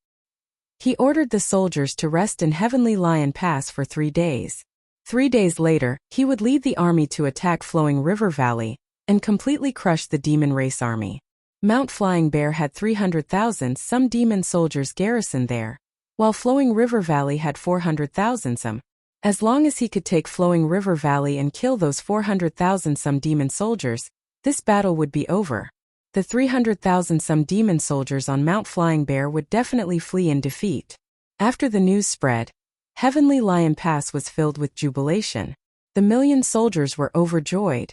He ordered the soldiers to rest in Heavenly Lion Pass for 3 days. 3 days later, he would lead the army to attack Flowing River Valley and completely crush the demon race army. Mount Flying Bear had 300,000 some demon soldiers garrisoned there, while Flowing River Valley had 400,000 some. As long as he could take Flowing River Valley and kill those 400,000 some demon soldiers, this battle would be over. The 300,000 some demon soldiers on Mount Flying Bear would definitely flee in defeat. After the news spread, Heavenly Lion Pass was filled with jubilation. The million soldiers were overjoyed,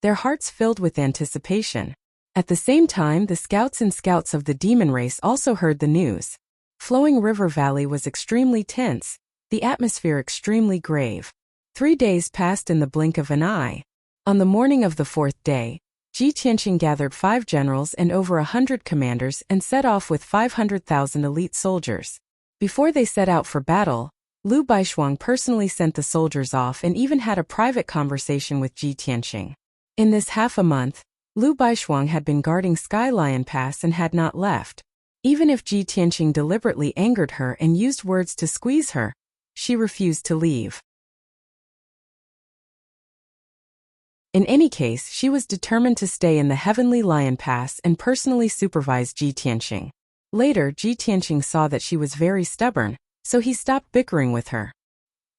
their hearts filled with anticipation. At the same time, the scouts and scouts of the demon race also heard the news. Flowing River Valley was extremely tense, the atmosphere extremely grave. 3 days passed in the blink of an eye. On the morning of the 4th day, Ji Tianqing gathered 5 generals and over 100 commanders and set off with 500,000 elite soldiers. Before they set out for battle, Liu Baishuang personally sent the soldiers off and even had a private conversation with Ji Tianqing. In this half a month, Liu Baishuang had been guarding Sky Lion Pass and had not left. Even if Ji Tianqing deliberately angered her and used words to squeeze her, she refused to leave. In any case, she was determined to stay in the Heavenly Lion Pass and personally supervise Ji Tianqing. Later, Ji Tianqing saw that she was very stubborn, so he stopped bickering with her.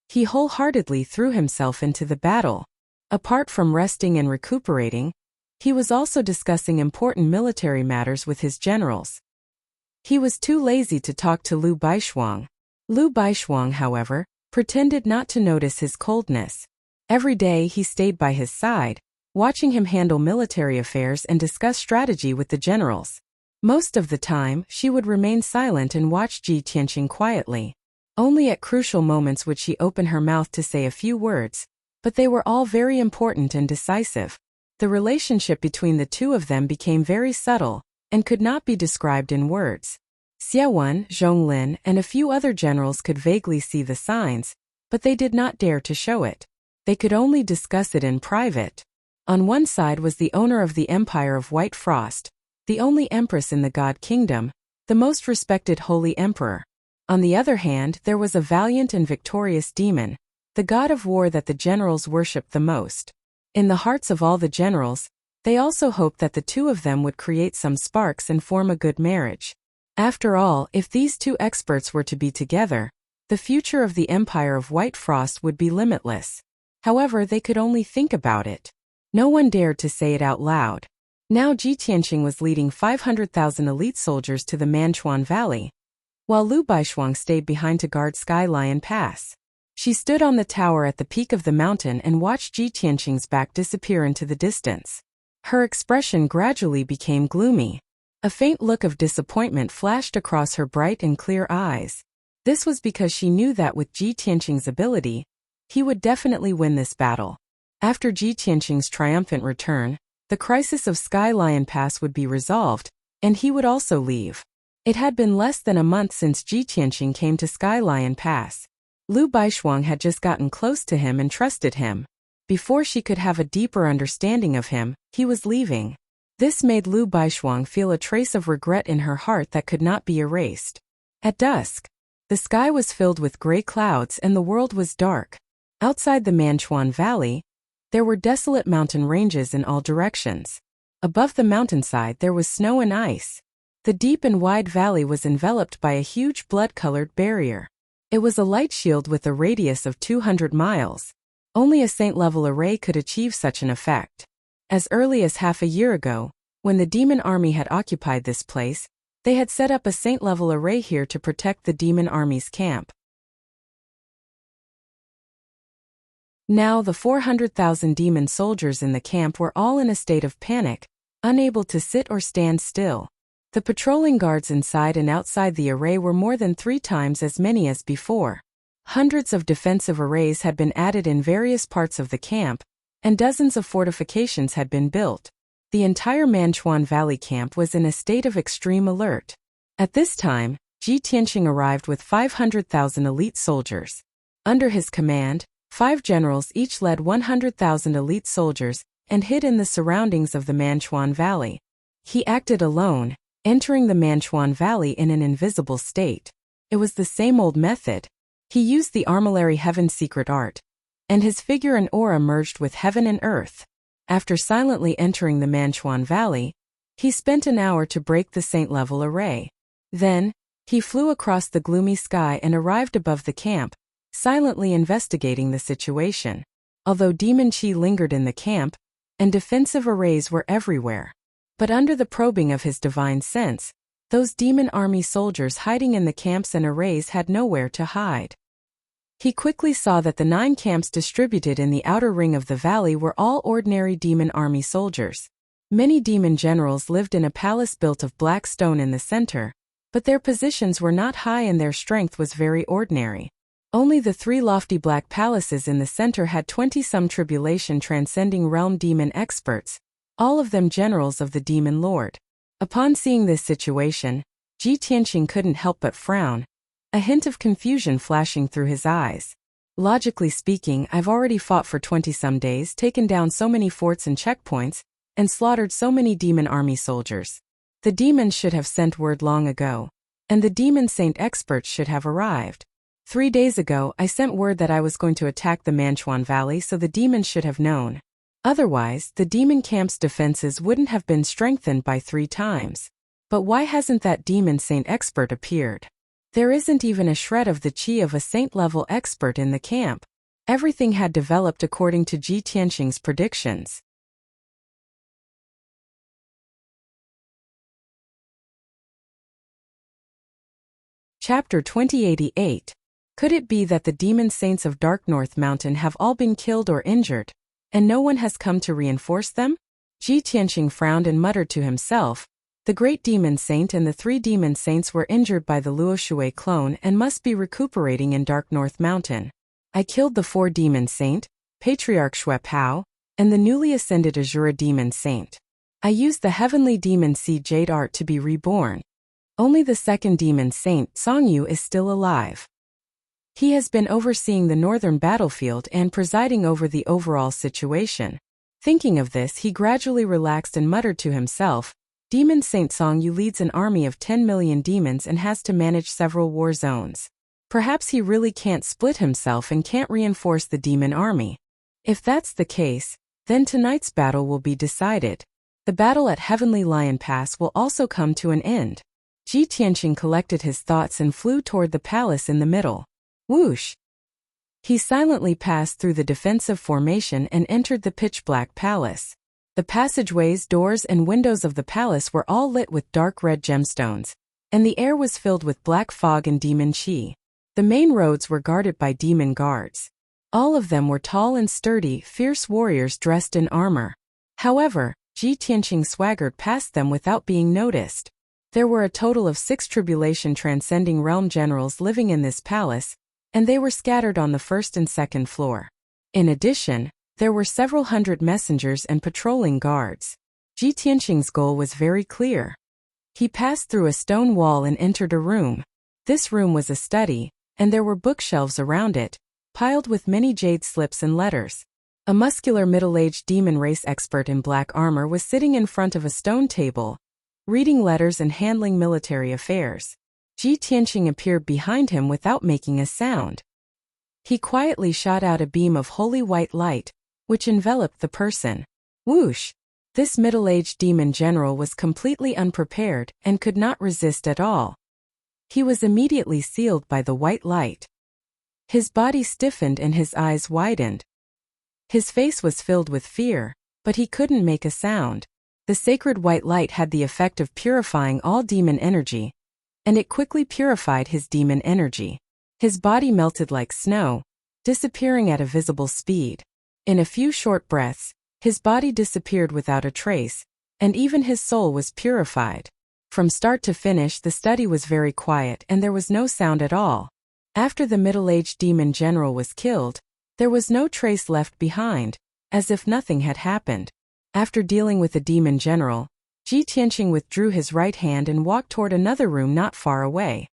He wholeheartedly threw himself into the battle. Apart from resting and recuperating, he was also discussing important military matters with his generals. He was too lazy to talk to Liu Baishuang. Liu Baishuang, however, pretended not to notice his coldness. Every day he stayed by his side, watching him handle military affairs and discuss strategy with the generals. Most of the time, she would remain silent and watch Ji Tianqing quietly. Only at crucial moments would she open her mouth to say a few words, but they were all very important and decisive. The relationship between the two of them became very subtle and could not be described in words. Xie Wen, Zhonglin, and a few other generals could vaguely see the signs, but they did not dare to show it. They could only discuss it in private. On one side was the owner of the Empire of White Frost, the only empress in the God Kingdom, the most respected holy emperor. On the other hand, there was a valiant and victorious demon, the god of war that the generals worshipped the most. In the hearts of all the generals, they also hoped that the two of them would create some sparks and form a good marriage. After all, if these two experts were to be together, the future of the Empire of White Frost would be limitless. However, they could only think about it. No one dared to say it out loud. Now Ji Tianqing was leading 500,000 elite soldiers to the Manchuan Valley, while Liu Baishuang stayed behind to guard Sky Lion Pass. She stood on the tower at the peak of the mountain and watched Ji Tianqing's back disappear into the distance. Her expression gradually became gloomy. A faint look of disappointment flashed across her bright and clear eyes. This was because she knew that with Ji Tianqing's ability, he would definitely win this battle. After Ji Tianqing's triumphant return, the crisis of Sky Lion Pass would be resolved, and he would also leave. It had been less than a month since Ji Tianqing came to Sky Lion Pass. Lu Baishuang had just gotten close to him and trusted him. Before she could have a deeper understanding of him, he was leaving. This made Lu Baishuang feel a trace of regret in her heart that could not be erased. At dusk, the sky was filled with gray clouds and the world was dark. Outside the Manchuan Valley, there were desolate mountain ranges in all directions. Above the mountainside there was snow and ice. The deep and wide valley was enveloped by a huge blood-colored barrier. It was a light shield with a radius of 200 miles. Only a saint-level array could achieve such an effect. As early as half a year ago, when the demon army had occupied this place, they had set up a saint-level array here to protect the demon army's camp. Now the 400,000 demon soldiers in the camp were all in a state of panic, unable to sit or stand still. The patrolling guards inside and outside the array were more than 3 times as many as before. Hundreds of defensive arrays had been added in various parts of the camp, and dozens of fortifications had been built. The entire Manchuan Valley camp was in a state of extreme alert. At this time, Ji Tianqing arrived with 500,000 elite soldiers. Under his command, 5 generals each led 100,000 elite soldiers and hid in the surroundings of the Manchuan Valley. He acted alone, entering the Manchuan Valley in an invisible state. It was the same old method. He used the Armillary Heaven's secret art, and his figure and aura merged with heaven and earth. After silently entering the Manchuan Valley, he spent an hour to break the saint-level array. Then, he flew across the gloomy sky and arrived above the camp, silently investigating the situation. Although demon qi lingered in the camp, and defensive arrays were everywhere. But under the probing of his divine sense, those demon army soldiers hiding in the camps and arrays had nowhere to hide. He quickly saw that the 9 camps distributed in the outer ring of the valley were all ordinary demon army soldiers. Many demon generals lived in a palace built of black stone in the center, but their positions were not high and their strength was very ordinary. Only the 3 lofty black palaces in the center had 20-some tribulation transcending realm demon experts, all of them generals of the demon lord. Upon seeing this situation, Ji Tianqing couldn't help but frown, a hint of confusion flashing through his eyes. Logically speaking, I've already fought for 20-some days, taken down so many forts and checkpoints, and slaughtered so many demon army soldiers. The demons should have sent word long ago, and the demon saint experts should have arrived. 3 days ago, I sent word that I was going to attack the Manchuan Valley, so the demons should have known. Otherwise, the demon camp's defenses wouldn't have been strengthened by 3 times. But why hasn't that demon saint expert appeared? There isn't even a shred of the qi of a saint-level expert in the camp. Everything had developed according to Ji Tianqing's predictions. Chapter 2088. Could it be that the demon saints of Dark North Mountain have all been killed or injured, and no one has come to reinforce them? Ji Tianqing frowned and muttered to himself, the great demon saint and the 3 demon saints were injured by the Luoshui clone and must be recuperating in Dark North Mountain. I killed the 4 demon saint, Patriarch Xue Pao, and the newly ascended Azura demon saint. I used the heavenly demon seed jade art to be reborn. Only the 2nd demon saint, Songyu, is still alive. He has been overseeing the northern battlefield and presiding over the overall situation. Thinking of this, he gradually relaxed and muttered to himself, Demon Saint Songyu leads an army of 10 million demons and has to manage several war zones. Perhaps he really can't split himself and can't reinforce the demon army. If that's the case, then tonight's battle will be decided. The battle at Heavenly Lion Pass will also come to an end. Ji Tianqing collected his thoughts and flew toward the palace in the middle. Whoosh! He silently passed through the defensive formation and entered the pitch-black palace. The passageways, doors, and windows of the palace were all lit with dark red gemstones, and the air was filled with black fog and demon qi. The main roads were guarded by demon guards. All of them were tall and sturdy, fierce warriors dressed in armor. However, Ji Tianqing swaggered past them without being noticed. There were a total of 6 tribulation transcending realm generals living in this palace, and they were scattered on the 1st and 2nd floor. In addition, there were several hundred messengers and patrolling guards. Ji Tianqing's goal was very clear. He passed through a stone wall and entered a room. This room was a study, and there were bookshelves around it, piled with many jade slips and letters. A muscular middle-aged demon race expert in black armor was sitting in front of a stone table, reading letters and handling military affairs. Ji Tianqing appeared behind him without making a sound. He quietly shot out a beam of holy white light, which enveloped the person. Whoosh! This middle-aged demon general was completely unprepared and could not resist at all. He was immediately sealed by the white light. His body stiffened and his eyes widened. His face was filled with fear, but he couldn't make a sound. The sacred white light had the effect of purifying all demon energy, and it quickly purified his demon energy. His body melted like snow, disappearing at a visible speed. In a few short breaths, his body disappeared without a trace, and even his soul was purified. From start to finish, the study was very quiet and there was no sound at all. After the middle-aged demon general was killed, there was no trace left behind, as if nothing had happened. After dealing with the demon general, Ji Tianqing withdrew his right hand and walked toward another room not far away.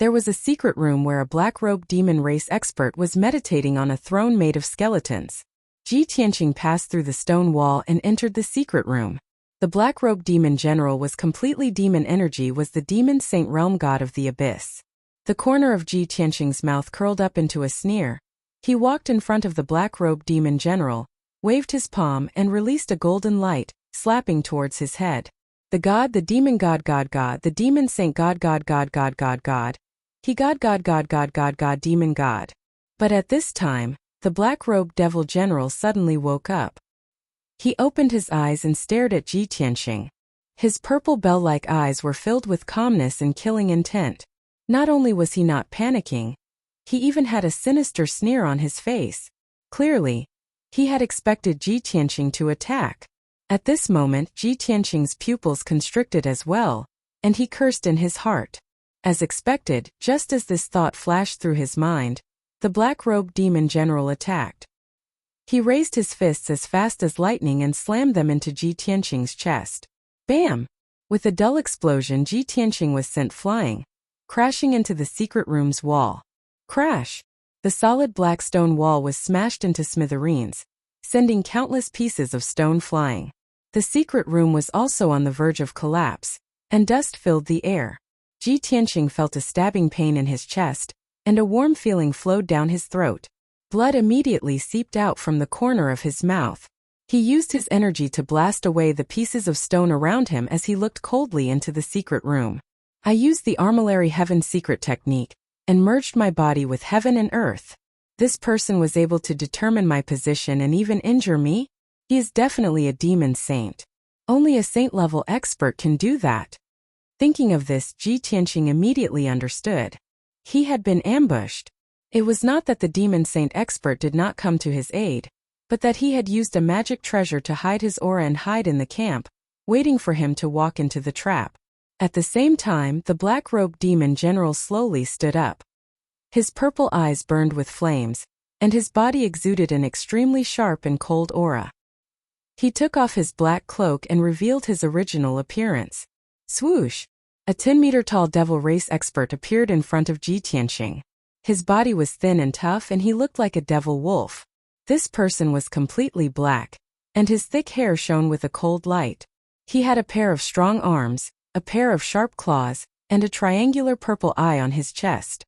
There was a secret room where a black-robed demon race expert was meditating on a throne made of skeletons. Ji Tianqing passed through the stone wall and entered the secret room. The black-robed demon general was completely demon energy, was the demon saint realm god of the abyss. The corner of Ji Tianqing's mouth curled up into a sneer. He walked in front of the black-robed demon general, waved his palm and released a golden light, slapping towards his head. The god, the demon god, the demon saint god, he god, demon god. But at this time, the black-robed devil general suddenly woke up. He opened his eyes and stared at Ji Tianqing. His purple bell-like eyes were filled with calmness and killing intent. Not only was he not panicking, he even had a sinister sneer on his face. Clearly, he had expected Ji Tianqing to attack. At this moment, Ji Tianqing's pupils constricted as well, and he cursed in his heart. As expected, just as this thought flashed through his mind, the black-robed demon general attacked. He raised his fists as fast as lightning and slammed them into Ji Tianqing's chest. Bam! With a dull explosion, Ji Tianqing was sent flying, crashing into the secret room's wall. Crash! The solid black stone wall was smashed into smithereens, sending countless pieces of stone flying. The secret room was also on the verge of collapse, and dust filled the air. Ji Tianqing felt a stabbing pain in his chest, and a warm feeling flowed down his throat. Blood immediately seeped out from the corner of his mouth. He used his energy to blast away the pieces of stone around him as he looked coldly into the secret room. I used the Armillary Heaven secret technique, and merged my body with heaven and earth. This person was able to determine my position and even injure me? He is definitely a demon saint. Only a saint-level expert can do that. Thinking of this, Ji Tianqing immediately understood. He had been ambushed. It was not that the demon saint expert did not come to his aid, but that he had used a magic treasure to hide his aura and hide in the camp, waiting for him to walk into the trap. At the same time, the black-robed demon general slowly stood up. His purple eyes burned with flames, and his body exuded an extremely sharp and cold aura. He took off his black cloak and revealed his original appearance. Swoosh! A 10-meter-tall devil race expert appeared in front of Ji Tianqing. His body was thin and tough and he looked like a devil wolf. This person was completely black, and his thick hair shone with a cold light. He had a pair of strong arms, a pair of sharp claws, and a triangular purple eye on his chest.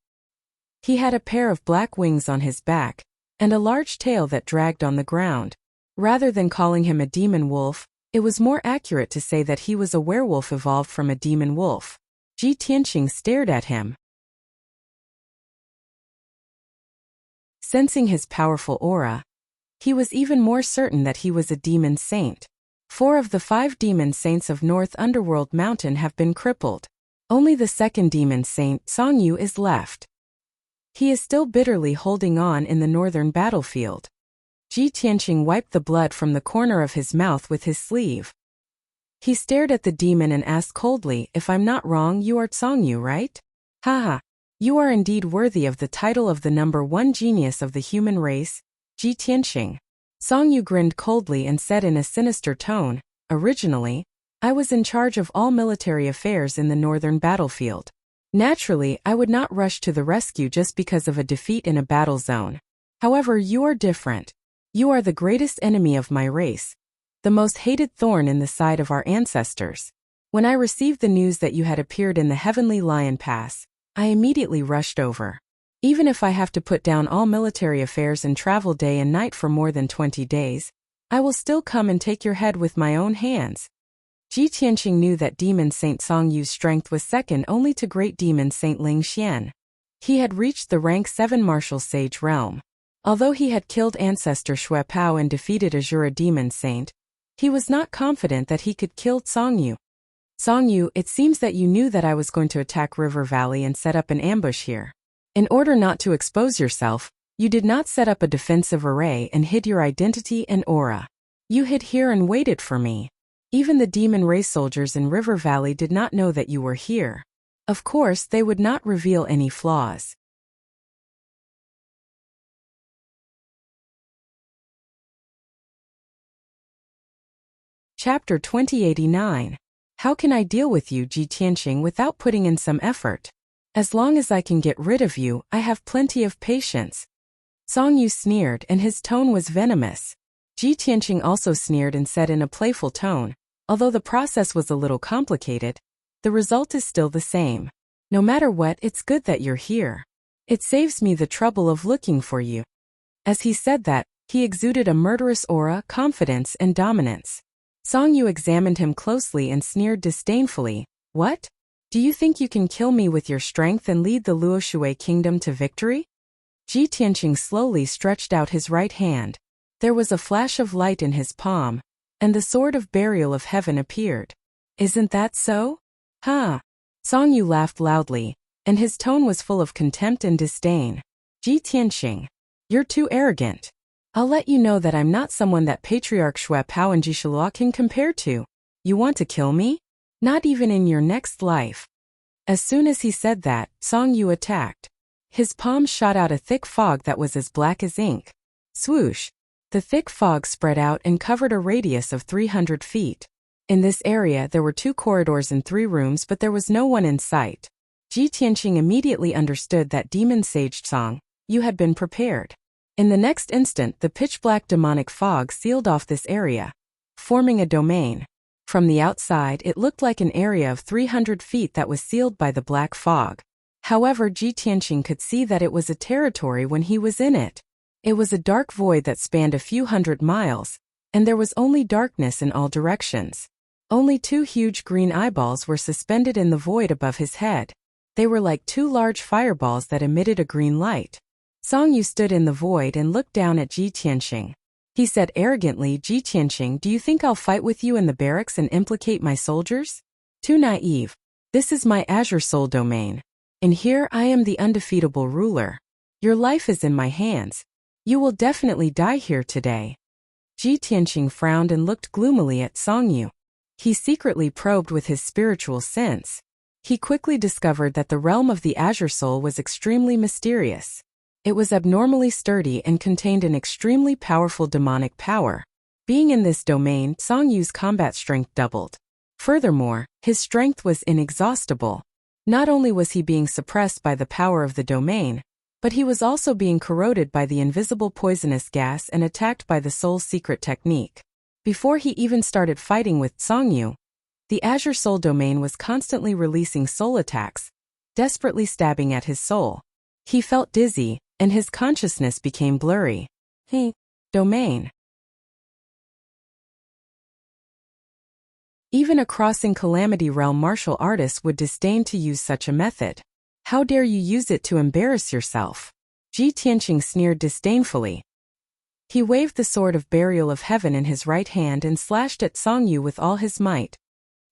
He had a pair of black wings on his back, and a large tail that dragged on the ground. Rather than calling him a demon wolf, it was more accurate to say that he was a werewolf evolved from a demon wolf. Ji Tianqing stared at him. Sensing his powerful aura, he was even more certain that he was a demon saint. 4 of the 5 demon saints of North Underworld Mountain have been crippled. Only the second demon saint, Songyu, is left. He is still bitterly holding on in the northern battlefield. Ji Tianqing wiped the blood from the corner of his mouth with his sleeve. He stared at the demon and asked coldly, "If I'm not wrong, you are Songyu, right? Haha, you are indeed worthy of the title of the #1 genius of the human race, Ji Tianqing." Songyu grinned coldly and said in a sinister tone, Originally, I was in charge of all military affairs in the northern battlefield. Naturally, I would not rush to the rescue just because of a defeat in a battle zone. However, you are different. You are the greatest enemy of my race, the most hated thorn in the side of our ancestors. When I received the news that you had appeared in the Heavenly Lion Pass, I immediately rushed over. Even if I have to put down all military affairs and travel day and night for more than 20 days, I will still come and take your head with my own hands. Ji Tianqing knew that Demon Saint Song Yu's strength was second only to Great Demon Saint Ling Xian. He had reached the rank 7 martial sage realm. Although he had killed ancestor Xue Pao and defeated Azura Demon Saint, he was not confident that he could kill Song Yu. Song Yu, it seems that you knew that I was going to attack River Valley and set up an ambush here. In order not to expose yourself, you did not set up a defensive array and hid your identity and aura. You hid here and waited for me. Even the demon race soldiers in River Valley did not know that you were here. Of course, they would not reveal any flaws. Chapter 2089. How can I deal with you, Ji Tianqing, without putting in some effort? As long as I can get rid of you, I have plenty of patience. Song Yu sneered, and his tone was venomous. Ji Tianqing also sneered and said in a playful tone, although the process was a little complicated, the result is still the same. No matter what, it's good that you're here. It saves me the trouble of looking for you. As he said that, he exuded a murderous aura, confidence, and dominance. Song Yu examined him closely and sneered disdainfully. What? Do you think you can kill me with your strength and lead the Luoshui kingdom to victory? Ji Tianqing slowly stretched out his right hand. There was a flash of light in his palm, and the sword of burial of heaven appeared. Isn't that so? Huh? Song Yu laughed loudly, and his tone was full of contempt and disdain. Ji Tianqing, you're too arrogant. I'll let you know that I'm not someone that Patriarch Xue Pao and Jishalua can compare to. You want to kill me? Not even in your next life. As soon as he said that, Song Yu attacked. His palm shot out a thick fog that was as black as ink. Swoosh! The thick fog spread out and covered a radius of 300 feet. In this area there were 2 corridors and 3 rooms, but there was no one in sight. Ji Tianqing immediately understood that Demon Sage Song Yu had been prepared. In the next instant, the pitch-black demonic fog sealed off this area, forming a domain. From the outside, it looked like an area of 300 feet that was sealed by the black fog. However, Ji Tianqing could see that it was a territory when he was in it. It was a dark void that spanned a few hundred miles, and there was only darkness in all directions. Only 2 huge green eyeballs were suspended in the void above his head. They were like 2 large fireballs that emitted a green light. Song Yu stood in the void and looked down at Ji Tianqing. He said arrogantly, Ji Tianqing, do you think I'll fight with you in the barracks and implicate my soldiers? Too naive. This is my Azure Soul domain. And here I am the undefeatable ruler. Your life is in my hands. You will definitely die here today. Ji Tianqing frowned and looked gloomily at Song Yu. He secretly probed with his spiritual sense. He quickly discovered that the realm of the Azure Soul was extremely mysterious. It was abnormally sturdy and contained an extremely powerful demonic power. Being in this domain, Song Yu's combat strength doubled. Furthermore, his strength was inexhaustible. Not only was he being suppressed by the power of the domain, but he was also being corroded by the invisible poisonous gas and attacked by the soul's secret technique. Before he even started fighting with Song Yu, the Azure Soul domain was constantly releasing soul attacks, desperately stabbing at his soul. He felt dizzy, and his consciousness became blurry. Domain. Even a crossing Calamity Realm martial artist would disdain to use such a method. How dare you use it to embarrass yourself? Ji Tianqing sneered disdainfully. He waved the sword of burial of heaven in his right hand and slashed at Song Yu with all his might.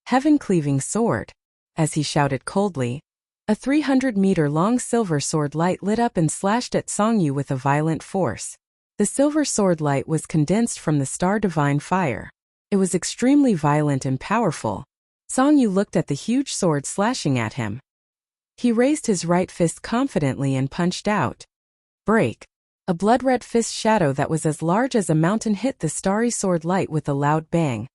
Heaven-cleaving sword. As he shouted coldly, a 300-meter-long silver sword light lit up and slashed at Song Yu with a violent force. The silver sword light was condensed from the star divine fire. It was extremely violent and powerful. Song Yu looked at the huge sword slashing at him. He raised his right fist confidently and punched out. Break! A blood-red fist shadow that was as large as a mountain hit the starry sword light with a loud bang,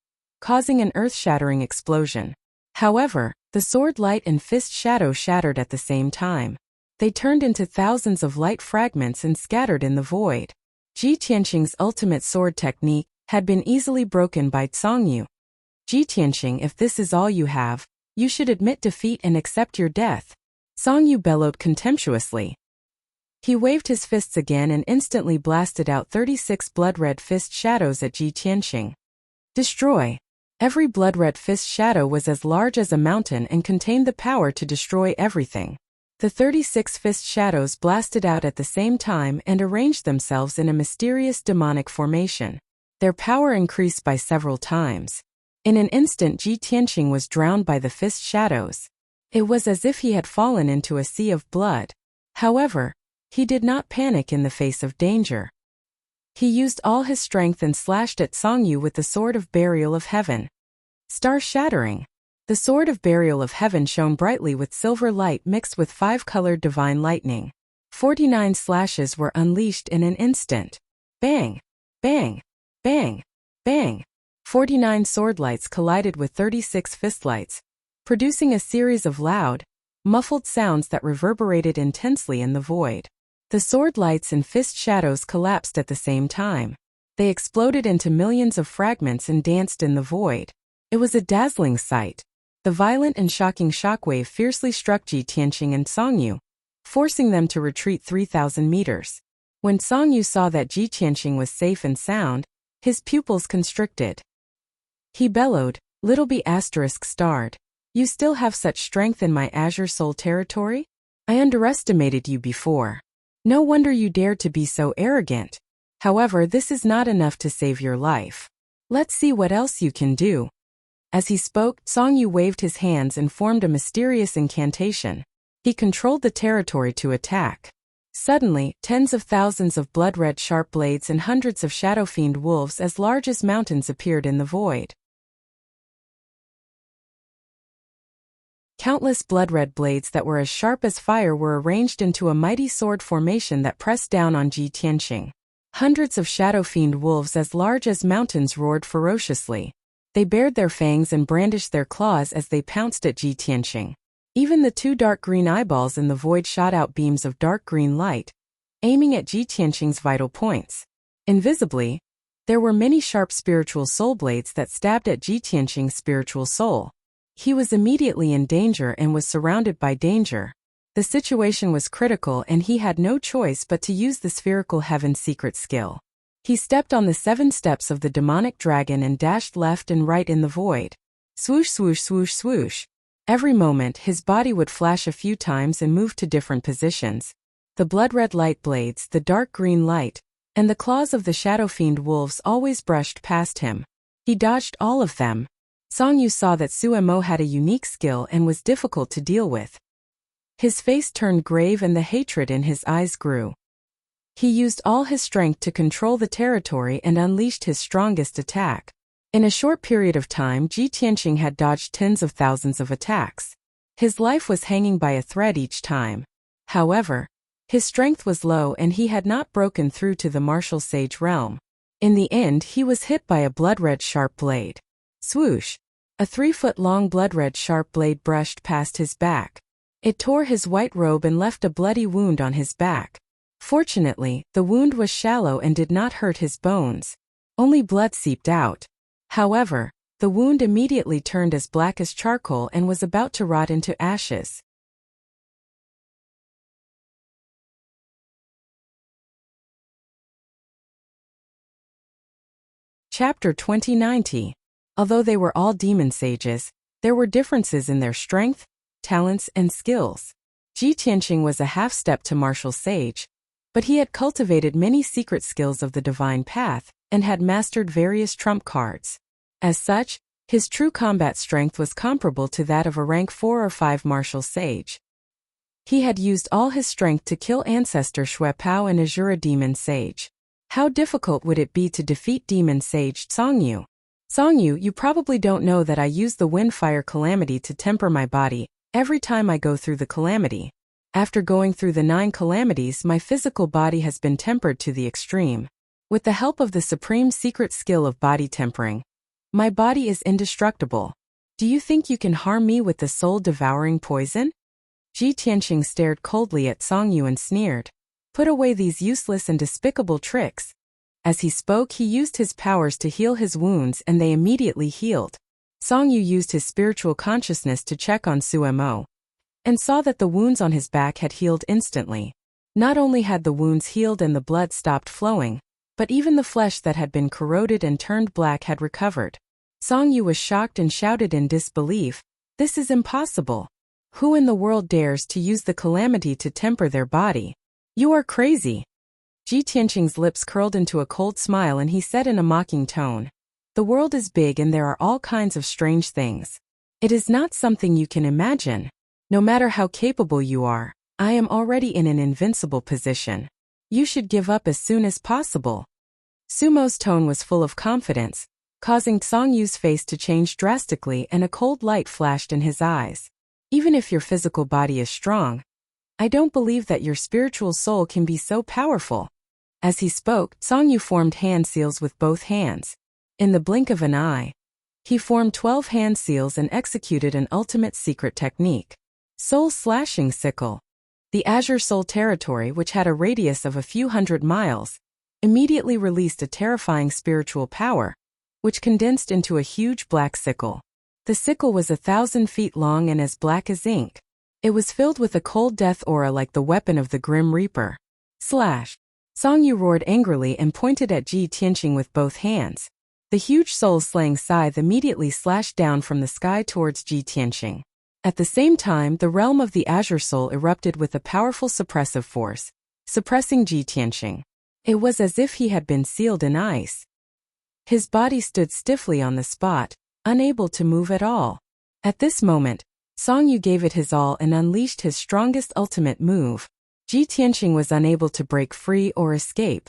causing an earth-shattering explosion. However, the sword light and fist shadow shattered at the same time. They turned into thousands of light fragments and scattered in the void. Ji Tianqing's ultimate sword technique had been easily broken by Songyu. Ji Tianqing, if this is all you have, you should admit defeat and accept your death. Songyu bellowed contemptuously. He waved his fists again and instantly blasted out 36 blood-red fist shadows at Ji Tianqing. Destroy. Every blood-red fist shadow was as large as a mountain and contained the power to destroy everything. The 36 fist shadows blasted out at the same time and arranged themselves in a mysterious demonic formation. Their power increased by several times. In an instant, Ji Tianqing was drowned by the fist shadows. It was as if he had fallen into a sea of blood. However, he did not panic in the face of danger. He used all his strength and slashed at Songyu with the Sword of Burial of Heaven. Star-shattering. The Sword of Burial of Heaven shone brightly with silver light mixed with 5-colored divine lightning. 49 slashes were unleashed in an instant. Bang! Bang! Bang! Bang! 49 sword lights collided with 36 fist lights, producing a series of loud, muffled sounds that reverberated intensely in the void. The sword lights and fist shadows collapsed at the same time. They exploded into millions of fragments and danced in the void. It was a dazzling sight. The violent and shocking shockwave fiercely struck Ji Tianqing and Songyu, forcing them to retreat 3,000 meters. When Songyu saw that Ji Tianqing was safe and sound, his pupils constricted. He bellowed, "Little B****, you still have such strength in my Azure Soul territory? I underestimated you before. No wonder you dared to be so arrogant. However, this is not enough to save your life. Let's see what else you can do." As he spoke, Songyu waved his hands and formed a mysterious incantation. He controlled the territory to attack. Suddenly, tens of thousands of blood-red sharp blades and hundreds of shadow-fiend wolves as large as mountains appeared in the void. Countless blood-red blades that were as sharp as fire were arranged into a mighty sword formation that pressed down on Ji Tianqing. Hundreds of shadow-fiend wolves as large as mountains roared ferociously. They bared their fangs and brandished their claws as they pounced at Ji Tianqing. Even the 2 dark green eyeballs in the void shot out beams of dark green light, aiming at Ji Tianqing's vital points. Invisibly, there were many sharp spiritual soul blades that stabbed at Ji Tianqing's spiritual soul. He was immediately in danger and was surrounded by danger. The situation was critical and he had no choice but to use the spherical heaven secret skill. He stepped on the 7 steps of the demonic dragon and dashed left and right in the void. Swoosh, swoosh, swoosh, swoosh. Every moment, his body would flash a few times and move to different positions. The blood-red light blades, the dark green light, and the claws of the shadow-fiend wolves always brushed past him. He dodged all of them. Songyu saw that Suemo had a unique skill and was difficult to deal with. His face turned grave and the hatred in his eyes grew. He used all his strength to control the territory and unleashed his strongest attack. In a short period of time, Ji Tianqing had dodged tens of thousands of attacks. His life was hanging by a thread each time. However, his strength was low and he had not broken through to the martial sage realm. In the end, he was hit by a blood-red sharp blade. Swoosh! A 3-foot-long blood-red sharp blade brushed past his back. It tore his white robe and left a bloody wound on his back. Fortunately, the wound was shallow and did not hurt his bones. Only blood seeped out. However, the wound immediately turned as black as charcoal and was about to rot into ashes. Chapter 2090. Although they were all demon sages, there were differences in their strength, talents, and skills. Ji Tianqing was a half-step to martial sage, but he had cultivated many secret skills of the divine path and had mastered various trump cards. As such, his true combat strength was comparable to that of a rank 4 or 5 martial sage. He had used all his strength to kill Ancestor Xue Pao and Azura Demon Sage. How difficult would it be to defeat Demon Sage Songyu? Songyu, you probably don't know that I use the Wind-Fire Calamity to temper my body every time I go through the calamity. After going through the 9 calamities, my physical body has been tempered to the extreme. With the help of the supreme secret skill of body tempering, My body is indestructible. Do you think you can harm me with the soul-devouring poison? Ji Tianqing stared coldly at Song Yu and sneered. Put away these useless and despicable tricks. As he spoke, he used his powers to heal his wounds and they immediately healed. Song Yu used his spiritual consciousness to check on Su Mo and saw that the wounds on his back had healed instantly. Not only had the wounds healed and the blood stopped flowing, but even the flesh that had been corroded and turned black had recovered. Song Yu was shocked and shouted in disbelief, "This is impossible. Who in the world dares to use the calamity to temper their body? You are crazy." Ji Tianqing's lips curled into a cold smile and he said in a mocking tone, "The world is big and there are all kinds of strange things. It is not something you can imagine. No matter how capable you are, I am already in an invincible position. You should give up as soon as possible." Sumo's tone was full of confidence, causing Song Yu's face to change drastically and a cold light flashed in his eyes. "Even if your physical body is strong, I don't believe that your spiritual soul can be so powerful." As he spoke, Song Yu formed hand seals with both hands. In the blink of an eye, he formed 12 hand seals and executed an ultimate secret technique. Soul-slashing sickle. The Azure Soul territory, which had a radius of a few hundred miles, immediately released a terrifying spiritual power, which condensed into a huge black sickle. The sickle was 1,000 feet long and as black as ink. It was filled with a cold death aura like the weapon of the Grim Reaper. Slash! Song Yu roared angrily and pointed at Ji Tianqing with both hands. The huge soul-slaying scythe immediately slashed down from the sky towards Ji Tianqing. At the same time, the realm of the Azure Soul erupted with a powerful suppressive force, suppressing Ji Tianqing. It was as if he had been sealed in ice. His body stood stiffly on the spot, unable to move at all. At this moment, Song Yu gave it his all and unleashed his strongest ultimate move. Ji Tianqing was unable to break free or escape.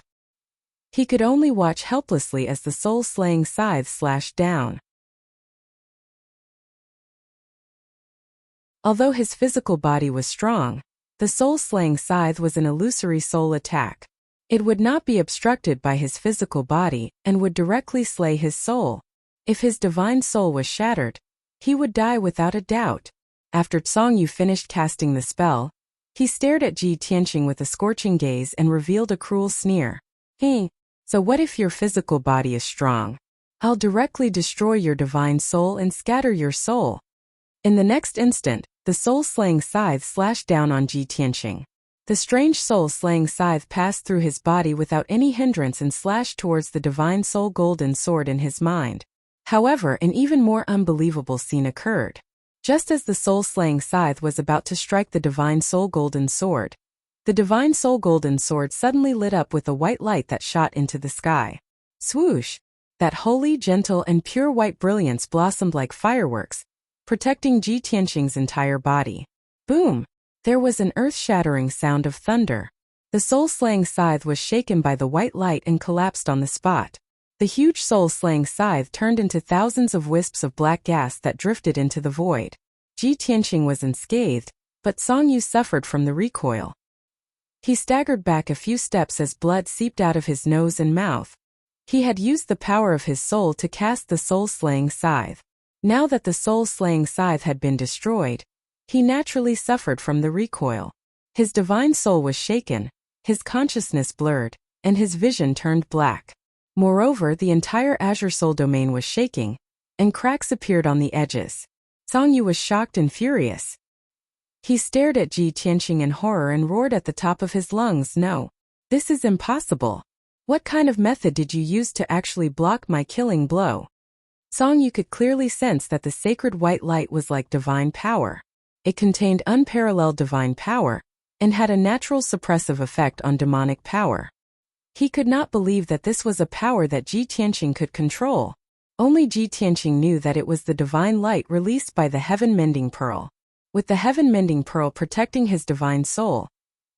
He could only watch helplessly as the soul-slaying scythe slashed down. Although his physical body was strong, the soul-slaying scythe was an illusory soul attack. It would not be obstructed by his physical body and would directly slay his soul. If his divine soul was shattered, he would die without a doubt. After Song Yu finished casting the spell, he stared at Ji Tianqing with a scorching gaze and revealed a cruel sneer. "Hey, so what if your physical body is strong? I'll directly destroy your divine soul and scatter your soul." In the next instant, the soul-slaying scythe slashed down on Ji Tianqing. The strange soul-slaying scythe passed through his body without any hindrance and slashed towards the divine soul golden sword in his mind. However, an even more unbelievable scene occurred. Just as the soul-slaying scythe was about to strike the divine soul golden sword, the divine soul golden sword suddenly lit up with a white light that shot into the sky. Swoosh! That holy, gentle, and pure white brilliance blossomed like fireworks, protecting Ji Tianqing's entire body. Boom! There was an earth-shattering sound of thunder. The soul-slaying scythe was shaken by the white light and collapsed on the spot. The huge soul-slaying scythe turned into thousands of wisps of black gas that drifted into the void. Ji Tianqing was unscathed, but Song Yu suffered from the recoil. He staggered back a few steps as blood seeped out of his nose and mouth. He had used the power of his soul to cast the soul-slaying scythe. Now that the soul-slaying scythe had been destroyed, he naturally suffered from the recoil. His divine soul was shaken, his consciousness blurred, and his vision turned black. Moreover, the entire Azure Soul domain was shaking, and cracks appeared on the edges. Song Yu was shocked and furious. He stared at Ji Tianqing in horror and roared at the top of his lungs, "No! This is impossible! What kind of method did you use to actually block my killing blow?" Song Yu could clearly sense that the sacred white light was like divine power. It contained unparalleled divine power, and had a natural suppressive effect on demonic power. He could not believe that this was a power that Ji Tianqing could control. Only Ji Tianqing knew that it was the divine light released by the Heaven-Mending Pearl. With the Heaven-Mending Pearl protecting his divine soul,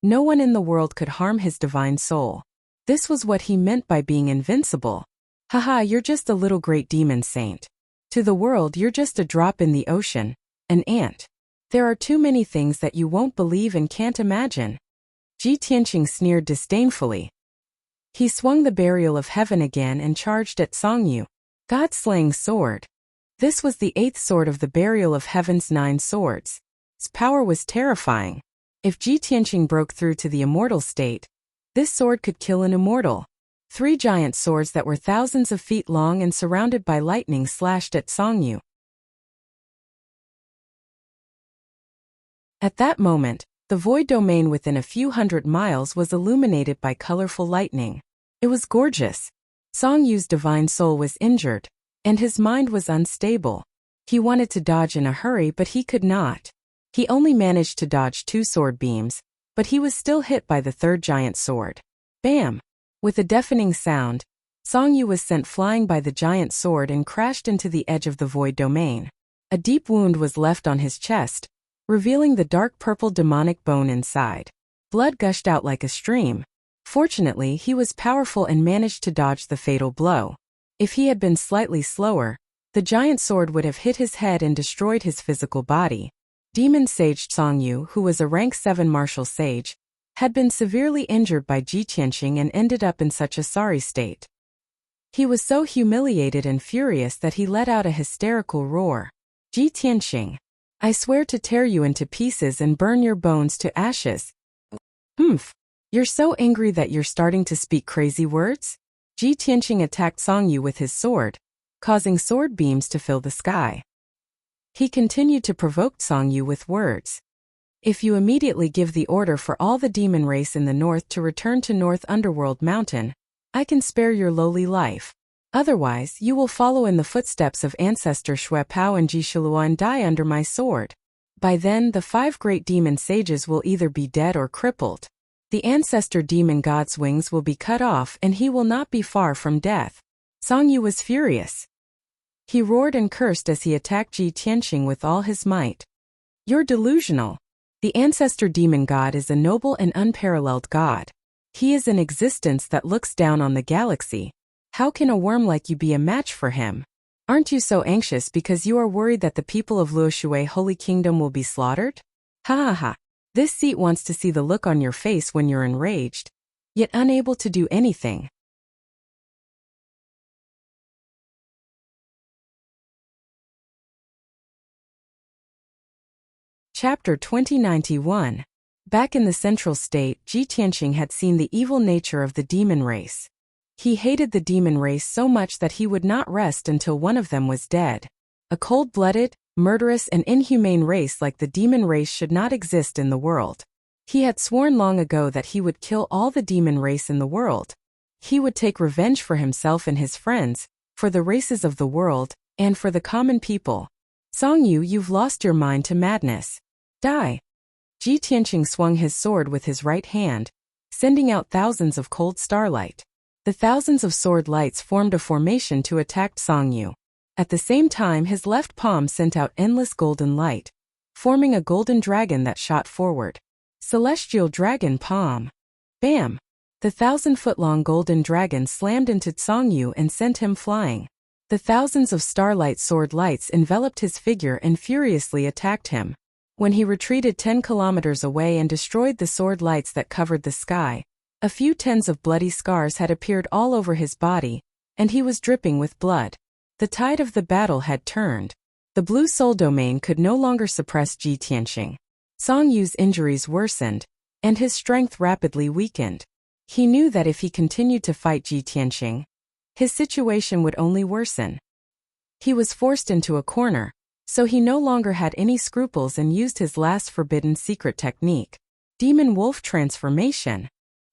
no one in the world could harm his divine soul. This was what he meant by being invincible. Haha, you're just a little great demon saint. To the world, you're just a drop in the ocean, an ant. There are too many things that you won't believe and can't imagine. Ji Tianqing sneered disdainfully. He swung the burial of heaven again and charged at Song Yu. God-slaying sword. This was the 8th sword of the burial of heaven's 9 swords. Its power was terrifying. If Ji Tianqing broke through to the immortal state, this sword could kill an immortal. 3 giant swords that were thousands of feet long and surrounded by lightning slashed at Song Yu. At that moment, the void domain within a few hundred miles was illuminated by colorful lightning. It was gorgeous. Song Yu's divine soul was injured, and his mind was unstable. He wanted to dodge in a hurry, but he could not. He only managed to dodge 2 sword beams, but he was still hit by the 3rd giant sword. Bam! With a deafening sound, Song Yu was sent flying by the giant sword and crashed into the edge of the void domain. A deep wound was left on his chest, revealing the dark purple demonic bone inside. Blood gushed out like a stream. Fortunately, he was powerful and managed to dodge the fatal blow. If he had been slightly slower, the giant sword would have hit his head and destroyed his physical body. Demon Sage Song Yu, who was a rank 7 martial sage, had been severely injured by Ji Tianqing and ended up in such a sorry state. He was so humiliated and furious that he let out a hysterical roar. Ji Tianqing, I swear to tear you into pieces and burn your bones to ashes. Humph. You're so angry that you're starting to speak crazy words? Ji Tianqing attacked Song Yu with his sword, causing sword beams to fill the sky. He continued to provoke Song Yu with words. If you immediately give the order for all the demon race in the north to return to North Underworld Mountain, I can spare your lowly life. Otherwise, you will follow in the footsteps of ancestor Shui Pao and Ji Shilua and die under my sword. By then, the 5 great demon sages will either be dead or crippled. The ancestor demon god's wings will be cut off and he will not be far from death. Song Yu was furious. He roared and cursed as he attacked Ji Tianqing with all his might. You're delusional. The ancestor demon god is a noble and unparalleled god. He is an existence that looks down on the galaxy. How can a worm like you be a match for him? Aren't you so anxious because you are worried that the people of Luoshui Holy Kingdom will be slaughtered? Ha ha ha. This seat wants to see the look on your face when you're enraged, yet unable to do anything. Chapter 2091. Back in the central state, Ji Tianqing had seen the evil nature of the demon race. He hated the demon race so much that he would not rest until one of them was dead. A cold-blooded, murderous and inhumane race like the demon race should not exist in the world. He had sworn long ago that he would kill all the demon race in the world. He would take revenge for himself and his friends, for the races of the world, and for the common people. Song Yu, you've lost your mind to madness. Die. Ji Tianqing swung his sword with his right hand, sending out thousands of cold starlight. The thousands of sword lights formed a formation to attack Song Yu. At the same time, his left palm sent out endless golden light, forming a golden dragon that shot forward. Celestial Dragon Palm. Bam! The 1,000-foot-long golden dragon slammed into Song Yu and sent him flying. The thousands of starlight sword lights enveloped his figure and furiously attacked him. When he retreated 10 kilometers away and destroyed the sword lights that covered the sky, a few tens of bloody scars had appeared all over his body, and he was dripping with blood. The tide of the battle had turned. The blue soul domain could no longer suppress Ji Tianqing. Song Yu's injuries worsened, and his strength rapidly weakened. He knew that if he continued to fight Ji Tianqing, his situation would only worsen. He was forced into a corner, so he no longer had any scruples and used his last forbidden secret technique, Demon Wolf Transformation.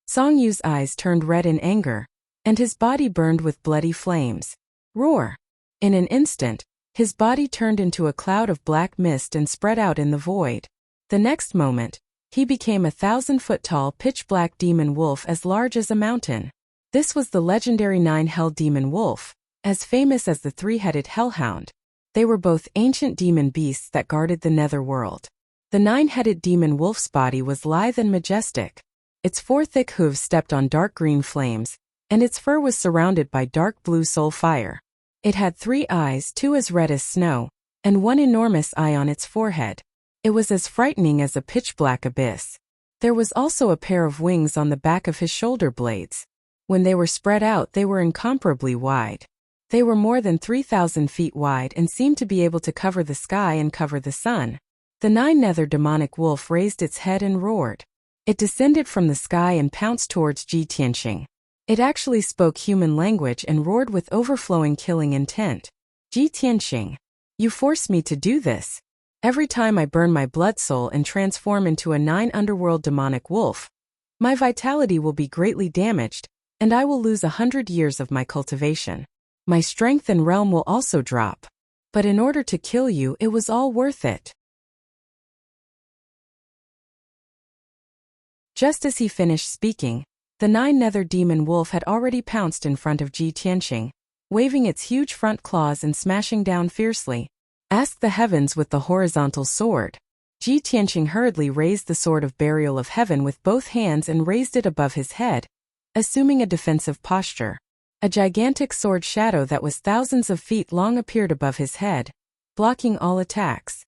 Song Yu's eyes turned red in anger, and his body burned with bloody flames. Roar! In an instant, his body turned into a cloud of black mist and spread out in the void. The next moment, he became a 1,000-foot-tall pitch-black demon wolf as large as a mountain. This was the legendary 9-Hell Demon Wolf, as famous as the 3-headed Hellhound. They were both ancient demon beasts that guarded the netherworld. The 9-headed demon wolf's body was lithe and majestic. Its 4 thick hooves stepped on dark green flames, and its fur was surrounded by dark blue soul fire. It had 3 eyes, 2 as red as snow, and 1 enormous eye on its forehead. It was as frightening as a pitch-black abyss. There was also a pair of wings on the back of his shoulder blades. When they were spread out, they were incomparably wide. They were more than 3,000 feet wide and seemed to be able to cover the sky and cover the sun. The nine-nether demonic wolf raised its head and roared. It descended from the sky and pounced towards Ji Tianqing. It actually spoke human language and roared with overflowing killing intent. Ji Tianqing, you forced me to do this. Every time I burn my blood soul and transform into a 9 underworld demonic wolf, my vitality will be greatly damaged, and I will lose 100 years of my cultivation. My strength and realm will also drop. But in order to kill you, it was all worth it. Just as he finished speaking, the 9-nether demon wolf had already pounced in front of Ji Tianqing, waving its huge front claws and smashing down fiercely. Ask the heavens with the horizontal sword. Ji Tianqing hurriedly raised the sword of burial of heaven with both hands and raised it above his head, assuming a defensive posture. A gigantic sword shadow that was thousands of feet long appeared above his head, blocking all attacks.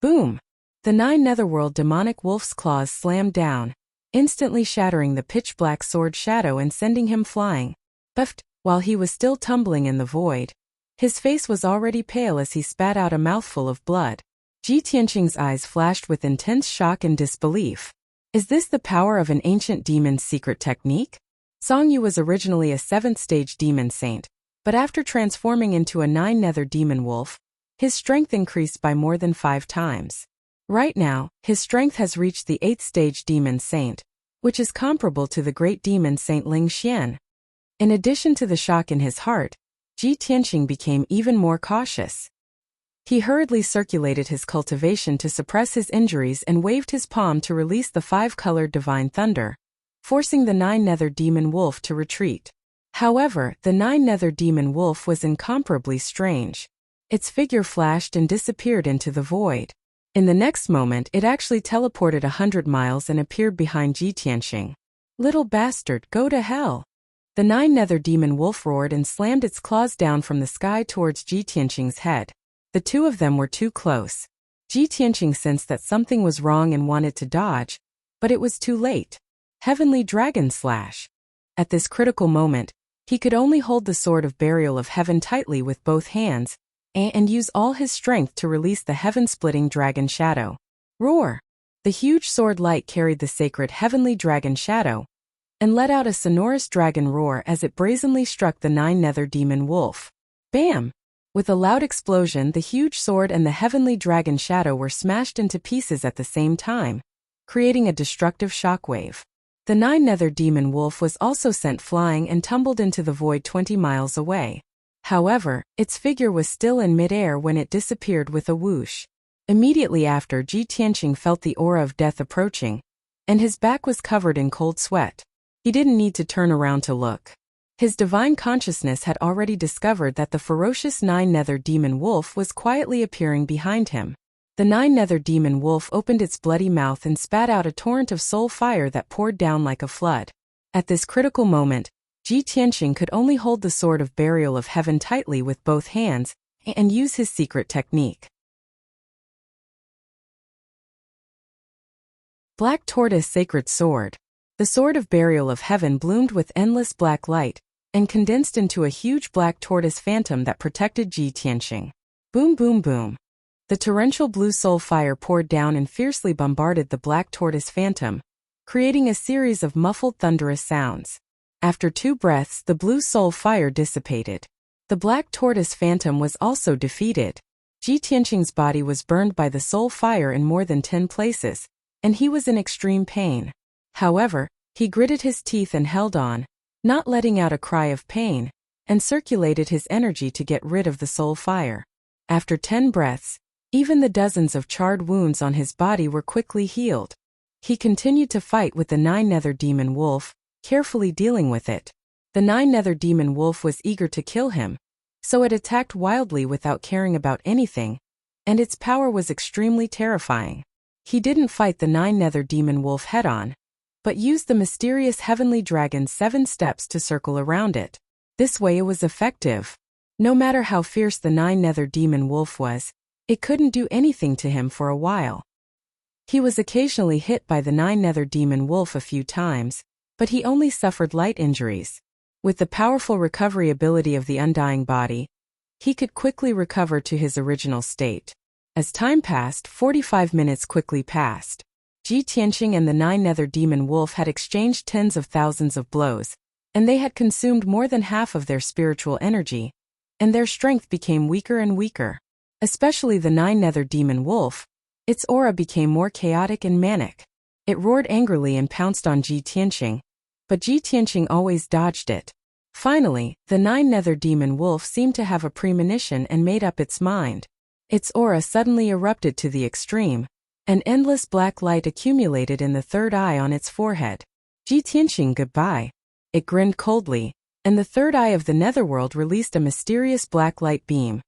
Boom! The 9 netherworld demonic wolf's claws slammed down, instantly shattering the pitch-black sword shadow and sending him flying. Buffed, while he was still tumbling in the void. His face was already pale as he spat out a mouthful of blood. Ji Tianqing's eyes flashed with intense shock and disbelief. Is this the power of an ancient demon's secret technique? Song Yu was originally a 7th-stage demon saint, but after transforming into a 9-nether demon wolf, his strength increased by more than 5 times. Right now, his strength has reached the 8th-stage demon saint, which is comparable to the great demon saint Ling Xian. In addition to the shock in his heart, Ji Tianqing became even more cautious. He hurriedly circulated his cultivation to suppress his injuries and waved his palm to release the 5-colored divine thunder, forcing the 9-nether demon wolf to retreat. However, the 9-nether demon wolf was incomparably strange. Its figure flashed and disappeared into the void. In the next moment, it actually teleported 100 miles and appeared behind Ji Tianqing. Little bastard, go to hell! The 9-nether demon wolf roared and slammed its claws down from the sky towards Ji Tianqing's head. The two of them were too close. Ji Tianqing sensed that something was wrong and wanted to dodge, but it was too late. Heavenly Dragon Slash. At this critical moment, he could only hold the sword of burial of heaven tightly with both hands, and use all his strength to release the heaven-splitting dragon shadow. Roar! The huge sword light carried the sacred heavenly dragon shadow, and let out a sonorous dragon roar as it brazenly struck the 9-nether demon wolf. Bam! With a loud explosion, the huge sword and the heavenly dragon shadow were smashed into pieces at the same time, creating a destructive shockwave. The 9-nether demon wolf was also sent flying and tumbled into the void 20 miles away. However, its figure was still in mid-air when it disappeared with a whoosh. Immediately after, Ji Tianqing felt the aura of death approaching, and his back was covered in cold sweat. He didn't need to turn around to look. His divine consciousness had already discovered that the ferocious 9-nether demon wolf was quietly appearing behind him. The 9-nether demon wolf opened its bloody mouth and spat out a torrent of soul fire that poured down like a flood. At this critical moment, Ji Tianqing could only hold the sword of burial of heaven tightly with both hands and use his secret technique. Black Tortoise Sacred Sword. The sword of burial of heaven bloomed with endless black light and condensed into a huge black tortoise phantom that protected Ji Tianqing. Boom boom boom. The torrential blue soul fire poured down and fiercely bombarded the black tortoise phantom, creating a series of muffled thunderous sounds. After 2 breaths, the blue soul fire dissipated. The black tortoise phantom was also defeated. Ji Tianqing's body was burned by the soul fire in more than 10 places, and he was in extreme pain. However, he gritted his teeth and held on, not letting out a cry of pain, and circulated his energy to get rid of the soul fire. After 10 breaths, even the dozens of charred wounds on his body were quickly healed. He continued to fight with the 9-nether demon wolf, carefully dealing with it. The 9-nether demon wolf was eager to kill him, so it attacked wildly without caring about anything, and its power was extremely terrifying. He didn't fight the 9-nether demon wolf head-on, but used the mysterious heavenly dragon's 7 steps to circle around it. This way it was effective. No matter how fierce the 9-nether demon wolf was, it couldn't do anything to him for a while. He was occasionally hit by the 9-nether demon wolf a few times, but he only suffered light injuries. With the powerful recovery ability of the undying body, he could quickly recover to his original state. As time passed, 45 minutes quickly passed. Ji Tianqing and the nine-nether demon wolf had exchanged tens of thousands of blows, and they had consumed more than half of their spiritual energy, and their strength became weaker and weaker. Especially the nine-nether demon wolf, its aura became more chaotic and manic. It roared angrily and pounced on Ji Tianqing, but Ji Tianqing always dodged it. Finally, the nine-nether demon wolf seemed to have a premonition and made up its mind. Its aura suddenly erupted to the extreme. An endless black light accumulated in the third eye on its forehead. Ji Tianqing, goodbye. It grinned coldly, and the third eye of the netherworld released a mysterious black light beam,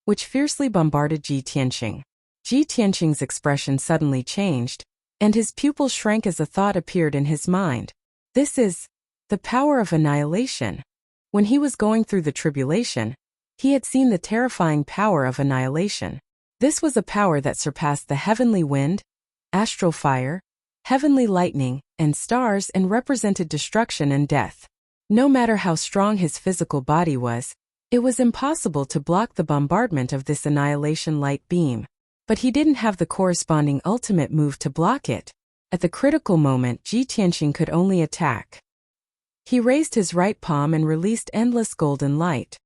which fiercely bombarded Ji Tianqing. Ji Tianqing's expression suddenly changed, and his pupils shrank as a thought appeared in his mind. This is the power of annihilation. When he was going through the tribulation, he had seen the terrifying power of annihilation. This was a power that surpassed the heavenly wind, astral fire, heavenly lightning, and stars, and represented destruction and death. No matter how strong his physical body was, it was impossible to block the bombardment of this annihilation light beam. But he didn't have the corresponding ultimate move to block it. At the critical moment, Ji Tianqing could only attack. He raised his right palm and released endless golden light.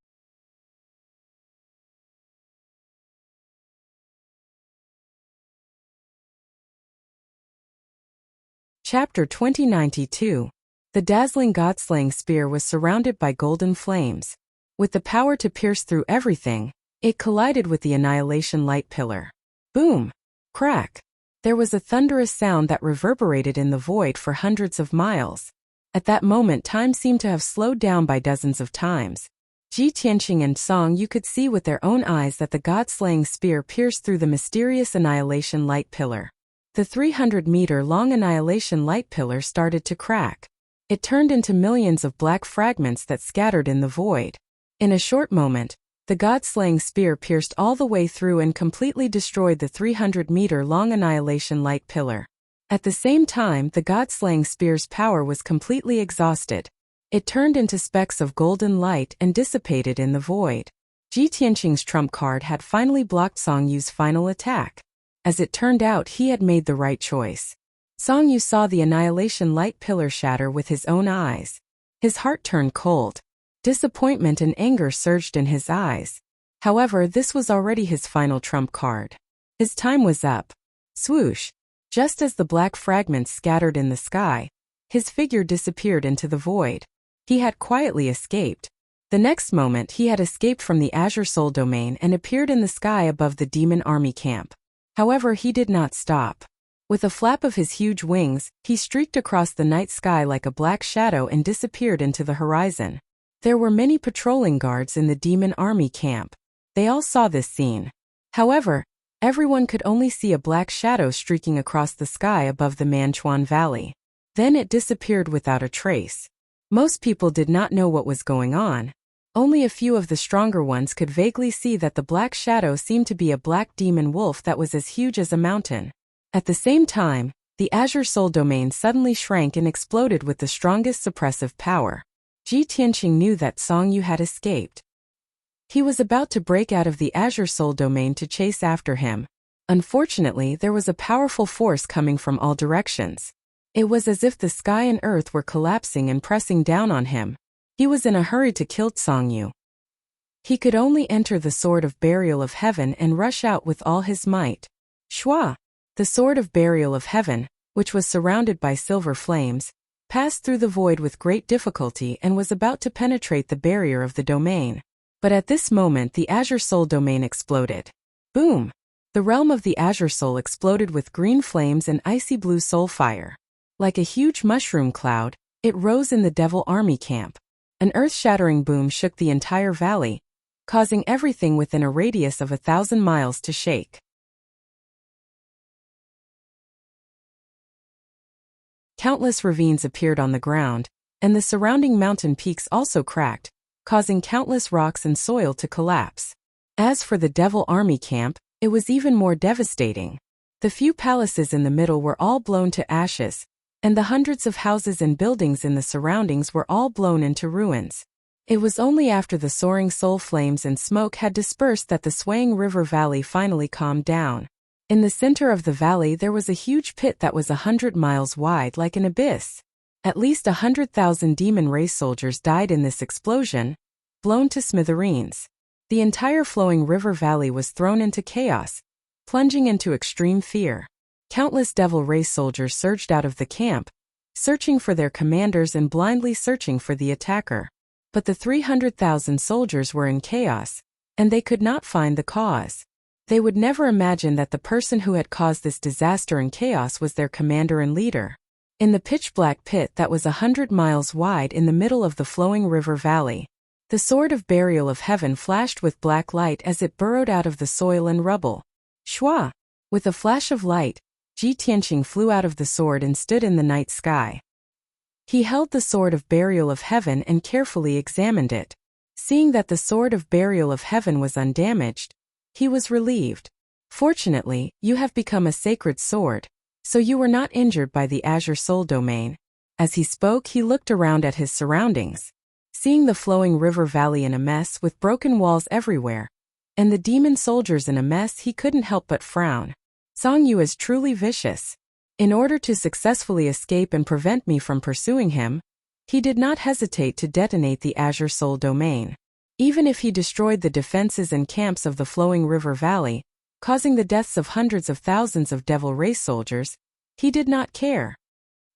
Chapter 2092. The dazzling god-slaying spear was surrounded by golden flames. With the power to pierce through everything, it collided with the annihilation light pillar. Boom! Crack! There was a thunderous sound that reverberated in the void for hundreds of miles. At that moment, time seemed to have slowed down by dozens of times. Ji Tianqing and Song Yu could see with their own eyes that the god-slaying spear pierced through the mysterious annihilation light pillar. The 300-meter-long annihilation light pillar started to crack. It turned into millions of black fragments that scattered in the void. In a short moment, the god-slaying spear pierced all the way through and completely destroyed the 300-meter-long annihilation light pillar. At the same time, the god-slaying spear's power was completely exhausted. It turned into specks of golden light and dissipated in the void. Ji Tianqing's trump card had finally blocked Song Yu's final attack. As it turned out, he had made the right choice. Song Yu saw the annihilation light pillar shatter with his own eyes. His heart turned cold. Disappointment and anger surged in his eyes. However, this was already his final trump card. His time was up. Swoosh! Just as the black fragments scattered in the sky, his figure disappeared into the void. He had quietly escaped. The next moment, he had escaped from the Azure Soul Domain and appeared in the sky above the demon army camp. However, he did not stop. With a flap of his huge wings, he streaked across the night sky like a black shadow and disappeared into the horizon. There were many patrolling guards in the demon army camp. They all saw this scene. However, everyone could only see a black shadow streaking across the sky above the Manchuan Valley. Then it disappeared without a trace. Most people did not know what was going on. Only a few of the stronger ones could vaguely see that the black shadow seemed to be a black demon wolf that was as huge as a mountain. At the same time, the Azure Soul Domain suddenly shrank and exploded with the strongest suppressive power. Ji Tianqing knew that Song Yu had escaped. He was about to break out of the Azure Soul Domain to chase after him. Unfortunately, there was a powerful force coming from all directions. It was as if the sky and earth were collapsing and pressing down on him. He was in a hurry to kill Song Yu. He could only enter the Sword of Burial of Heaven and rush out with all his might. Shua! The Sword of Burial of Heaven, which was surrounded by silver flames, passed through the void with great difficulty and was about to penetrate the barrier of the domain. But at this moment, the Azure Soul Domain exploded. Boom! The realm of the Azure Soul exploded with green flames and icy blue soul fire. Like a huge mushroom cloud, it rose in the Devil Army camp. An earth-shattering boom shook the entire valley, causing everything within a radius of 1,000 miles to shake. Countless ravines appeared on the ground, and the surrounding mountain peaks also cracked, causing countless rocks and soil to collapse. As for the Devil Army camp, it was even more devastating. The few palaces in the middle were all blown to ashes, and the hundreds of houses and buildings in the surroundings were all blown into ruins. It was only after the soaring soul flames and smoke had dispersed that the swaying river valley finally calmed down. In the center of the valley there was a huge pit that was 100 miles wide, like an abyss. At least 100,000 demon race soldiers died in this explosion, blown to smithereens. The entire flowing river valley was thrown into chaos, plunging into extreme fear. Countless devil race soldiers surged out of the camp, searching for their commanders and blindly searching for the attacker. But the 300,000 soldiers were in chaos, and they could not find the cause. They would never imagine that the person who had caused this disaster and chaos was their commander and leader. In the pitch-black pit that was 100 miles wide in the middle of the flowing river valley, the sword of burial of heaven flashed with black light as it burrowed out of the soil and rubble. Shwa! With a flash of light, Ji Tianqing flew out of the sword and stood in the night sky. He held the sword of burial of heaven and carefully examined it. Seeing that the sword of burial of heaven was undamaged, he was relieved. Fortunately, you have become a sacred sword, so you were not injured by the Azure Soul domain. As he spoke, he looked around at his surroundings. Seeing the flowing river valley in a mess with broken walls everywhere, and the demon soldiers in a mess, he couldn't help but frown. Song Yu is truly vicious. In order to successfully escape and prevent me from pursuing him, he did not hesitate to detonate the Azure Soul domain. Even if he destroyed the defenses and camps of the flowing river valley, causing the deaths of hundreds of thousands of devil race soldiers, he did not care.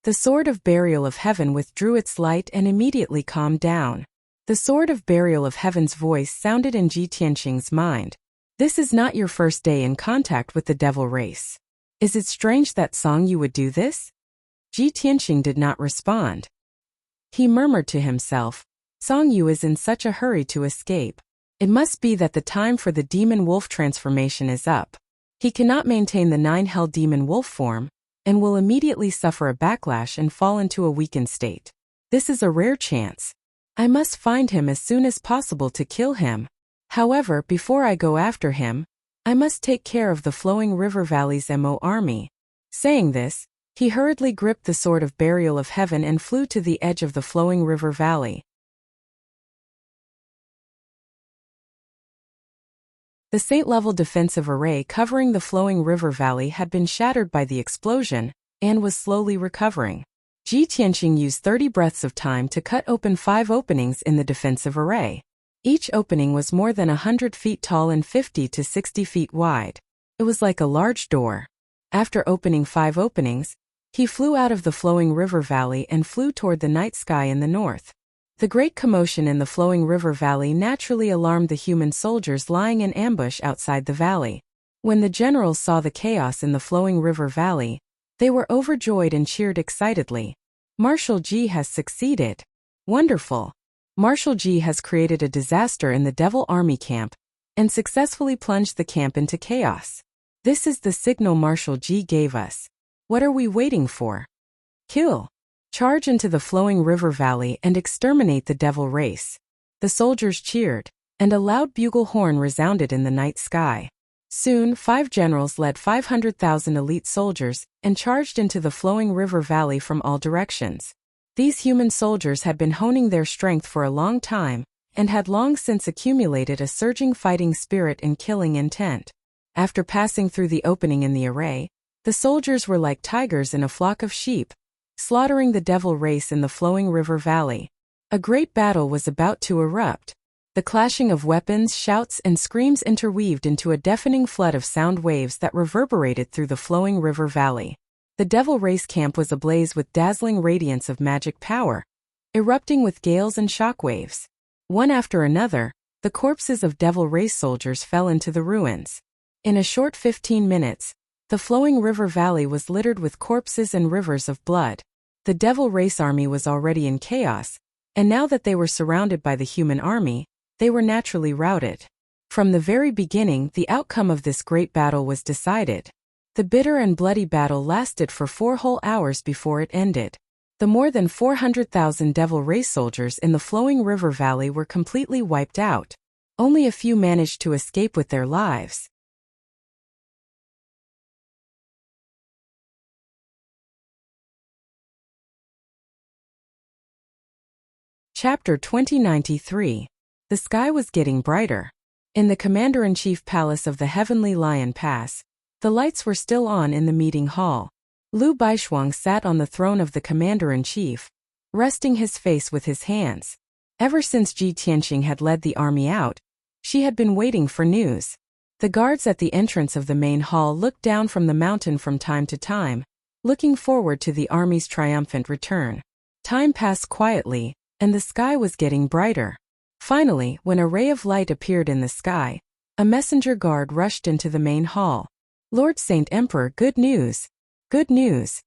The sword of burial of heaven withdrew its light and immediately calmed down. The sword of burial of heaven's voice sounded in Ji Tianqing's mind. This is not your first day in contact with the devil race. Is it strange that Song Yu would do this? Ji Tianqing did not respond. He murmured to himself, Song Yu is in such a hurry to escape. It must be that the time for the demon wolf transformation is up. He cannot maintain the 9 hell demon wolf form, and will immediately suffer a backlash and fall into a weakened state. This is a rare chance. I must find him as soon as possible to kill him. However, before I go after him, I must take care of the flowing river valley's Mo army. Saying this, he hurriedly gripped the sword of burial of heaven and flew to the edge of the flowing river valley. The saint-level defensive array covering the flowing river valley had been shattered by the explosion, and was slowly recovering. Ji Tianqing used 30 breaths of time to cut open 5 openings in the defensive array. Each opening was more than 100 feet tall and 50 to 60 feet wide. It was like a large door. After opening 5 openings, he flew out of the flowing river valley and flew toward the night sky in the north. The great commotion in the flowing river valley naturally alarmed the human soldiers lying in ambush outside the valley. When the generals saw the chaos in the flowing river valley, they were overjoyed and cheered excitedly. Marshal Ji has succeeded. Wonderful! Marshal Ji has created a disaster in the devil army camp, and successfully plunged the camp into chaos. This is the signal Marshal Ji gave us. What are we waiting for? Kill! Charge into the flowing river valley and exterminate the devil race. The soldiers cheered, and a loud bugle horn resounded in the night sky. Soon, 5 generals led 500,000 elite soldiers and charged into the flowing river valley from all directions. These human soldiers had been honing their strength for a long time, and had long since accumulated a surging fighting spirit and killing intent. After passing through the opening in the array, the soldiers were like tigers in a flock of sheep, slaughtering the devil race in the flowing river valley. A great battle was about to erupt. The clashing of weapons, shouts, and screams interweaved into a deafening flood of sound waves that reverberated through the flowing river valley. The devil race camp was ablaze with dazzling radiance of magic power, erupting with gales and shockwaves. One after another, the corpses of devil race soldiers fell into the ruins. In a short 15 minutes, the flowing river valley was littered with corpses and rivers of blood. The devil race army was already in chaos, and now that they were surrounded by the human army, they were naturally routed. From the very beginning, the outcome of this great battle was decided. The bitter and bloody battle lasted for 4 whole hours before it ended. The more than 400,000 devil race soldiers in the flowing river valley were completely wiped out. Only a few managed to escape with their lives. Chapter 2093. The sky was getting brighter. In the Commander-in-Chief Palace of the Heavenly Lion Pass, the lights were still on in the meeting hall. Lu Baishuang sat on the throne of the Commander-in-Chief, resting his face with his hands. Ever since Ji Tianqing had led the army out, she had been waiting for news. The guards at the entrance of the main hall looked down from the mountain from time to time, looking forward to the army's triumphant return. Time passed quietly, and the sky was getting brighter. Finally, when a ray of light appeared in the sky, a messenger guard rushed into the main hall. "Lord Saint Emperor, good news! Good news!"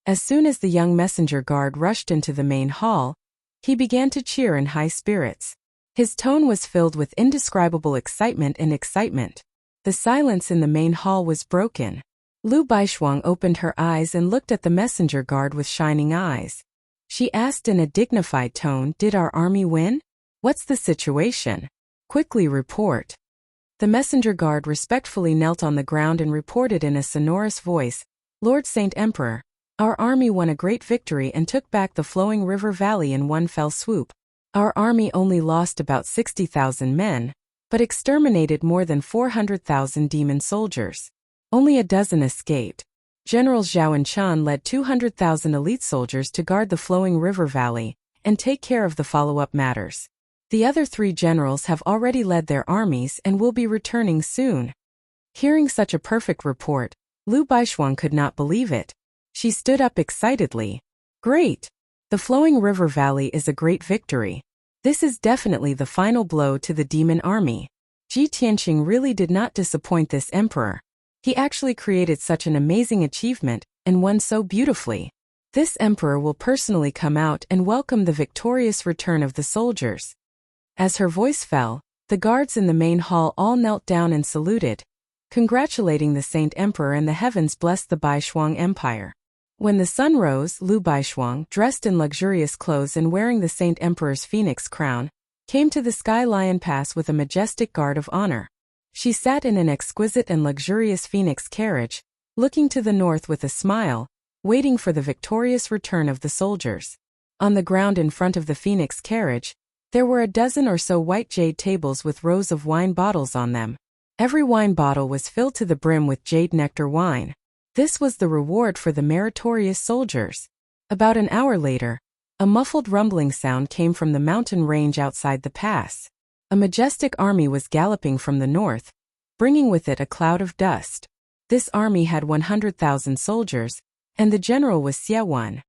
As soon as the young messenger guard rushed into the main hall, he began to cheer in high spirits. His tone was filled with indescribable excitement and excitement. The silence in the main hall was broken. Lu Baishuang opened her eyes and looked at the messenger guard with shining eyes. She asked in a dignified tone, "Did our army win? What's the situation? Quickly report." The messenger guard respectfully knelt on the ground and reported in a sonorous voice, "Lord Saint Emperor, our army won a great victory and took back the flowing river valley in one fell swoop. Our army only lost about 60,000 men, but exterminated more than 400,000 demon soldiers. Only a dozen escaped. General Zhao and Chan led 200,000 elite soldiers to guard the flowing river valley and take care of the follow-up matters. The other 3 generals have already led their armies and will be returning soon." Hearing such a perfect report, Lu Baishuang could not believe it. She stood up excitedly. "Great! The flowing river valley is a great victory. This is definitely the final blow to the demon army." Ji Tianqing really did not disappoint this emperor. He actually created such an amazing achievement and won so beautifully. This emperor will personally come out and welcome the victorious return of the soldiers. As her voice fell, the guards in the main hall all knelt down and saluted, congratulating the Saint Emperor, and the heavens blessed the Baishuang Empire. When the sun rose, Lu Baishuang, dressed in luxurious clothes and wearing the Saint Emperor's phoenix crown, came to the Sky Lion Pass with a majestic guard of honor. She sat in an exquisite and luxurious phoenix carriage, looking to the north with a smile, waiting for the victorious return of the soldiers. On the ground in front of the phoenix carriage, there were a dozen or so white jade tables with rows of wine bottles on them. Every wine bottle was filled to the brim with jade nectar wine. This was the reward for the meritorious soldiers. About an hour later, a muffled rumbling sound came from the mountain range outside the pass. A majestic army was galloping from the north, bringing with it a cloud of dust. This army had 100,000 soldiers, and the general was Xie Wan.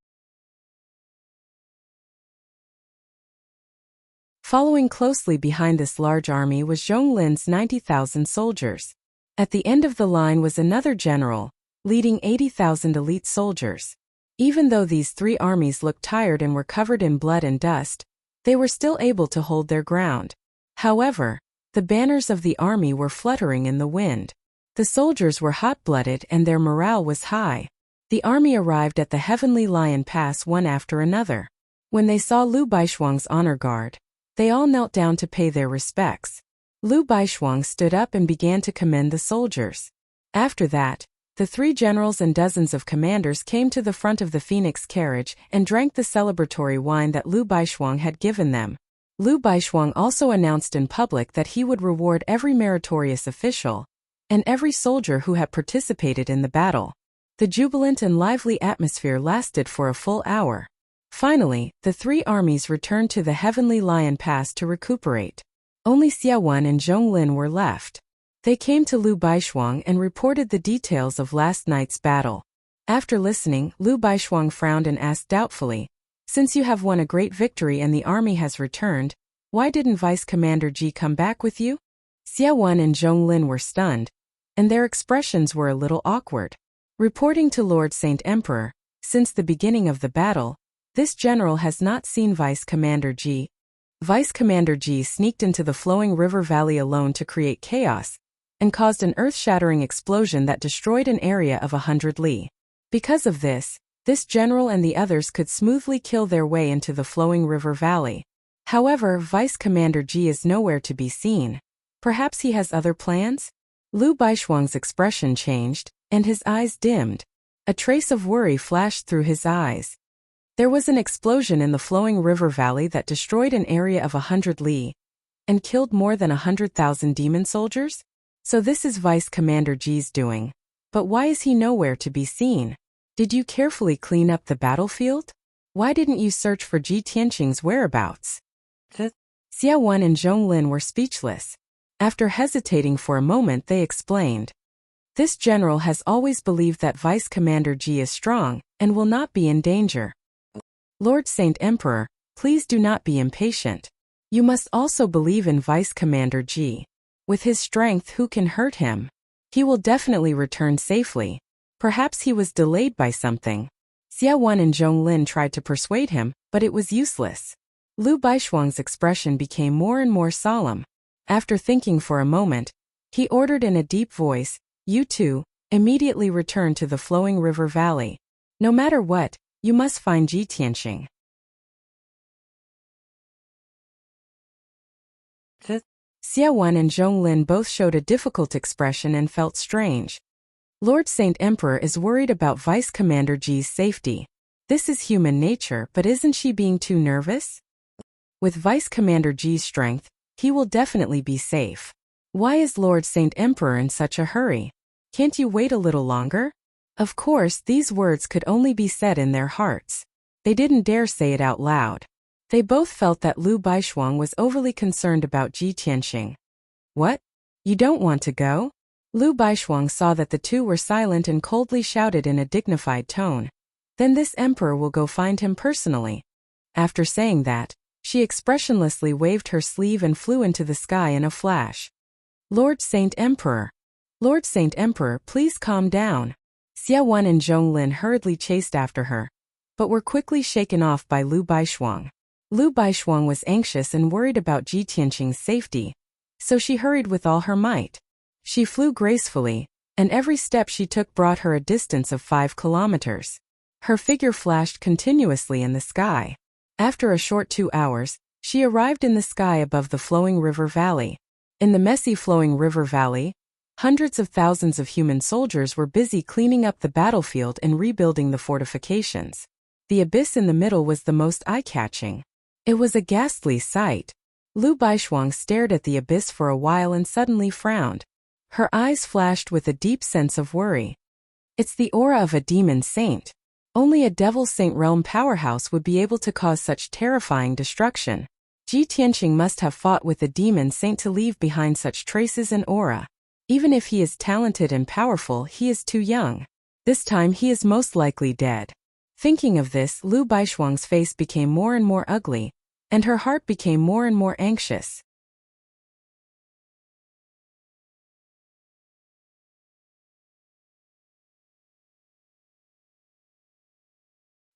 Following closely behind this large army was Zhonglin's 90,000 soldiers. At the end of the line was another general, leading 80,000 elite soldiers. Even though these 3 armies looked tired and were covered in blood and dust, they were still able to hold their ground. However, the banners of the army were fluttering in the wind. The soldiers were hot-blooded and their morale was high. The army arrived at the Heavenly Lion Pass one after another. When they saw Lu Baishuang's honor guard, they all knelt down to pay their respects. Lu Baishuang stood up and began to commend the soldiers. After that, the 3 generals and dozens of commanders came to the front of the phoenix carriage and drank the celebratory wine that Lu Baishuang had given them. Lu Baishuang also announced in public that he would reward every meritorious official and every soldier who had participated in the battle. The jubilant and lively atmosphere lasted for a full hour. Finally, the 3 armies returned to the Heavenly Lion Pass to recuperate. Only Xie Wan and Zhonglin were left. They came to Lu Baishuang and reported the details of last night's battle. After listening, Lu Baishuang frowned and asked doubtfully, "Since you have won a great victory and the army has returned, why didn't Vice Commander Ji come back with you?" Xie Wan and Zhonglin were stunned, and their expressions were a little awkward. Reporting to Lord Saint Emperor, since the beginning of the battle, this general has not seen Vice Commander Ji. Vice Commander Ji sneaked into the flowing river valley alone to create chaos, and caused an earth-shattering explosion that destroyed an area of 100 li. Because of this general and the others could smoothly kill their way into the flowing river valley. However, Vice Commander Ji is nowhere to be seen. Perhaps he has other plans? Lu Baishuang's expression changed, and his eyes dimmed. A trace of worry flashed through his eyes. There was an explosion in the flowing river valley that destroyed an area of 100 li and killed more than 100,000 demon soldiers? So this is Vice Commander Ji's doing. But why is he nowhere to be seen? Did you carefully clean up the battlefield? Why didn't you search for Ji Tianqing's whereabouts? Xia Wan and Zhong Lin were speechless. After hesitating for a moment, they explained. This general has always believed that Vice Commander Ji is strong and will not be in danger. Lord Saint Emperor, please do not be impatient. You must also believe in Vice Commander Ji. With his strength, who can hurt him? He will definitely return safely. Perhaps he was delayed by something. Xia Wan and Zhong Lin tried to persuade him, but it was useless. Lu Baishuang's expression became more and more solemn. After thinking for a moment, he ordered in a deep voice, "You two, immediately return to the flowing river valley. No matter what, you must find Ji Tianqing." Xia Wan and Zhong Lin both showed a difficult expression and felt strange. Lord Saint Emperor is worried about Vice Commander Ji's safety. This is human nature, but isn't she being too nervous? With Vice Commander Ji's strength, he will definitely be safe. Why is Lord Saint Emperor in such a hurry? Can't you wait a little longer? Of course, these words could only be said in their hearts. They didn't dare say it out loud. They both felt that Lu Baishuang was overly concerned about Ji Tianqing. What? You don't want to go? Lu Baishuang saw that the two were silent and coldly shouted in a dignified tone. Then this emperor will go find him personally. After saying that, she expressionlessly waved her sleeve and flew into the sky in a flash. Lord Saint Emperor. Lord Saint Emperor, please calm down. Xia Wan and Zhong Lin hurriedly chased after her, but were quickly shaken off by Lu Baishuang. Lu Baishuang was anxious and worried about Ji Tianqing's safety, so she hurried with all her might. She flew gracefully, and every step she took brought her a distance of 5 kilometers. Her figure flashed continuously in the sky. After a short 2 hours, she arrived in the sky above the flowing river valley. In the messy flowing river valley, hundreds of thousands of human soldiers were busy cleaning up the battlefield and rebuilding the fortifications. The abyss in the middle was the most eye-catching. It was a ghastly sight. Lu Baishuang stared at the abyss for a while and suddenly frowned. Her eyes flashed with a deep sense of worry. It's the aura of a demon saint. Only a devil saint realm powerhouse would be able to cause such terrifying destruction. Ji Tianqing must have fought with a demon saint to leave behind such traces and aura. Even if he is talented and powerful, he is too young. This time he is most likely dead. Thinking of this, Lu Baishuang's face became more and more ugly, and her heart became more and more anxious.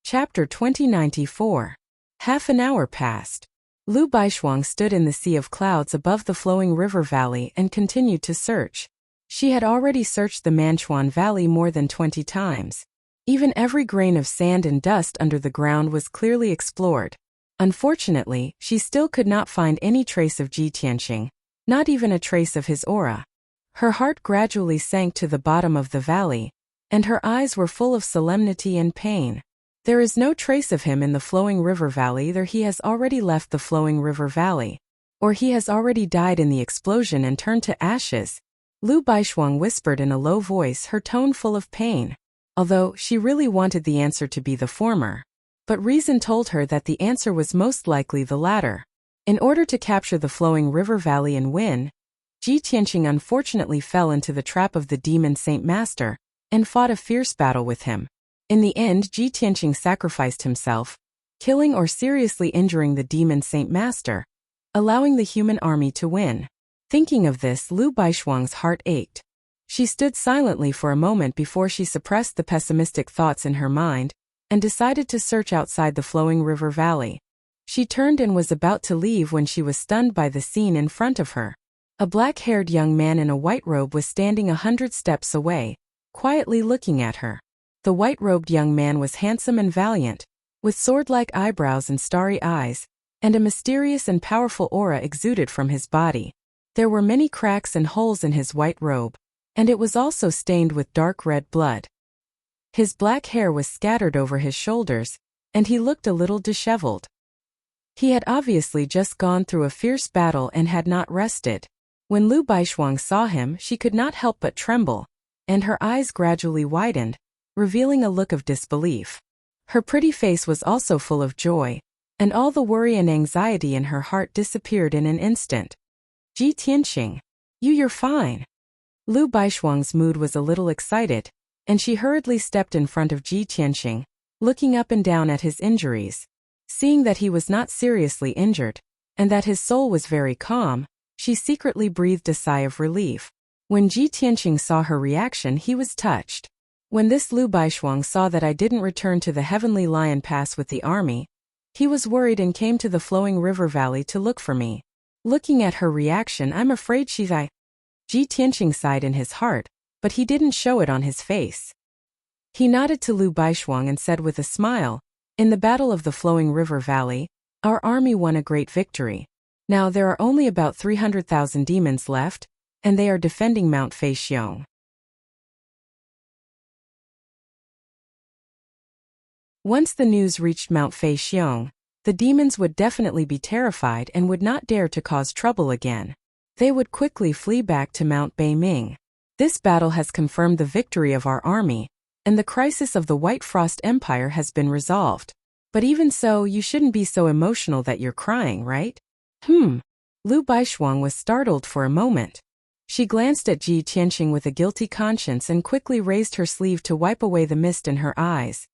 Chapter 2094. Half an hour passed. Lu Baishuang stood in the sea of clouds above the flowing river valley and continued to search. She had already searched the Manchuan Valley more than 20 times. Even every grain of sand and dust under the ground was clearly explored. Unfortunately, she still could not find any trace of Ji Tianqing, not even a trace of his aura. Her heart gradually sank to the bottom of the valley, and her eyes were full of solemnity and pain. There is no trace of him in the flowing river valley. Either he has already left the flowing river valley, or he has already died in the explosion and turned to ashes. Lu Baishuang whispered in a low voice, her tone full of pain, although she really wanted the answer to be the former. But reason told her that the answer was most likely the latter. In order to capture the flowing river valley and win, Ji Tianqing unfortunately fell into the trap of the demon saint master, and fought a fierce battle with him. In the end, Ji Tianqing sacrificed himself, killing or seriously injuring the demon saint master, allowing the human army to win. Thinking of this, Lu Baishuang's heart ached. She stood silently for a moment before she suppressed the pessimistic thoughts in her mind, and decided to search outside the flowing river valley. She turned and was about to leave when she was stunned by the scene in front of her. A black-haired young man in a white robe was standing 100 steps away, quietly looking at her. The white-robed young man was handsome and valiant, with sword-like eyebrows and starry eyes, and a mysterious and powerful aura exuded from his body. There were many cracks and holes in his white robe, and it was also stained with dark red blood. His black hair was scattered over his shoulders, and he looked a little disheveled. He had obviously just gone through a fierce battle and had not rested. When Lu Baishuang saw him, she could not help but tremble, and her eyes gradually widened, revealing a look of disbelief. Her pretty face was also full of joy, and all the worry and anxiety in her heart disappeared in an instant. Ji Tianqing, you're fine. Lu Baishuang's mood was a little excited, and she hurriedly stepped in front of Ji Tianqing, looking up and down at his injuries. Seeing that he was not seriously injured, and that his soul was very calm, she secretly breathed a sigh of relief. When Ji Tianqing saw her reaction, he was touched. When this Lu Baishuang saw that I didn't return to the Heavenly Lion Pass with the army, he was worried and came to the flowing river valley to look for me. Looking at her reaction, I'm afraid she's I. Ji Tianqing sighed in his heart, but he didn't show it on his face. He nodded to Lu Baishuang and said with a smile, in the Battle of the Flowing River Valley, our army won a great victory. Now there are only about 300,000 demons left, and they are defending Mount Feixiong. Once the news reached Mount Feixiong, the demons would definitely be terrified and would not dare to cause trouble again. They would quickly flee back to Mount Beiming. This battle has confirmed the victory of our army, and the crisis of the White Frost Empire has been resolved. But even so, you shouldn't be so emotional that you're crying, right? Lu Baishuang was startled for a moment. She glanced at Ji Tianqing with a guilty conscience and quickly raised her sleeve to wipe away the mist in her eyes.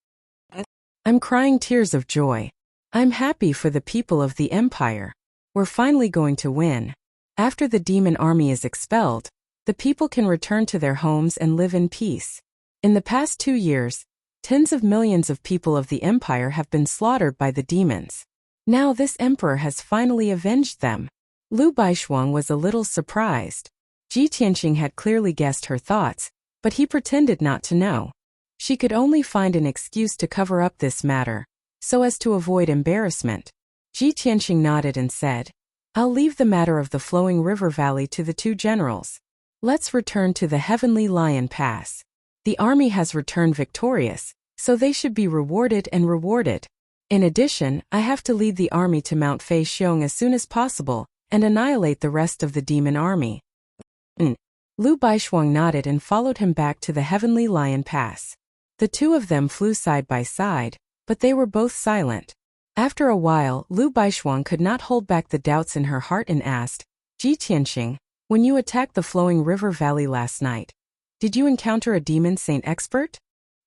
I'm crying tears of joy. I'm happy for the people of the empire. We're finally going to win. After the demon army is expelled, the people can return to their homes and live in peace. In the past 2 years, tens of millions of people of the empire have been slaughtered by the demons. Now this emperor has finally avenged them. Lu Baishuang was a little surprised. Ji Tianqing had clearly guessed her thoughts, but he pretended not to know. She could only find an excuse to cover up this matter, so as to avoid embarrassment. Ji Tianqing nodded and said, I'll leave the matter of the flowing river valley to the 2 generals. Let's return to the Heavenly Lion Pass. The army has returned victorious, so they should be rewarded and rewarded. In addition, I have to lead the army to Mount Feixiong as soon as possible and annihilate the rest of the demon army. Lu Baishuang nodded and followed him back to the Heavenly Lion Pass. The 2 of them flew side by side, but they were both silent. After a while, Lu Baishuang could not hold back the doubts in her heart and asked, Ji Tianqing, when you attacked the flowing river valley last night, did you encounter a demon saint expert?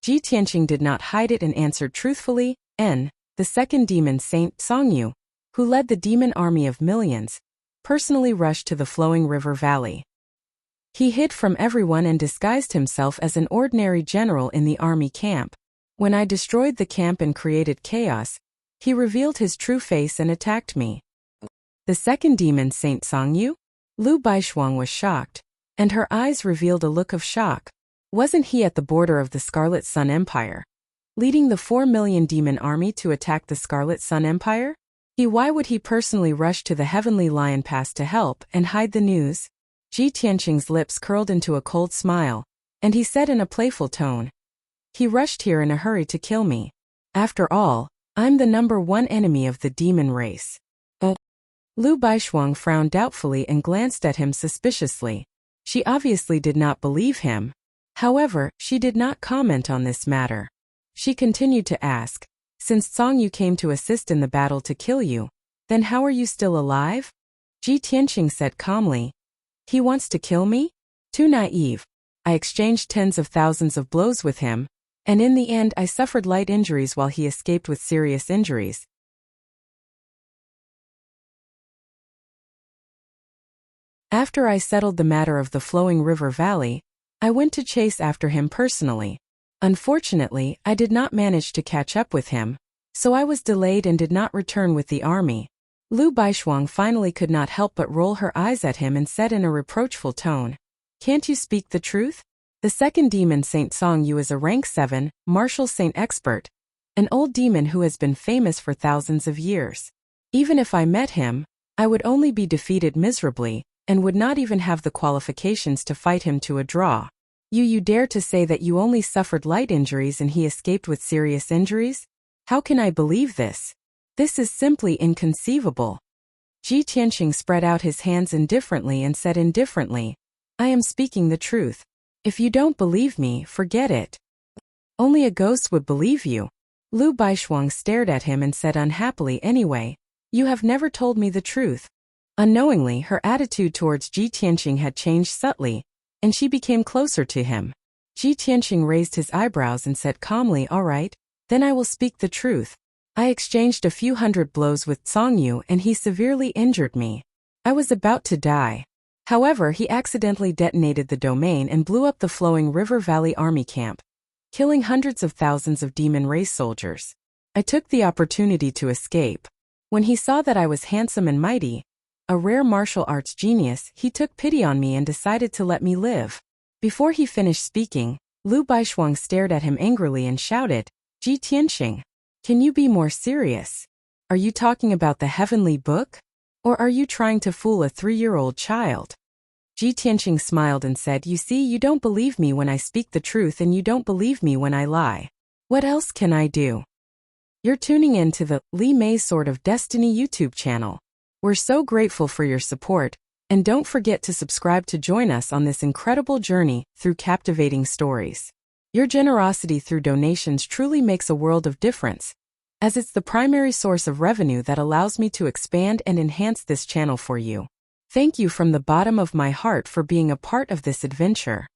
Ji Tianqing did not hide it and answered truthfully, the second demon saint Songyu, who led the demon army of millions, personally rushed to the flowing river valley. He hid from everyone and disguised himself as an ordinary general in the army camp. When I destroyed the camp and created chaos, he revealed his true face and attacked me. The second demon saint Songyu? Lu Baishuang was shocked, and her eyes revealed a look of shock. Wasn't he at the border of the Scarlet Sun Empire, leading the 4 million demon army to attack the Scarlet Sun Empire? Why would he personally rush to the Heavenly Lion Pass to help and hide the news? Ji Tianqing's lips curled into a cold smile, and he said in a playful tone, he rushed here in a hurry to kill me. After all, I'm the #1 enemy of the demon race. Lu Baishuang frowned doubtfully and glanced at him suspiciously. She obviously did not believe him. However, she did not comment on this matter. She continued to ask, since Songyu came to assist in the battle to kill you, then how are you still alive? Ji Tianqing said calmly, he wants to kill me? Too naive. I exchanged tens of thousands of blows with him, and in the end I suffered light injuries while he escaped with serious injuries. After I settled the matter of the flowing river valley, I went to chase after him personally. Unfortunately, I did not manage to catch up with him, so I was delayed and did not return with the army. Lu Baishuang finally could not help but roll her eyes at him and said in a reproachful tone, can't you speak the truth? The second demon Saint Songyu is a rank 7, martial saint expert, an old demon who has been famous for thousands of years. Even if I met him, I would only be defeated miserably, and would not even have the qualifications to fight him to a draw. You dare to say that you only suffered light injuries and he escaped with serious injuries? How can I believe this? This is simply inconceivable. Ji Tianqing spread out his hands indifferently and said indifferently, I am speaking the truth. If you don't believe me, forget it. Only a ghost would believe you. Lu Baishuang stared at him and said unhappily, anyway, you have never told me the truth. Unknowingly, her attitude towards Ji Tianqing had changed subtly, and she became closer to him. Ji Tianqing raised his eyebrows and said calmly, all right, then I will speak the truth. I exchanged a few hundred blows with Cong Yu and he severely injured me. I was about to die. However, he accidentally detonated the domain and blew up the flowing River Valley army camp, killing hundreds of thousands of demon race soldiers. I took the opportunity to escape. When he saw that I was handsome and mighty, a rare martial arts genius, he took pity on me and decided to let me live. Before he finished speaking, Lu Baishuang stared at him angrily and shouted, Ji Tianqing, can you be more serious? Are you talking about the heavenly book? Or are you trying to fool a 3-year-old child? Ji Tianqing smiled and said, you see, you don't believe me when I speak the truth and you don't believe me when I lie. What else can I do? You're tuning in to the Li Mei Sword of Destiny YouTube channel. We're so grateful for your support, and don't forget to subscribe to join us on this incredible journey through captivating stories. Your generosity through donations truly makes a world of difference, as it's the primary source of revenue that allows me to expand and enhance this channel for you. Thank you from the bottom of my heart for being a part of this adventure.